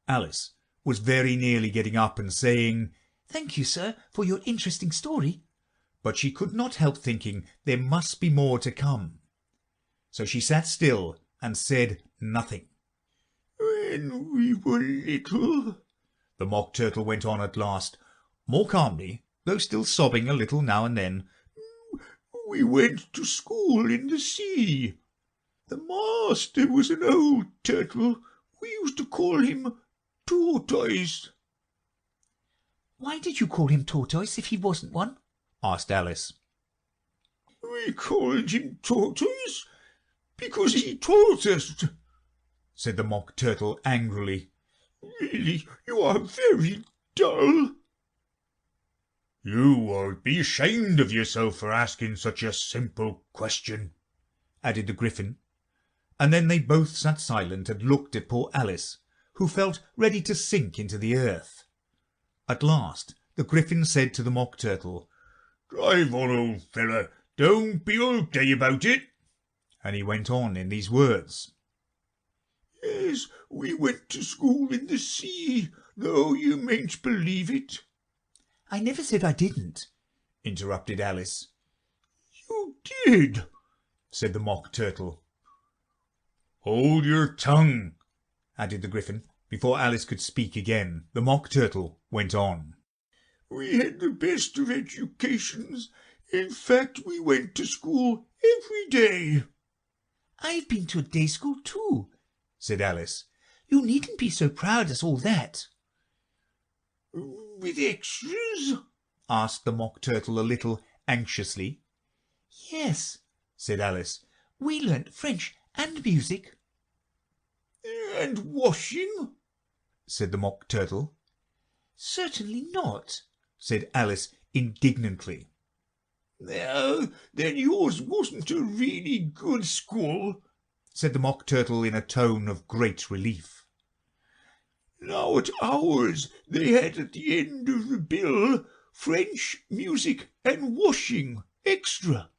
Alice was very nearly getting up and saying, Thank you, sir, for your interesting story. but she could not help thinking there must be more to come. So she sat still and said nothing. "When we were little," The Mock Turtle went on at last, more calmly, though still sobbing a little now and then, "we went to school in the sea. The master was an old turtle. We used to call him Tortoise." Why did you call him Tortoise if he wasn't one? asked Alice. "We called him Tortoise because he taught us," said the Mock Turtle angrily. "Really, you are very dull." "You will be ashamed of yourself for asking such a simple question," added the Gryphon, and then they both sat silent and looked at poor Alice, who felt ready to sink into the earth. At last the Gryphon said to the Mock Turtle, "Drive on, old fella. Don't be all gay about it." and he went on in these words. "Yes, we went to school in the sea, though you mayn't believe it." I never said I didn't, interrupted Alice. "You did," said the Mock Turtle. "Hold your tongue," added the Gryphon. Before Alice could speak again, the Mock Turtle went on. "We had the best of educations. In fact, we went to school every day." I've been to a day school too, said Alice. You needn't be so proud as all that. "With extras?" asked the Mock Turtle a little anxiously. Yes, said Alice. we learnt French and music. "And washing?" said the Mock Turtle. Certainly not. said Alice indignantly. "Then yours wasn't a really good school," said the Mock Turtle in a tone of great relief. "Now at ours they had at the end of the bill French, music, and washing extra."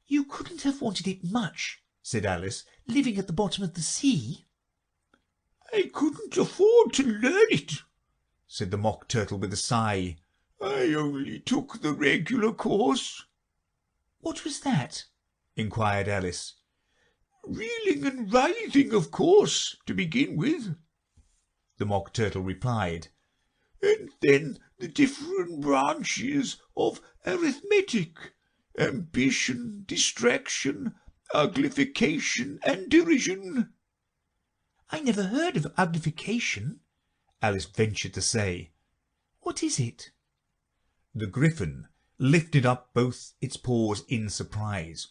You couldn't have wanted it much, said Alice, living at the bottom of the sea. "I couldn't afford to learn it," said the Mock Turtle with a sigh. "I only took the regular course." What was that? inquired Alice. "Reeling and writhing, of course, to begin with," the Mock Turtle replied. "and then the different branches of arithmetic, ambition, distraction, uglification, and derision." I never heard of uglification, Alice ventured to say. What is it? The Gryphon lifted up both its paws in surprise.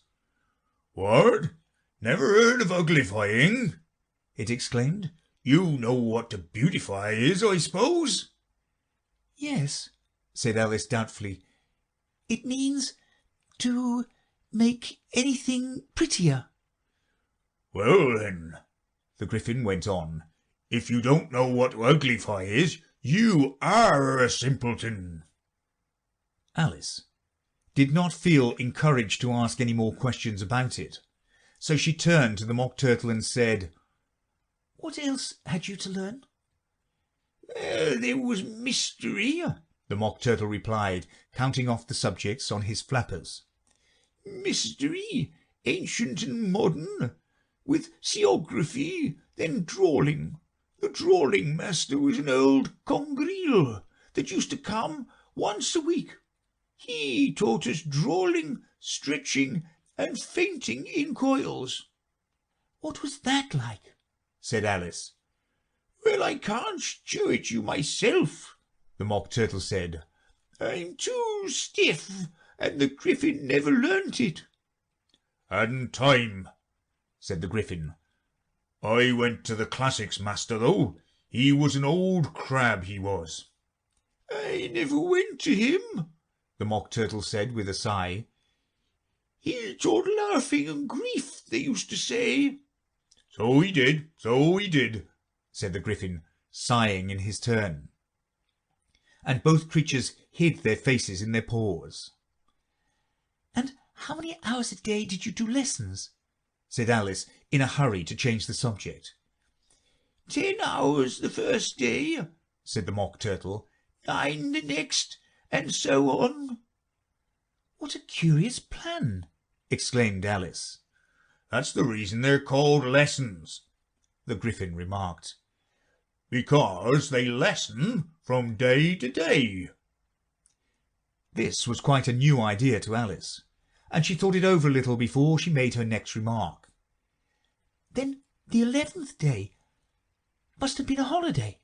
"What? Never heard of uglifying?" it exclaimed. "You know what to beautify is, I suppose?" Yes, said Alice doubtfully. it means to make anything prettier. "Well, then," the Gryphon went on, "if you don't know what to uglify is, you are a simpleton." Alice did not feel encouraged to ask any more questions about it, so she turned to the Mock Turtle and said, What else had you to learn? "There was mystery," the Mock Turtle replied, counting off the subjects on his flappers. "Mystery, ancient and modern, with seography, then drawing. The drawing master was an old congreel that used to come once a week. He taught us drawing, stretching, and fainting in coils." What was that like? said Alice. "Well, I can't show it you myself," the Mock Turtle said. "I'm too stiff, and the Griffin never learnt it." "Hadn't time," said the Griffin. "I went to the classics master, though. He was an old crab, he was." "I never went to him," the Mock Turtle said with a sigh. "He taught laughing and grief, they used to say." "So he did, said the Griffin, sighing in his turn. And both creatures hid their faces in their paws. "And how many hours a day did you do lessons?" said Alice, in a hurry to change the subject. 10 hours the first day," said the Mock Turtle. 9 the next, and so on." "What a curious plan!" exclaimed Alice. "That's the reason they're called lessons," the Griffin remarked. "Because they lessen from day to day." This was quite a new idea to Alice, and she thought it over a little before she made her next remark. "Then the 11th day must have been a holiday."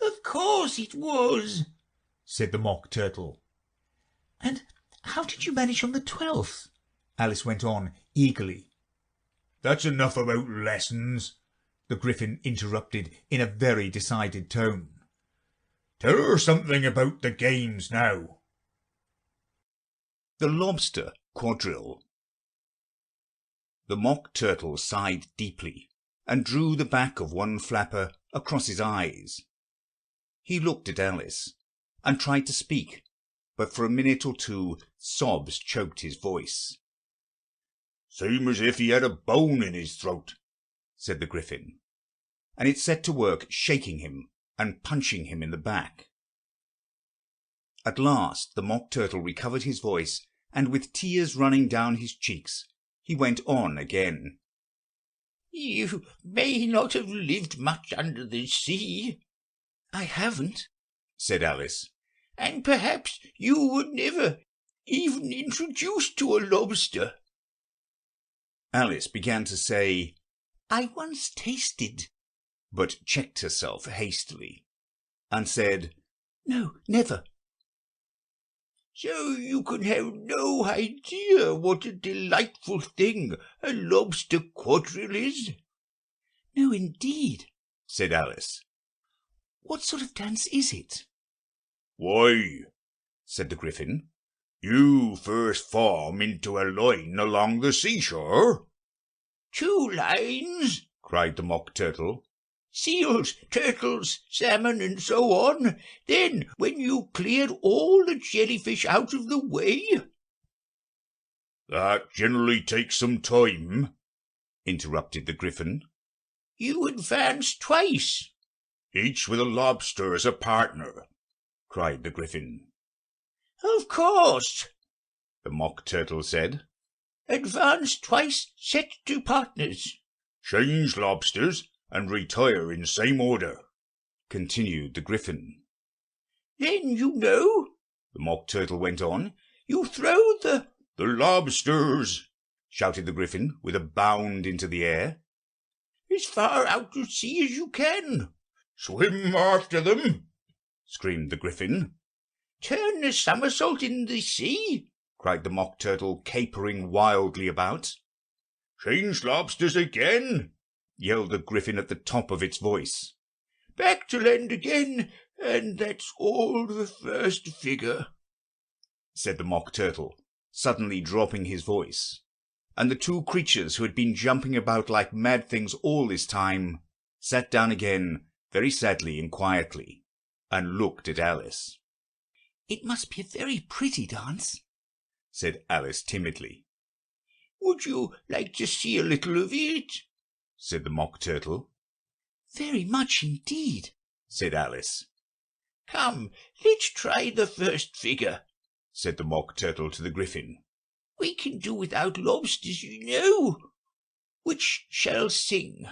"Of course it was," said the Mock Turtle. "And how did you manage on the 12th?" Alice went on eagerly. "That's enough about lessons," the Griffin interrupted in a very decided tone. "Tell her something about the games now." The Lobster Quadrille. The Mock Turtle sighed deeply and drew the back of one flapper across his eyes. He looked at Alice and tried to speak, but for a minute or two sobs choked his voice. "Same as if he had a bone in his throat," said the Griffin, and it set to work shaking him and punching him in the back. At last the Mock Turtle recovered his voice, and with tears running down his cheeks, he went on again. "You may not have lived much under the sea." "I haven't," said Alice. "And perhaps you were never even introduced to a lobster." Alice began to say, "I once tasted," but checked herself hastily, and said, "No, never." "So you can have no idea what a delightful thing a lobster quadrille is?" "No, indeed," said Alice. "What sort of dance is it?" "Why," said the Griffin, "you first form into a line along the seashore." "2 lines," cried the Mock Turtle. "Seals, turtles, salmon, and so on. Then, when you cleared all the jellyfish out of the way—" "That generally takes some time," interrupted the Griffin. "You advance twice." "Each with a lobster as a partner," cried the Griffin. "Of course," the Mock Turtle said. "Advance twice, set to partners." "Change lobsters and retire in same order," continued the Griffin. "Then, you know," the Mock Turtle went on, "you throw the—" "The lobsters," shouted the Griffin with a bound into the air. "as far out to sea as you can." "Swim after them," screamed the Griffin. "Turn a somersault in the sea." cried the Mock Turtle, capering wildly about. "Change lobsters again," yelled the Griffin at the top of its voice. "Back to land again, and that's all the first figure," said the Mock Turtle, suddenly dropping his voice. And the two creatures who had been jumping about like mad things all this time sat down again very sadly and quietly, and looked at Alice. "It must be a very pretty dance," said Alice timidly. "Would you like to see a little of it?" said the Mock Turtle. "Very much indeed," said Alice. "Come, let's try the first figure," said the Mock Turtle to the Griffin. "We can do without lobsters, you know. Which shall sing?"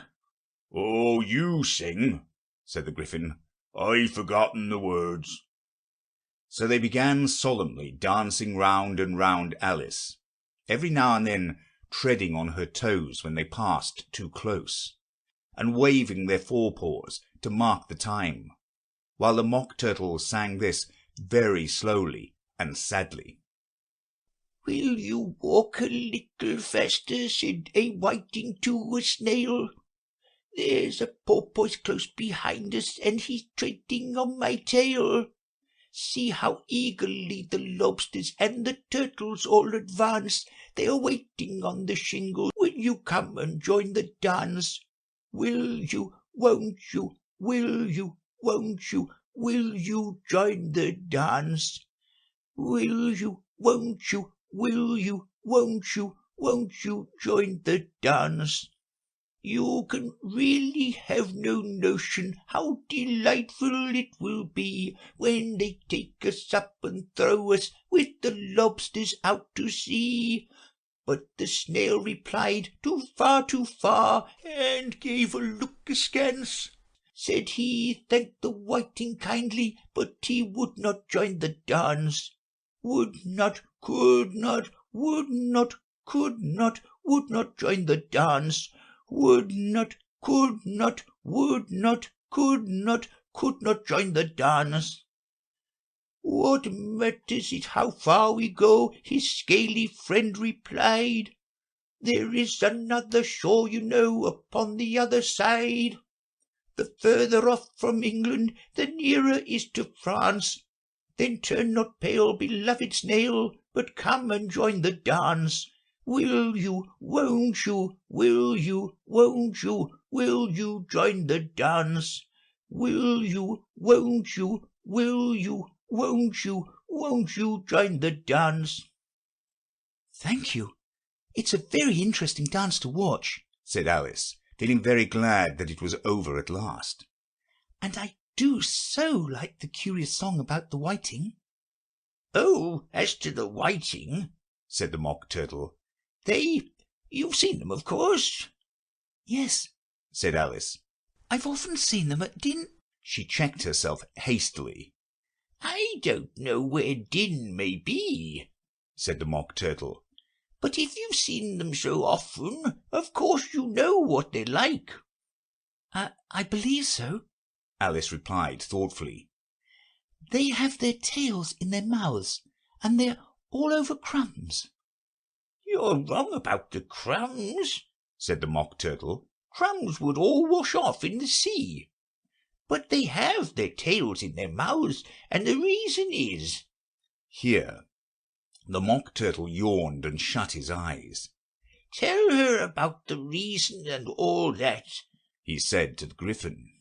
"Oh, you sing," said the Griffin. "I've forgotten the words." So they began solemnly dancing round and round Alice, every now and then treading on her toes when they passed too close, and waving their forepaws to mark the time, while the Mock Turtle sang this very slowly and sadly. "Will you walk a little faster?" said a whiting to a snail. "There's a porpoise close behind us, and he's treading on my tail. See how eagerly the lobsters and the turtles all advance. They are waiting on the shingle. Will you come and join the dance? Will you, won't you, will you, won't you, will you join the dance? Will you, won't you, will you, won't you join the dance? You can really have no notion how delightful it will be when they take us up and throw us with the lobsters out to sea." But the snail replied, too far, and gave a look askance. Said he thanked the whiting kindly, but he would not join the dance. Would not, could not, would not, could not, would not join the dance. Would not, could not, would not, could not join the dance. "What matters it how far we go?" his scaly friend replied. "There is another shore, you know, upon the other side. The further off from England, the nearer is to France. Then turn not pale, beloved snail, but come and join the dance. Will you, won't you, will you, won't you, will you join the dance? Will you, won't you, will you, won't you join the dance?" "Thank you. It's a very interesting dance to watch," said Alice, feeling very glad that it was over at last. "And I do so like the curious song about the whiting." "Oh, as to the whiting," said the Mock Turtle, you've seen them, of course?" "Yes," said Alice. "I've often seen them at She checked herself hastily. "I don't know where Din may be," said the Mock Turtle, "but if you've seen them so often, of course you know what they're like." I believe so," Alice replied thoughtfully. "They have their tails in their mouths, and they're all over crumbs." "You're wrong about the crumbs," said the Mock Turtle. "Crumbs would all wash off in the sea. But they have their tails in their mouths, and the reason is—" Here the Mock Turtle yawned and shut his eyes. "Tell her about the reason and all that," he said to the Gryphon.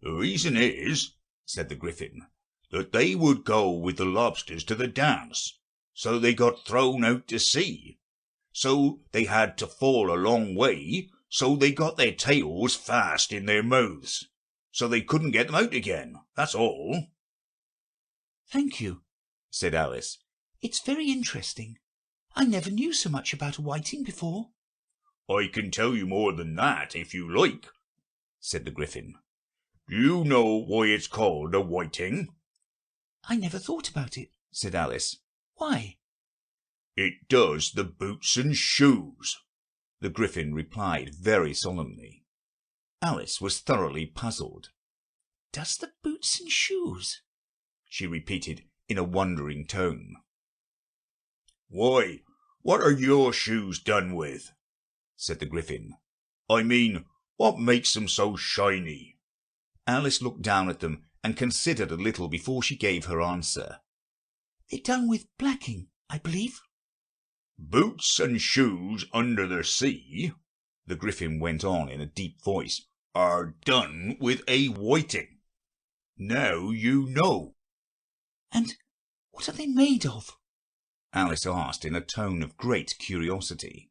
"The reason is," said the Gryphon, "that they would go with the lobsters to the dance. So they got thrown out to sea. So they had to fall a long way. So they got their tails fast in their mouths. So they couldn't get them out again. That's all." "Thank you," said Alice. "It's very interesting. I never knew so much about a whiting before." "I can tell you more than that, if you like," said the Gryphon. "Do you know why it's called a whiting?" "I never thought about it," said Alice. "Why?" "It does the boots and shoes," the Gryphon replied very solemnly. Alice was thoroughly puzzled. "Does the boots and shoes?" she repeated in a wondering tone. "Why, what are your shoes done with?" said the Gryphon. "I mean, what makes them so shiny?" Alice looked down at them and considered a little before she gave her answer. "They're done with blacking, I believe." "Boots and shoes under the sea," the Gryphon went on in a deep voice, "are done with a whiting. Now you know." "And what are they made of?" Alice asked in a tone of great curiosity.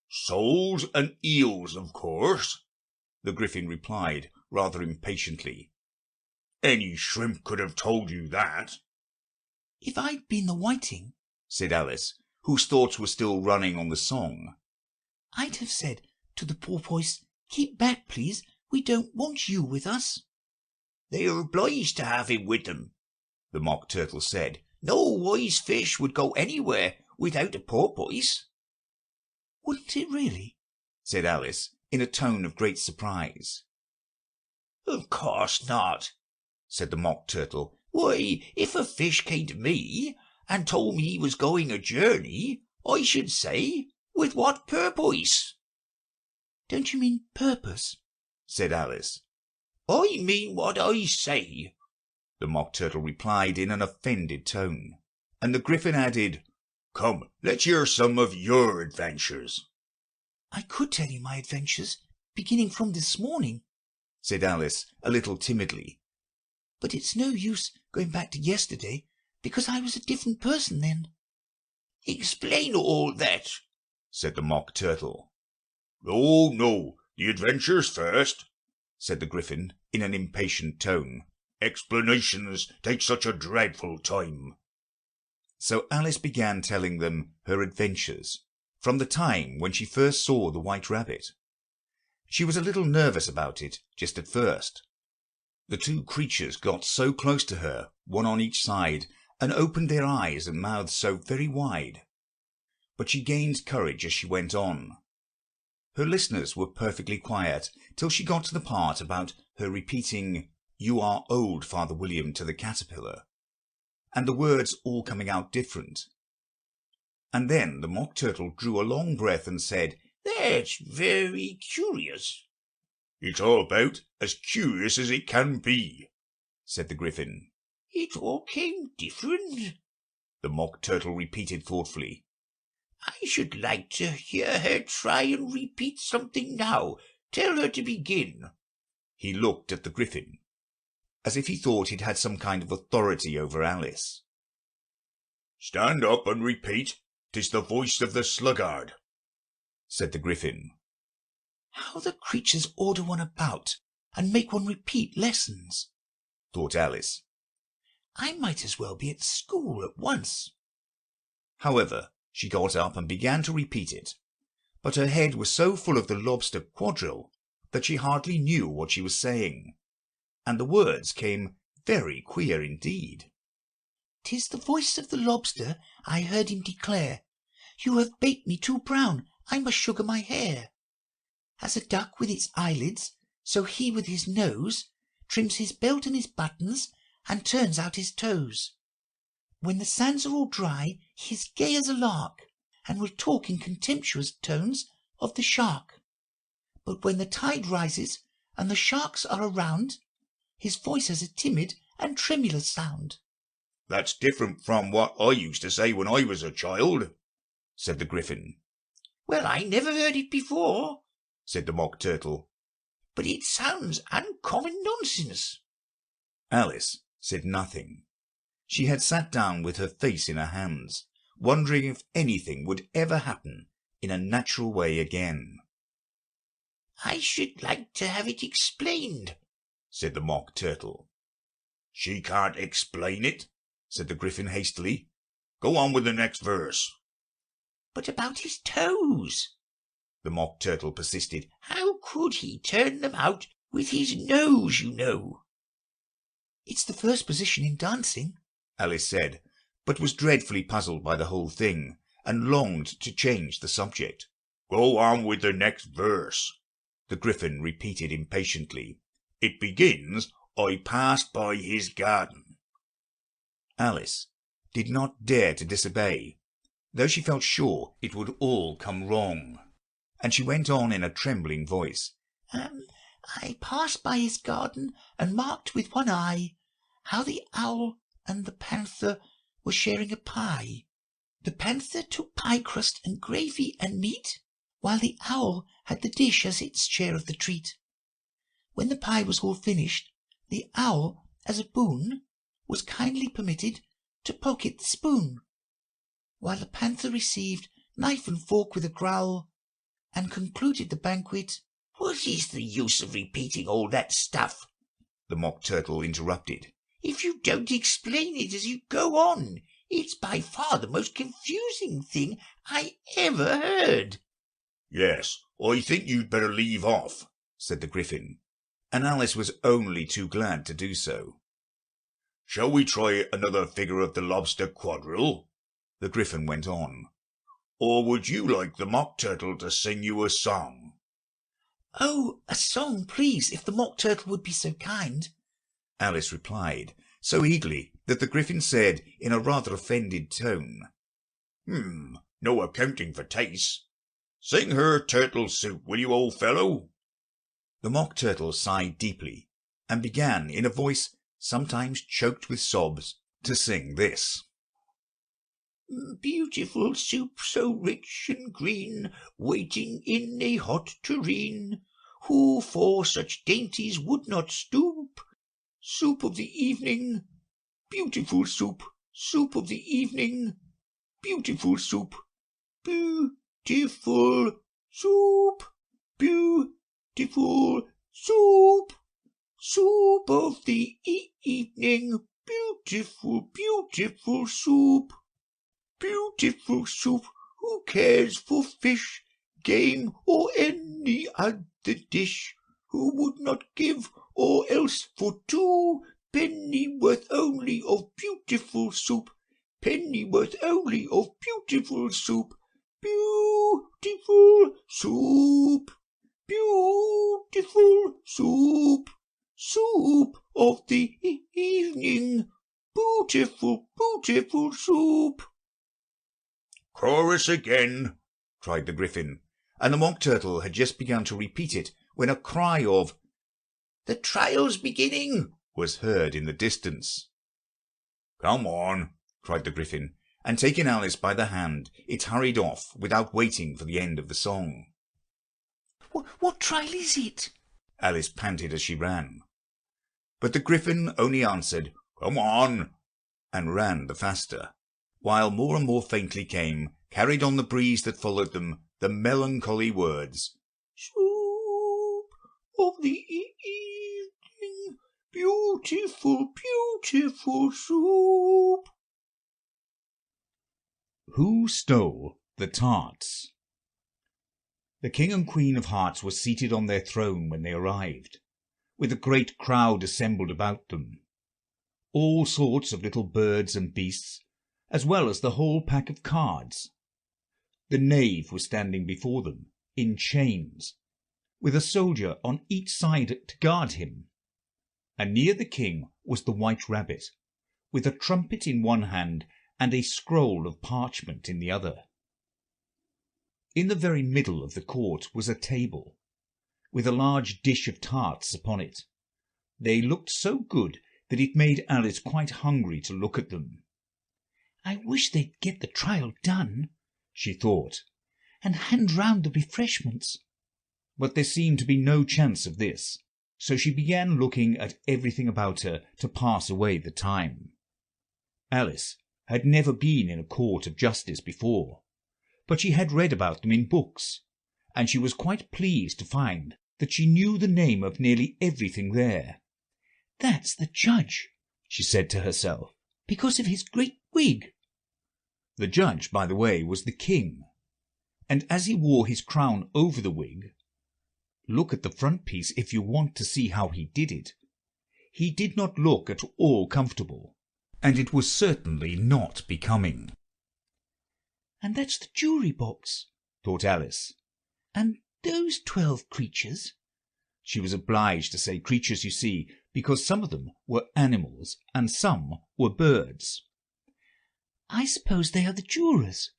"Soles and eels, of course," the Gryphon replied rather impatiently. "Any shrimp could have told you that." "If I'd been the whiting," said Alice, whose thoughts were still running on the song, "I'd have said to the porpoise, 'Keep back, please. We don't want you with us.'" "They are obliged to have him with them," the Mock Turtle said. "No wise fish would go anywhere without a porpoise." "Wouldn't it really?" said Alice, in a tone of great surprise. "Of course not," said the Mock Turtle. "Why, if a fish came to me and told me he was going a journey, I should say, with what purpose?" "Don't you mean purpose?" said Alice. "I mean what I say," the Mock Turtle replied in an offended tone. And the Gryphon added, "Come, let's hear some of your adventures." "I could tell you my adventures, beginning from this morning," said Alice a little timidly. "but it's no use going back to yesterday, because I was a different person then." "Explain all that," said the Mock Turtle. "Oh, no, the adventures first," said the Gryphon in an impatient tone. "Explanations take such a dreadful time." So Alice began telling them her adventures from the time when she first saw the White Rabbit. She was a little nervous about it just at first. The two creatures got so close to her, one on each side, and opened their eyes and mouths so very wide. But she gained courage as she went on. Her listeners were perfectly quiet till she got to the part about her repeating, "You are old, Father William," to the caterpillar, and the words all coming out different. And then the Mock Turtle drew a long breath and said, "That's very curious." "It's all about as curious as it can be," said the Gryphon. "It all came different," the Mock Turtle repeated thoughtfully. "I should like to hear her try and repeat something now. Tell her to begin." He looked at the Gryphon, as if he thought it had some kind of authority over Alice. "Stand up and repeat. 'Tis the voice of the sluggard," said the Gryphon. "How the creatures order one about and make one repeat lessons," thought Alice. "I might as well be at school at once." However, she got up and began to repeat it, but her head was so full of the lobster quadrille that she hardly knew what she was saying, and the words came very queer indeed. "'Tis the voice of the lobster, I heard him declare, you have baked me too brown, I must sugar my hair. As a duck with its eyelids, so he with his nose trims his belt and his buttons, and turns out his toes. When the sands are all dry, he is gay as a lark, and will talk in contemptuous tones of the shark. But when the tide rises, and the sharks are around, his voice has a timid and tremulous sound." "That's different from what I used to say when I was a child," said the Gryphon. "Well, I never heard it before," said the Mock Turtle. "but it sounds uncommon nonsense." Alice said nothing. She had sat down with her face in her hands, wondering if anything would ever happen in a natural way again. "I should like to have it explained," said the Mock Turtle. "She can't explain it," said the Gryphon hastily. "Go on with the next verse." "But about his toes," the Mock Turtle persisted. "How could he turn them out with his nose, you know?" "It's the first position in dancing," Alice said, but was dreadfully puzzled by the whole thing, and longed to change the subject. "Go on with the next verse," the Gryphon repeated impatiently. "It begins, 'I passed by his garden.'" Alice did not dare to disobey, though she felt sure it would all come wrong, and she went on in a trembling voice. I passed by his garden, and marked with one eye how the owl and the panther were sharing a pie. The panther took pie crust and gravy and meat, while the owl had the dish as its share of the treat. When the pie was all finished, the owl, as a boon, was kindly permitted to pocket the spoon, while the panther received knife and fork with a growl, and concluded the banquet. "What is the use of repeating all that stuff?" the Mock Turtle interrupted. "If you don't explain it as you go on, it's by far the most confusing thing I ever heard." "Yes, I think you'd better leave off," said the Gryphon, and Alice was only too glad to do so. "Shall we try another figure of the lobster quadrille?" the Gryphon went on. "Or would you like the Mock Turtle to sing you a song?" "Oh, a song, please, if the Mock Turtle would be so kind," Alice replied, so eagerly that the Gryphon said in a rather offended tone, No accounting for tastes. Sing her Turtle Soup, will you, old fellow?" The Mock Turtle sighed deeply, and began in a voice sometimes choked with sobs to sing this. Beautiful soup so rich and green, waiting in a hot tureen. Who for such dainties would not stoop? Soup of the evening, beautiful soup, soup of the evening, beautiful soup, beautiful soup, beautiful soup, soup of the evening, beautiful, beautiful soup. Beautiful soup, who cares for fish, game, or any other dish? Who would not give, or else for 2 pennyworth only of beautiful soup, pennyworth only of beautiful soup, beautiful soup, beautiful soup, soup of the evening, beautiful, beautiful soup. "Chorus again," cried the Gryphon, and the Mock Turtle had just begun to repeat it when a cry of "The trial's beginning" was heard in the distance. "Come on," cried the Gryphon, and taking Alice by the hand, it hurried off without waiting for the end of the song. What trial is it?" Alice panted as she ran. But the Gryphon only answered, "Come on," and ran the faster, while more and more faintly came, carried on the breeze that followed them, the melancholy words, Soup of the evening, beautiful, beautiful soup. Who stole the tarts? The King and Queen of Hearts were seated on their throne when they arrived, with a great crowd assembled about them. All sorts of little birds and beasts, as well as the whole pack of cards. The knave was standing before them, in chains, with a soldier on each side to guard him. And near the king was the white rabbit, with a trumpet in one hand and a scroll of parchment in the other. In the very middle of the court was a table, with a large dish of tarts upon it. They looked so good that it made Alice quite hungry to look at them. "I wish they'd get the trial done," she thought, "and hand round the refreshments." but there seemed to be no chance of this, so she began looking at everything about her to pass away the time. Alice had never been in a court of justice before, but she had read about them in books, and she was quite pleased to find that she knew the name of nearly everything there. "That's the judge," she said to herself, "because of his great wig." The judge, by the way, was the king, and as he wore his crown over the wig, look at the front piece if you want to see how he did it, he did not look at all comfortable, and it was certainly not becoming. "And that's the jury box," thought Alice. "And those 12 creatures." She was obliged to say creatures, you see, because some of them were animals and some were birds. "I suppose they are the jurors."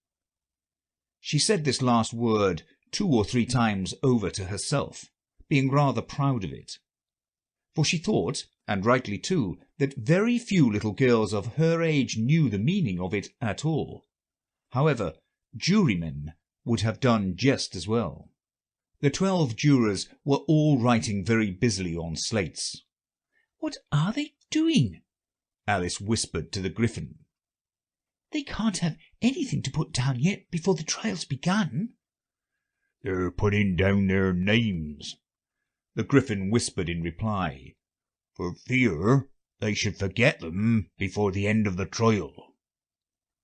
She said this last word 2 or 3 times over to herself, being rather proud of it. For she thought, and rightly too, that very few little girls of her age knew the meaning of it at all. However, jurymen would have done just as well. The 12 jurors were all writing very busily on slates. "What are they doing?" Alice whispered to the Gryphon. "They can't have anything to put down yet before the trial's begun." "They're putting down their names," the Gryphon whispered in reply, "for fear they should forget them before the end of the trial."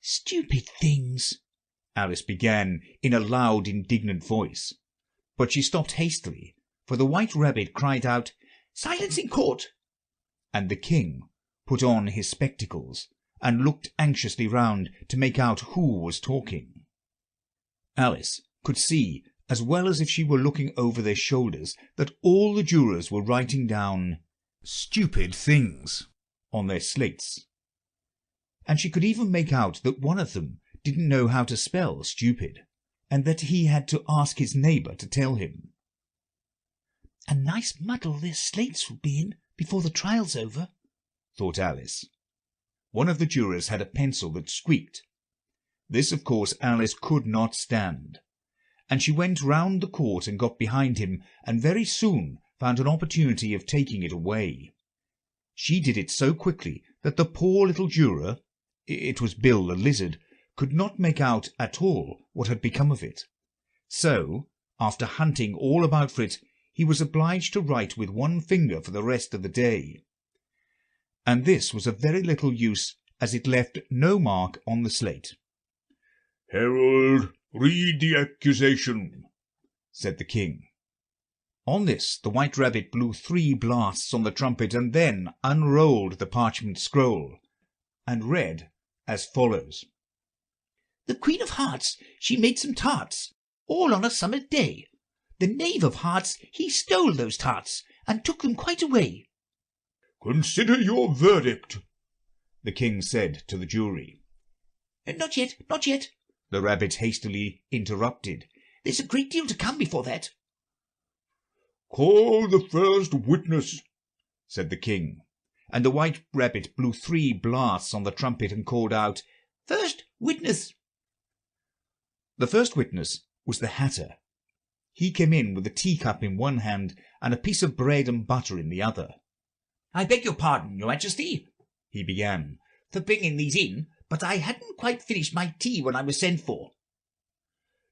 "Stupid things," Alice began in a loud, indignant voice, but she stopped hastily, for the white rabbit cried out, "Silence in court!" and the king put on his spectacles and looked anxiously round to make out who was talking. Alice could see as well as if she were looking over their shoulders, that all the jurors were writing down stupid things on their slates. And she could even make out that one of them didn't know how to spell stupid, and that he had to ask his neighbour to tell him. A nice muddle their slates will be in before the trial's over, thought Alice. One of the jurors had a pencil that squeaked. This, of course, Alice could not stand, and she went round the court and got behind him, and very soon found an opportunity of taking it away. She did it so quickly that the poor little juror, it was Bill the lizard, could not make out at all what had become of it. So, after hunting all about for it, he was obliged to write with one finger for the rest of the day. And this was of very little use, as it left no mark on the slate. "Herald, read the accusation," said the king. On this the White Rabbit blew 3 blasts on the trumpet, and then unrolled the parchment scroll, and read as follows. The Queen of Hearts, she made some tarts, all on a summer day. The Knave of Hearts, he stole those tarts, and took them quite away. "Consider your verdict," the king said to the jury. Not yet, not yet, the rabbit hastily interrupted. There's a great deal to come before that. "Call the first witness," said the king, and the White Rabbit blew 3 blasts on the trumpet and called out, "First witness." The first witness was the Hatter. He came in with a teacup in one hand and a piece of bread and butter in the other. "I beg your pardon, your Majesty," he began, "for bringing these in, but I hadn't quite finished my tea when I was sent for."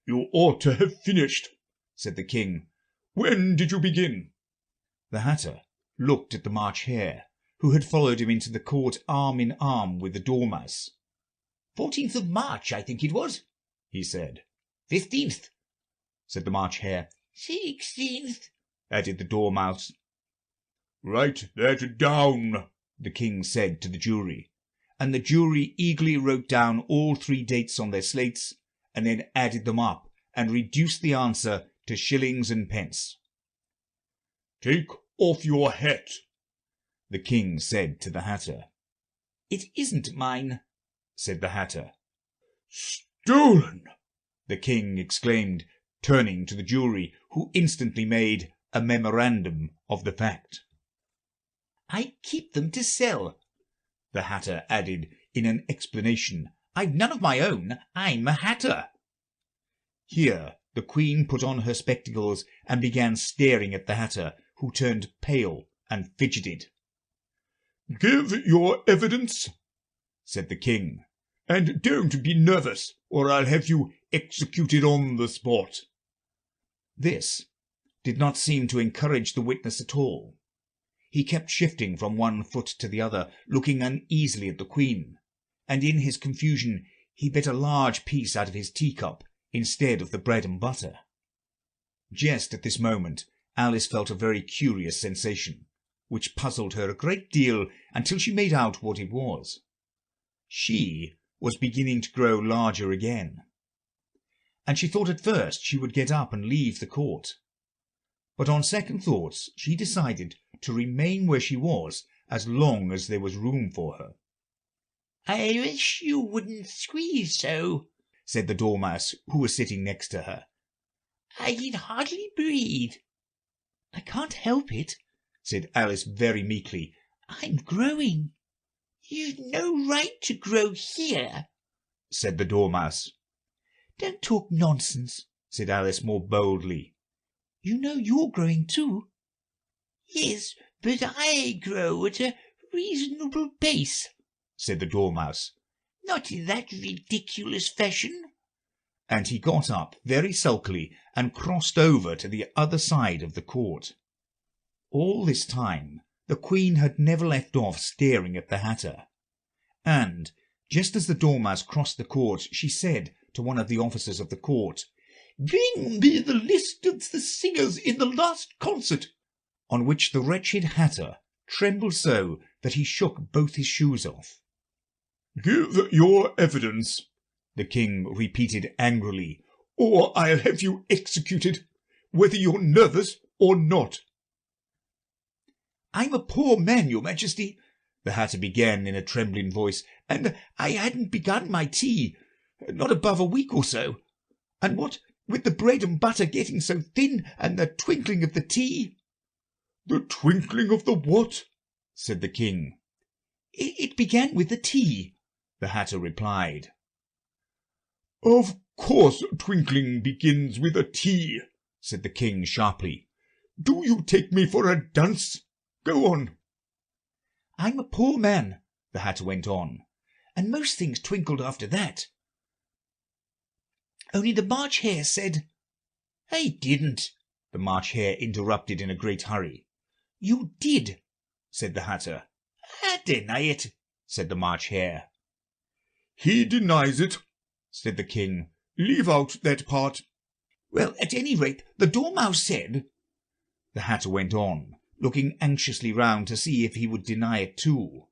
"You ought to have finished," said the king. "When did you begin?" The Hatter looked at the March Hare, who had followed him into the court arm in arm with the Dormouse. 14th of March, I think it was, he said. 15th, said the March Hare. 16th, added the Dormouse. "Write that down," the king said to the jury, and the jury eagerly wrote down all 3 dates on their slates, and then added them up and reduced the answer to shillings and pence. "Take off your hat," the king said to the Hatter. "It isn't mine," said the Hatter. "Stolen!" the king exclaimed, turning to the jury, who instantly made a memorandum of the fact. "I keep them to sell," the Hatter added in an explanation. "I've none of my own. I'm a Hatter." Here the Queen put on her spectacles and began staring at the Hatter, who turned pale and fidgeted. "Give your evidence," said the king, "and don't be nervous, or I'll have you executed on the spot." This did not seem to encourage the witness at all. He kept shifting from one foot to the other, looking uneasily at the Queen, and in his confusion he bit a large piece out of his teacup instead of the bread and butter. Just at this moment Alice felt a very curious sensation, which puzzled her a great deal until she made out what it was. She was beginning to grow larger again, and she thought at first she would get up and leave the court. But on second thoughts she decided to remain where she was as long as there was room for her. "I wish you wouldn't squeeze so," said the Dormouse, who was sitting next to her. "I can hardly breathe." "I can't help it," said Alice very meekly. "I'm growing." "You've no right to grow here," said the Dormouse. "Don't talk nonsense," said Alice more boldly. "You know you're growing too." "Yes, but I grow at a reasonable pace," said the Dormouse. "Not in that ridiculous fashion." And he got up very sulkily and crossed over to the other side of the court. All this time the Queen had never left off staring at the Hatter, and just as the Dormouse crossed the court, she said to one of the officers of the court, "Bring me the list of the singers in the last concert," on which the wretched Hatter trembled so that he shook both his shoes off. "Give your evidence," the king repeated angrily, or I'll have you executed, whether you're nervous or not." "I'm a poor man, your Majesty," the Hatter began in a trembling voice, "and I hadn't begun my tea, not above a week or so. And what with the bread and butter getting so thin, and the twinkling of the tea—" "The twinkling of the what?" said the king. It began with the tea," the Hatter replied. "Of course twinkling begins with a T," said the king sharply. "Do you take me for a dunce? Go on." "I'm a poor man," the Hatter went on, "and most things twinkled after that. Only the March Hare said—" "I didn't," the March Hare interrupted in a great hurry. "You did," said the Hatter. "I deny it," said the March Hare. "He denies it," said the king. "Leave out that part." "Well, at any rate, the Dormouse said—" the Hatter went on, looking anxiously round to see if he would deny it too.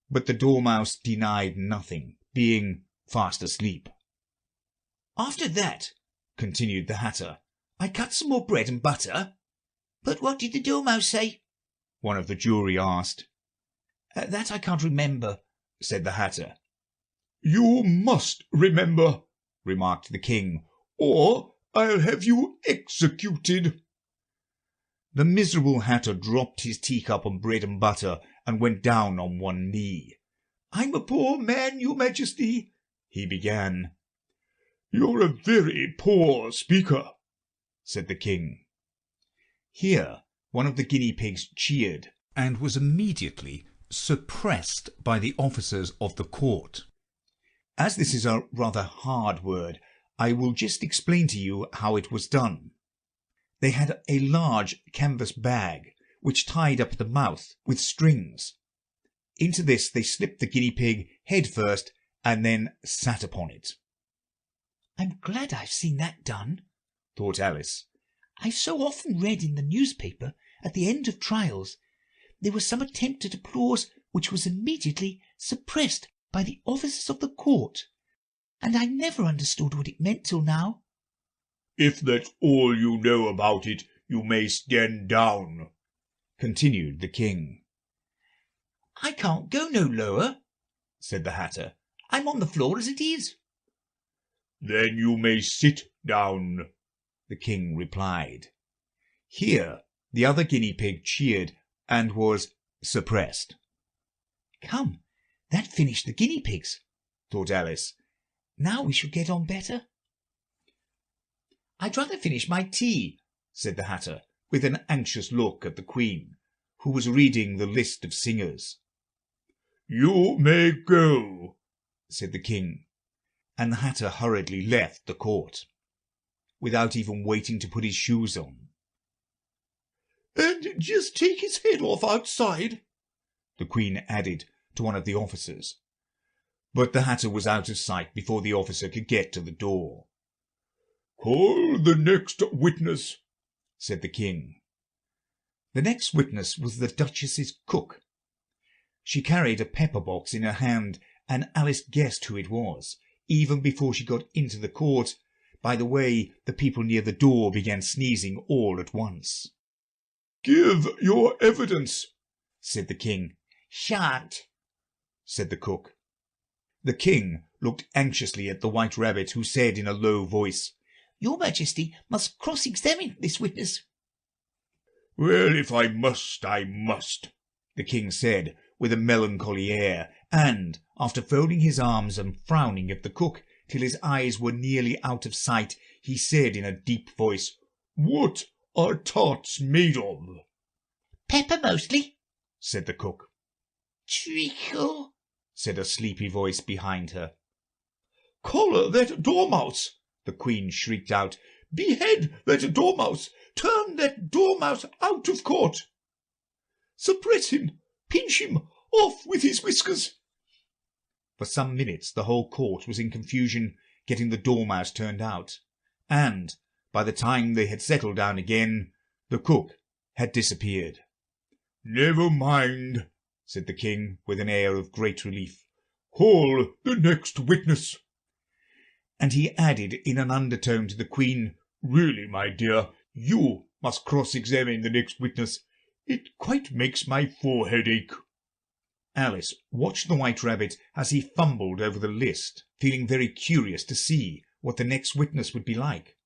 But the Dormouse denied nothing, being fast asleep. "After that," continued the Hatter, "I cut some more bread and butter." "But what did the Dormouse say?" one of the jury asked. "That I can't remember," said the Hatter. "You must remember," remarked the king, "or I'll have you executed." The miserable Hatter dropped his teacup on bread and butter and went down on one knee. "I'm a poor man, your Majesty," he began. "You're a very poor speaker," said the king. Here one of the guinea pigs cheered, and was immediately suppressed by the officers of the court. As this is a rather hard word, I will just explain to you how it was done. They had a large canvas bag, which tied up at the mouth with strings. Into this they slipped the guinea pig head first, and then sat upon it. "I'm glad I've seen that done," thought Alice. "I've so often read in the newspaper, at the end of trials, there was some attempt at applause which was immediately suppressed by the officers of the court, and I never understood what it meant till now." "If that's all you know about it, you may stand down," continued the king. "I can't go no lower," said the Hatter. "I'm on the floor as it is." "Then you may sit down," the king replied. Here the other guinea pig cheered and was suppressed. "Come, that finished the guinea pigs," thought Alice. "Now we shall get on better." "I'd rather finish my tea," said the Hatter, with an anxious look at the Queen, who was reading the list of singers. "You may go," said the king, and the Hatter hurriedly left the court, without even waiting to put his shoes on. "And just take his head off outside," the Queen added to one of the officers. But the Hatter was out of sight before the officer could get to the door. "Call the next witness," said the king. The next witness was the Duchess's cook. She carried a pepper box in her hand, and Alice guessed who it was, even before she got into the court, by the way the people near the door began sneezing all at once. "Give your evidence," said the king. "Shan't," said the cook. The king looked anxiously at the White Rabbit, who said in a low voice, "Your Majesty must cross-examine this witness." "Well, if I must, I must," the king said with a melancholy air, and, after folding his arms and frowning at the cook till his eyes were nearly out of sight, he said in a deep voice, "What are tarts made of?" "Pepper mostly," said the cook. "Treacle," said a sleepy voice behind her. "Collar that dormouse!" the Queen shrieked out. "Behead that dormouse! Turn that dormouse out of court! Suppress him! Pinch him! Off with his whiskers!" For some minutes the whole court was in confusion getting the dormouse turned out, and by the time they had settled down again, the cook had disappeared. "Never mind," said the king with an air of great relief. "Call the next witness." And he added in an undertone to the Queen, "Really, my dear, you must cross-examine the next witness. It quite makes my forehead ache." Alice watched the White Rabbit as he fumbled over the list, feeling very curious to see what the next witness would be like.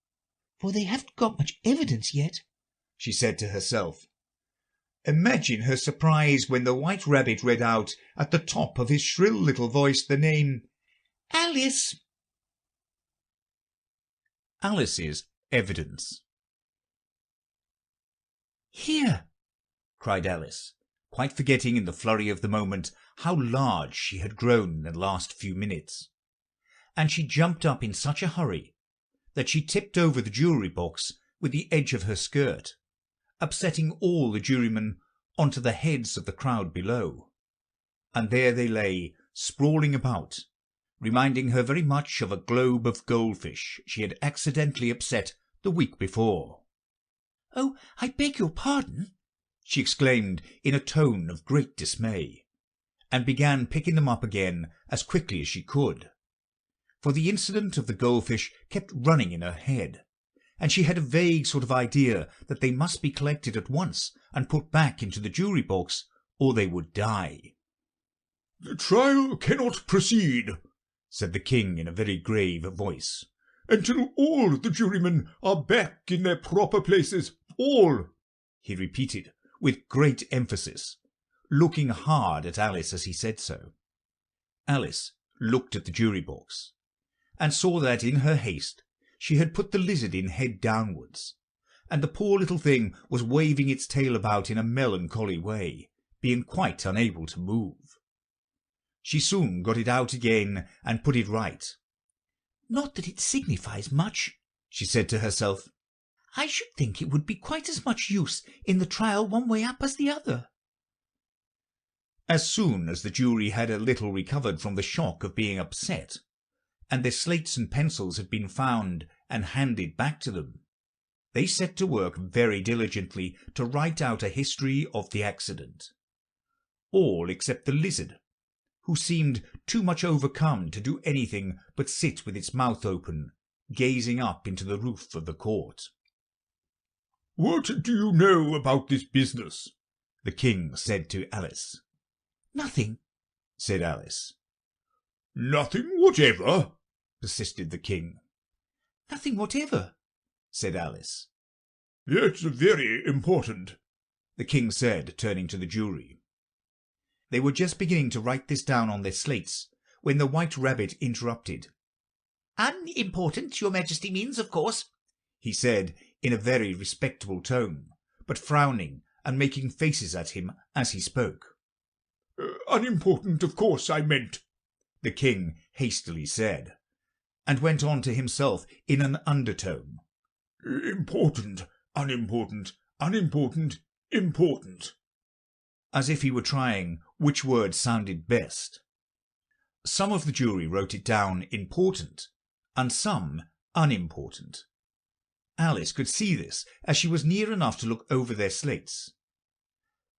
"For they haven't got much evidence yet," she said to herself. Imagine her surprise when the White Rabbit read out at the top of his shrill little voice the name Alice. Alice's evidence. "Here!" cried Alice, quite forgetting in the flurry of the moment how large she had grown in the last few minutes. And she jumped up in such a hurry that she tipped over the jury box with the edge of her skirt, upsetting all the jurymen onto the heads of the crowd below. And there they lay, sprawling about, reminding her very much of a globe of goldfish she had accidentally upset the week before. "Oh, I beg your pardon," she exclaimed in a tone of great dismay, and began picking them up again as quickly as she could. For the incident of the goldfish kept running in her head, and she had a vague sort of idea that they must be collected at once and put back into the jury box, or they would die. "The trial cannot proceed," said the King in a very grave voice, "until all the jurymen are back in their proper places. All," he repeated with great emphasis, looking hard at Alice as he said so. Alice looked at the jury box, and saw that in her haste she had put the lizard in head downwards, and the poor little thing was waving its tail about in a melancholy way, being quite unable to move. She soon got it out again and put it right. "Not that it signifies much," she said to herself. "I should think it would be quite as much use in the trial one way up as the other." As soon as the jury had a little recovered from the shock of being upset, and their slates and pencils had been found and handed back to them, they set to work very diligently to write out a history of the accident. All except the lizard, who seemed too much overcome to do anything but sit with its mouth open, gazing up into the roof of the court. "What do you know about this business?" the King said to Alice. "Nothing," said Alice. "Nothing whatever?" persisted the King. "Nothing whatever," said Alice. "That's very important," the King said, turning to the jury. They were just beginning to write this down on their slates when the White Rabbit interrupted. "Unimportant, your Majesty means, of course," he said in a very respectable tone, but frowning and making faces at him as he spoke. "Unimportant, of course, I meant," the King hastily said, and went on to himself in an undertone. "Important, unimportant, unimportant, important," as if he were trying which word sounded best. Some of the jury wrote it down important, and some unimportant. Alice could see this as she was near enough to look over their slates.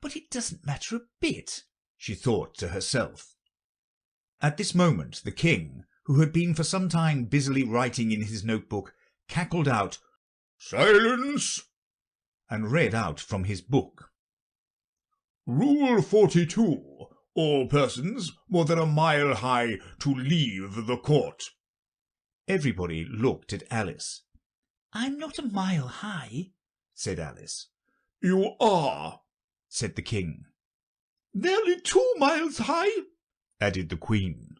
"But it doesn't matter a bit," she thought to herself. At this moment the King, who had been for some time busily writing in his notebook, cackled out, "Silence!" and read out from his book. "Rule 42. All persons more than a mile high to leave the court." Everybody looked at Alice. "I'm not a mile high," said Alice. "You are," said the King. "Nearly 2 miles high," added the Queen.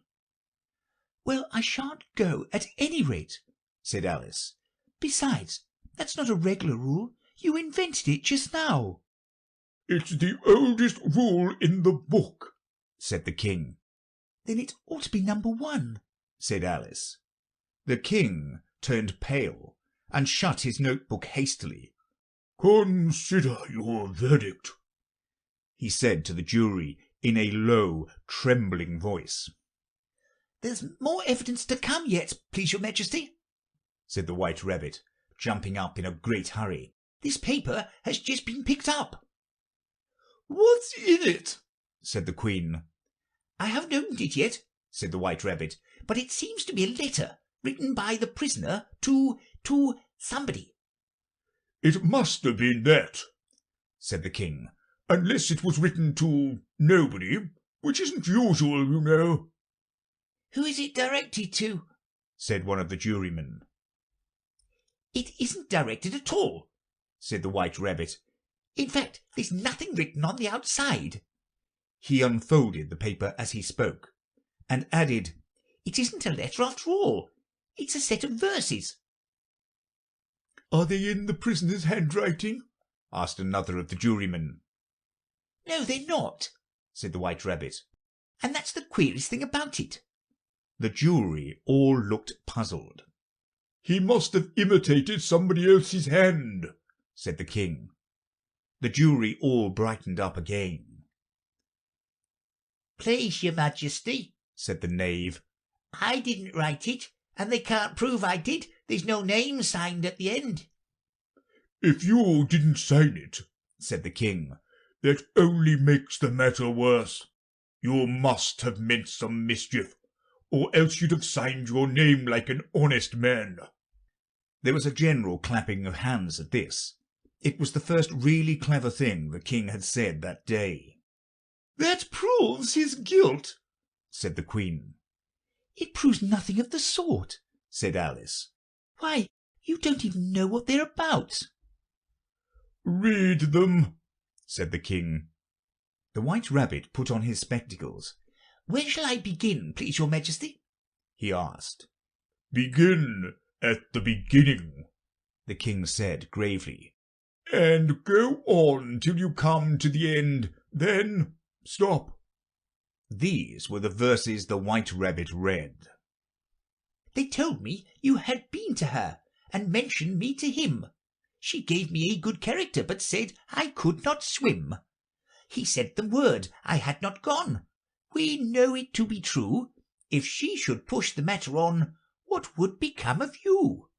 "Well, I shan't go at any rate," said Alice. "Besides, that's not a regular rule. You invented it just now." "It's the oldest rule in the book," said the King. "Then it ought to be number 1, said Alice. The King turned pale and shut his notebook hastily. "Consider your verdict," he said to the jury in a low, trembling voice. "There's more evidence to come yet, please your Majesty," said the White Rabbit, jumping up in a great hurry. "This paper has just been picked up." "What's in it?" said the Queen. "I haven't opened it yet," said the White Rabbit. "but it seems to be a letter written by the prisoner to somebody." "It must have been that," said the king, "unless it was written to nobody, which isn't usual, you know." "Who is it directed to?" said one of the jurymen. "It isn't directed at all," said the White Rabbit. "In fact, there's nothing written on the outside." He unfolded the paper as he spoke, and added, "It isn't a letter after all. It's a set of verses." "Are they in the prisoner's handwriting?" asked another of the jurymen. "No, they're not," said the White Rabbit. "And that's the queerest thing about it." The jury all looked puzzled. "He must have imitated somebody else's hand," said the king. The jury all brightened up again. "Please, your Majesty," said the knave, "I didn't write it, and they can't prove I did. There's no name signed at the end." "If you didn't sign it," said the king, "that only makes the matter worse. You must have meant some mischief, or else you'd have signed your name like an honest man." There was a general clapping of hands at this. It was the first really clever thing the king had said that day. "That proves his guilt," said the queen. "It proves nothing of the sort," said Alice. "Why, you don't even know what they're about." "Read them," said the king. The White Rabbit put on his spectacles. "Where shall I begin, please, your Majesty?" he asked. "Begin at the beginning," the king said gravely, "and go on till you come to the end. Then stop." These were the verses the White Rabbit read. "They told me you had been to her, and mentioned me to him. She gave me a good character, but said I could not swim. He sent them word I had not gone. We know it to be true. If she should push the matter on, what would become of you?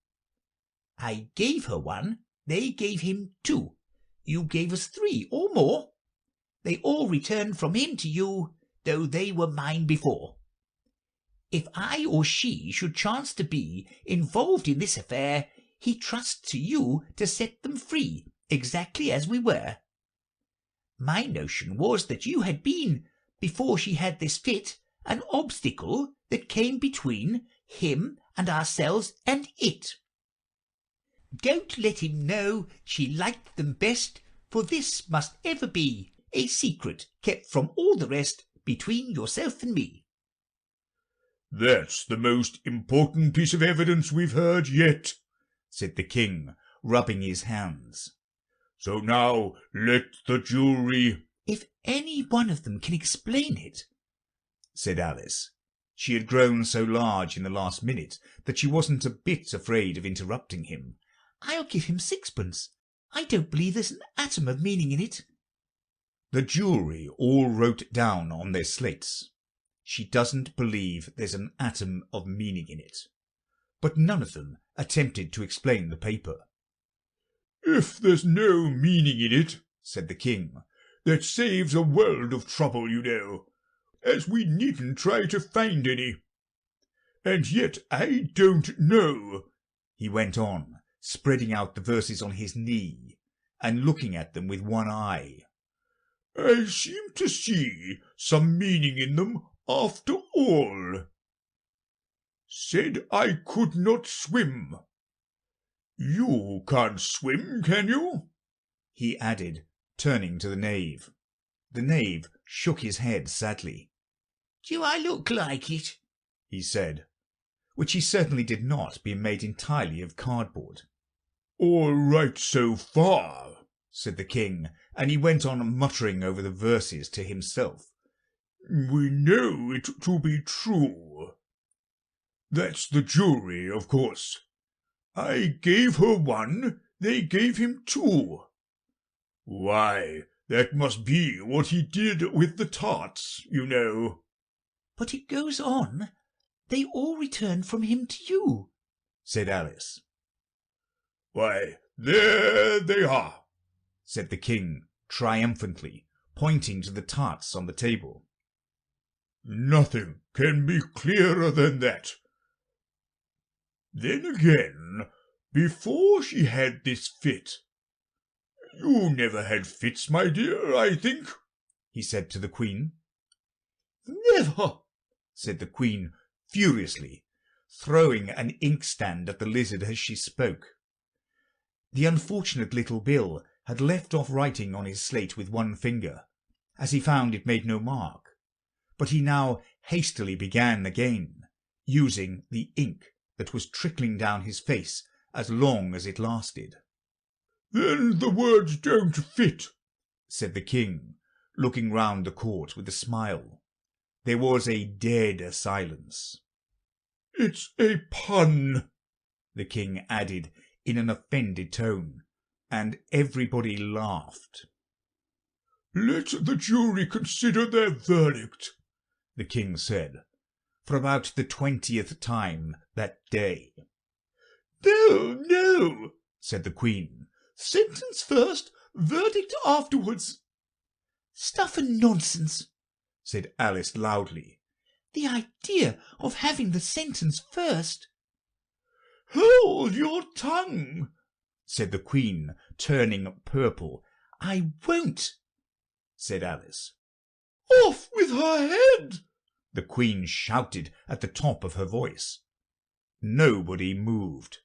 I gave her one, they gave him two. You gave us three or more. They all returned from him to you, though they were mine before. If I or she should chance to be involved in this affair, he trusts to you to set them free, exactly as we were. My notion was that you had been, before she had this fit, an obstacle that came between him and ourselves and it. Don't let him know she liked them best, for this must ever be a secret kept from all the rest between yourself and me." "That's the most important piece of evidence we've heard yet," said the king, rubbing his hands. "So now let the jury—" "If any one of them can explain it," said Alice. She had grown so large in the last minute that she wasn't a bit afraid of interrupting him. "I'll give him sixpence. I don't believe there's an atom of meaning in it." The jury all wrote down on their slates, "She doesn't believe there's an atom of meaning in it," but none of them attempted to explain the paper. "If there's no meaning in it," said the king, "that saves a world of trouble, you know, as we needn't try to find any. And yet I don't know," he went on, spreading out the verses on his knee and looking at them with one eye. "I seem to see some meaning in them after all. Said I could not swim. You can't swim, can you?" he added, turning to the knave. The knave shook his head sadly. "Do I look like it?" he said, which he certainly did not, being made entirely of cardboard. "All right so far," said the king, and he went on muttering over the verses to himself. "We know it to be true. That's the jury, of course. I gave her one, they gave him two. Why, that must be what he did with the tarts, you know." "But it goes on. They all returned from him to you," said Alice. "Why, there they are," said the king triumphantly, pointing to the tarts on the table. "Nothing can be clearer than that. Then again, before she had this fit. You never had fits, my dear, I think, he said to the Queen. Never, said the Queen furiously, throwing an inkstand at the lizard as she spoke. The unfortunate little Bill had left off writing on his slate with one finger, as he found it made no mark, but he now hastily began again, using the ink that was trickling down his face as long as it lasted. Then the words don't fit, said the King, looking round the court with a smile. There was a dead silence. It's a pun, the King added in an offended tone, and everybody laughed. Let the jury consider their verdict, the King said, for about the 20th time that day. No, no, said the Queen. Sentence first, verdict afterwards. Stuff and nonsense, said Alice loudly. The idea of having the sentence first. Hold your tongue, said the Queen, turning purple. I won't, said Alice. Off with her head, the Queen shouted at the top of her voice. Nobody moved.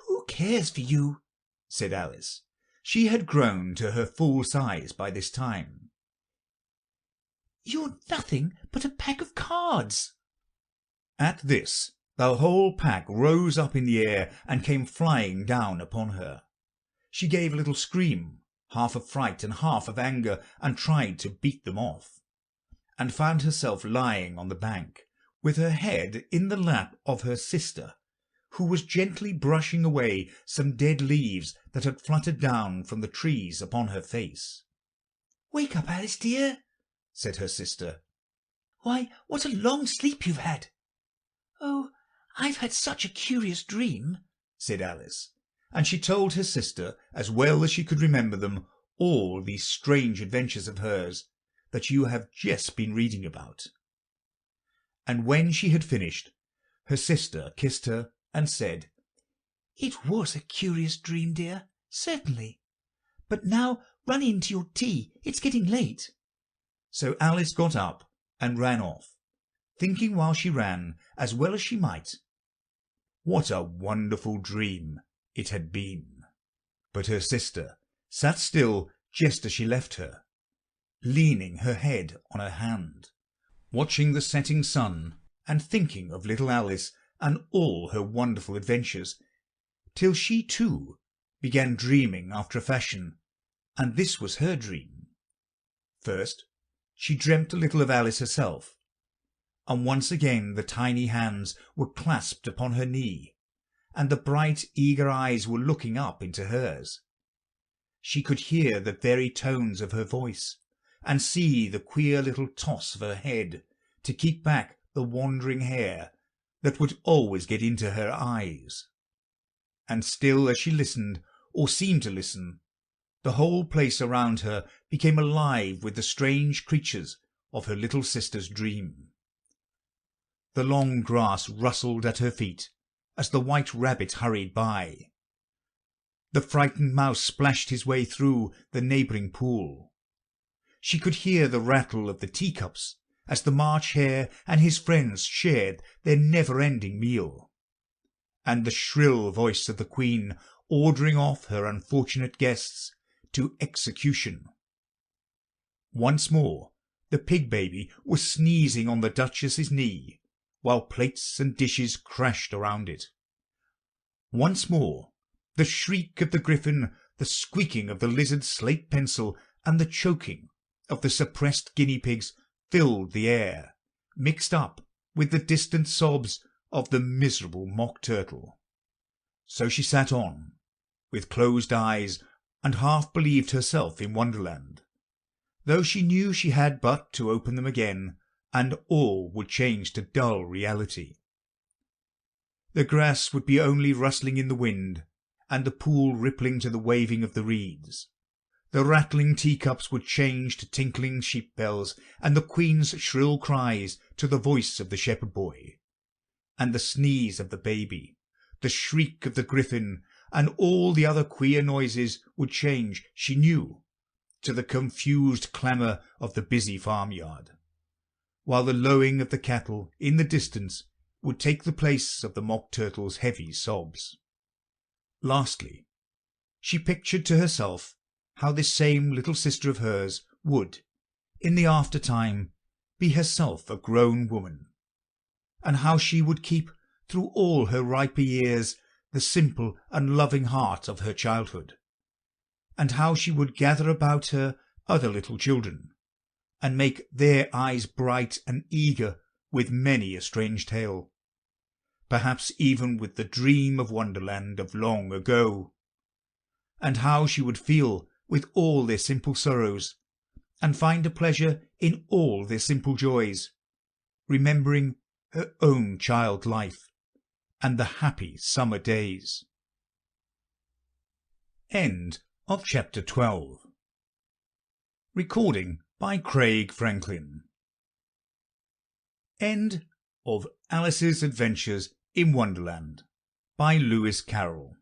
Who cares for you? said Alice. She had grown to her full size by this time. You're nothing but a pack of cards. At this, the whole pack rose up in the air and came flying down upon her. She gave a little scream, half of fright and half of anger, and tried to beat them off, and found herself lying on the bank, with her head in the lap of her sister, who was gently brushing away some dead leaves that had fluttered down from the trees upon her face. Wake up, Alice, dear, said her sister. Why, what a long sleep you've had. Oh, I've had such a curious dream, said Alice, and she told her sister, as well as she could remember them, all these strange adventures of hers that you have just been reading about. And when she had finished, her sister kissed her and said, It was a curious dream, dear, certainly. But now run in to your tea. It's getting late. So Alice got up and ran off, thinking while she ran, as well as she might, what a wonderful dream it had been. But her sister sat still just as she left her, leaning her head on her hand, watching the setting sun and thinking of little Alice and all her wonderful adventures, till she too began dreaming after a fashion, and this was her dream. First, she dreamt a little of Alice herself, and once again the tiny hands were clasped upon her knee, and the bright eager eyes were looking up into hers. She could hear the very tones of her voice, and see the queer little toss of her head to keep back the wandering hair that would always get into her eyes. And still as she listened, or seemed to listen, the whole place around her became alive with the strange creatures of her little sister's dream. The long grass rustled at her feet as the white rabbit hurried by. The frightened mouse splashed his way through the neighbouring pool. She could hear the rattle of the teacups as the March Hare and his friends shared their never-ending meal, and the shrill voice of the Queen ordering off her unfortunate guests to execution. Once more the pig baby was sneezing on the Duchess's knee, while plates and dishes crashed around it. Once more the shriek of the griffin, the squeaking of the lizard's slate pencil, and the choking of the suppressed guinea pigs filled the air, mixed up with the distant sobs of the miserable mock turtle. So she sat on, with closed eyes, and half believed herself in Wonderland, though she knew she had but to open them again, and all would change to dull reality. The grass would be only rustling in the wind, and the pool rippling to the waving of the reeds. The rattling teacups would change to tinkling sheep bells, and the Queen's shrill cries to the voice of the shepherd boy. and the sneeze of the baby, the shriek of the griffin, and all the other queer noises would change, she knew, to the confused clamour of the busy farmyard, while the lowing of the cattle in the distance would take the place of the mock turtle's heavy sobs. Lastly, she pictured to herself how this same little sister of hers would, in the after-time, be herself a grown woman, and how she would keep through all her riper years the simple and loving heart of her childhood, and how she would gather about her other little children, and make their eyes bright and eager with many a strange tale, perhaps even with the dream of Wonderland of long ago, and how she would feel with all their simple sorrows, and find a pleasure in all their simple joys, remembering her own child life and the happy summer days. End of chapter 12. Recording by Craig Franklin. End of Alice's Adventures in Wonderland by Lewis Carroll.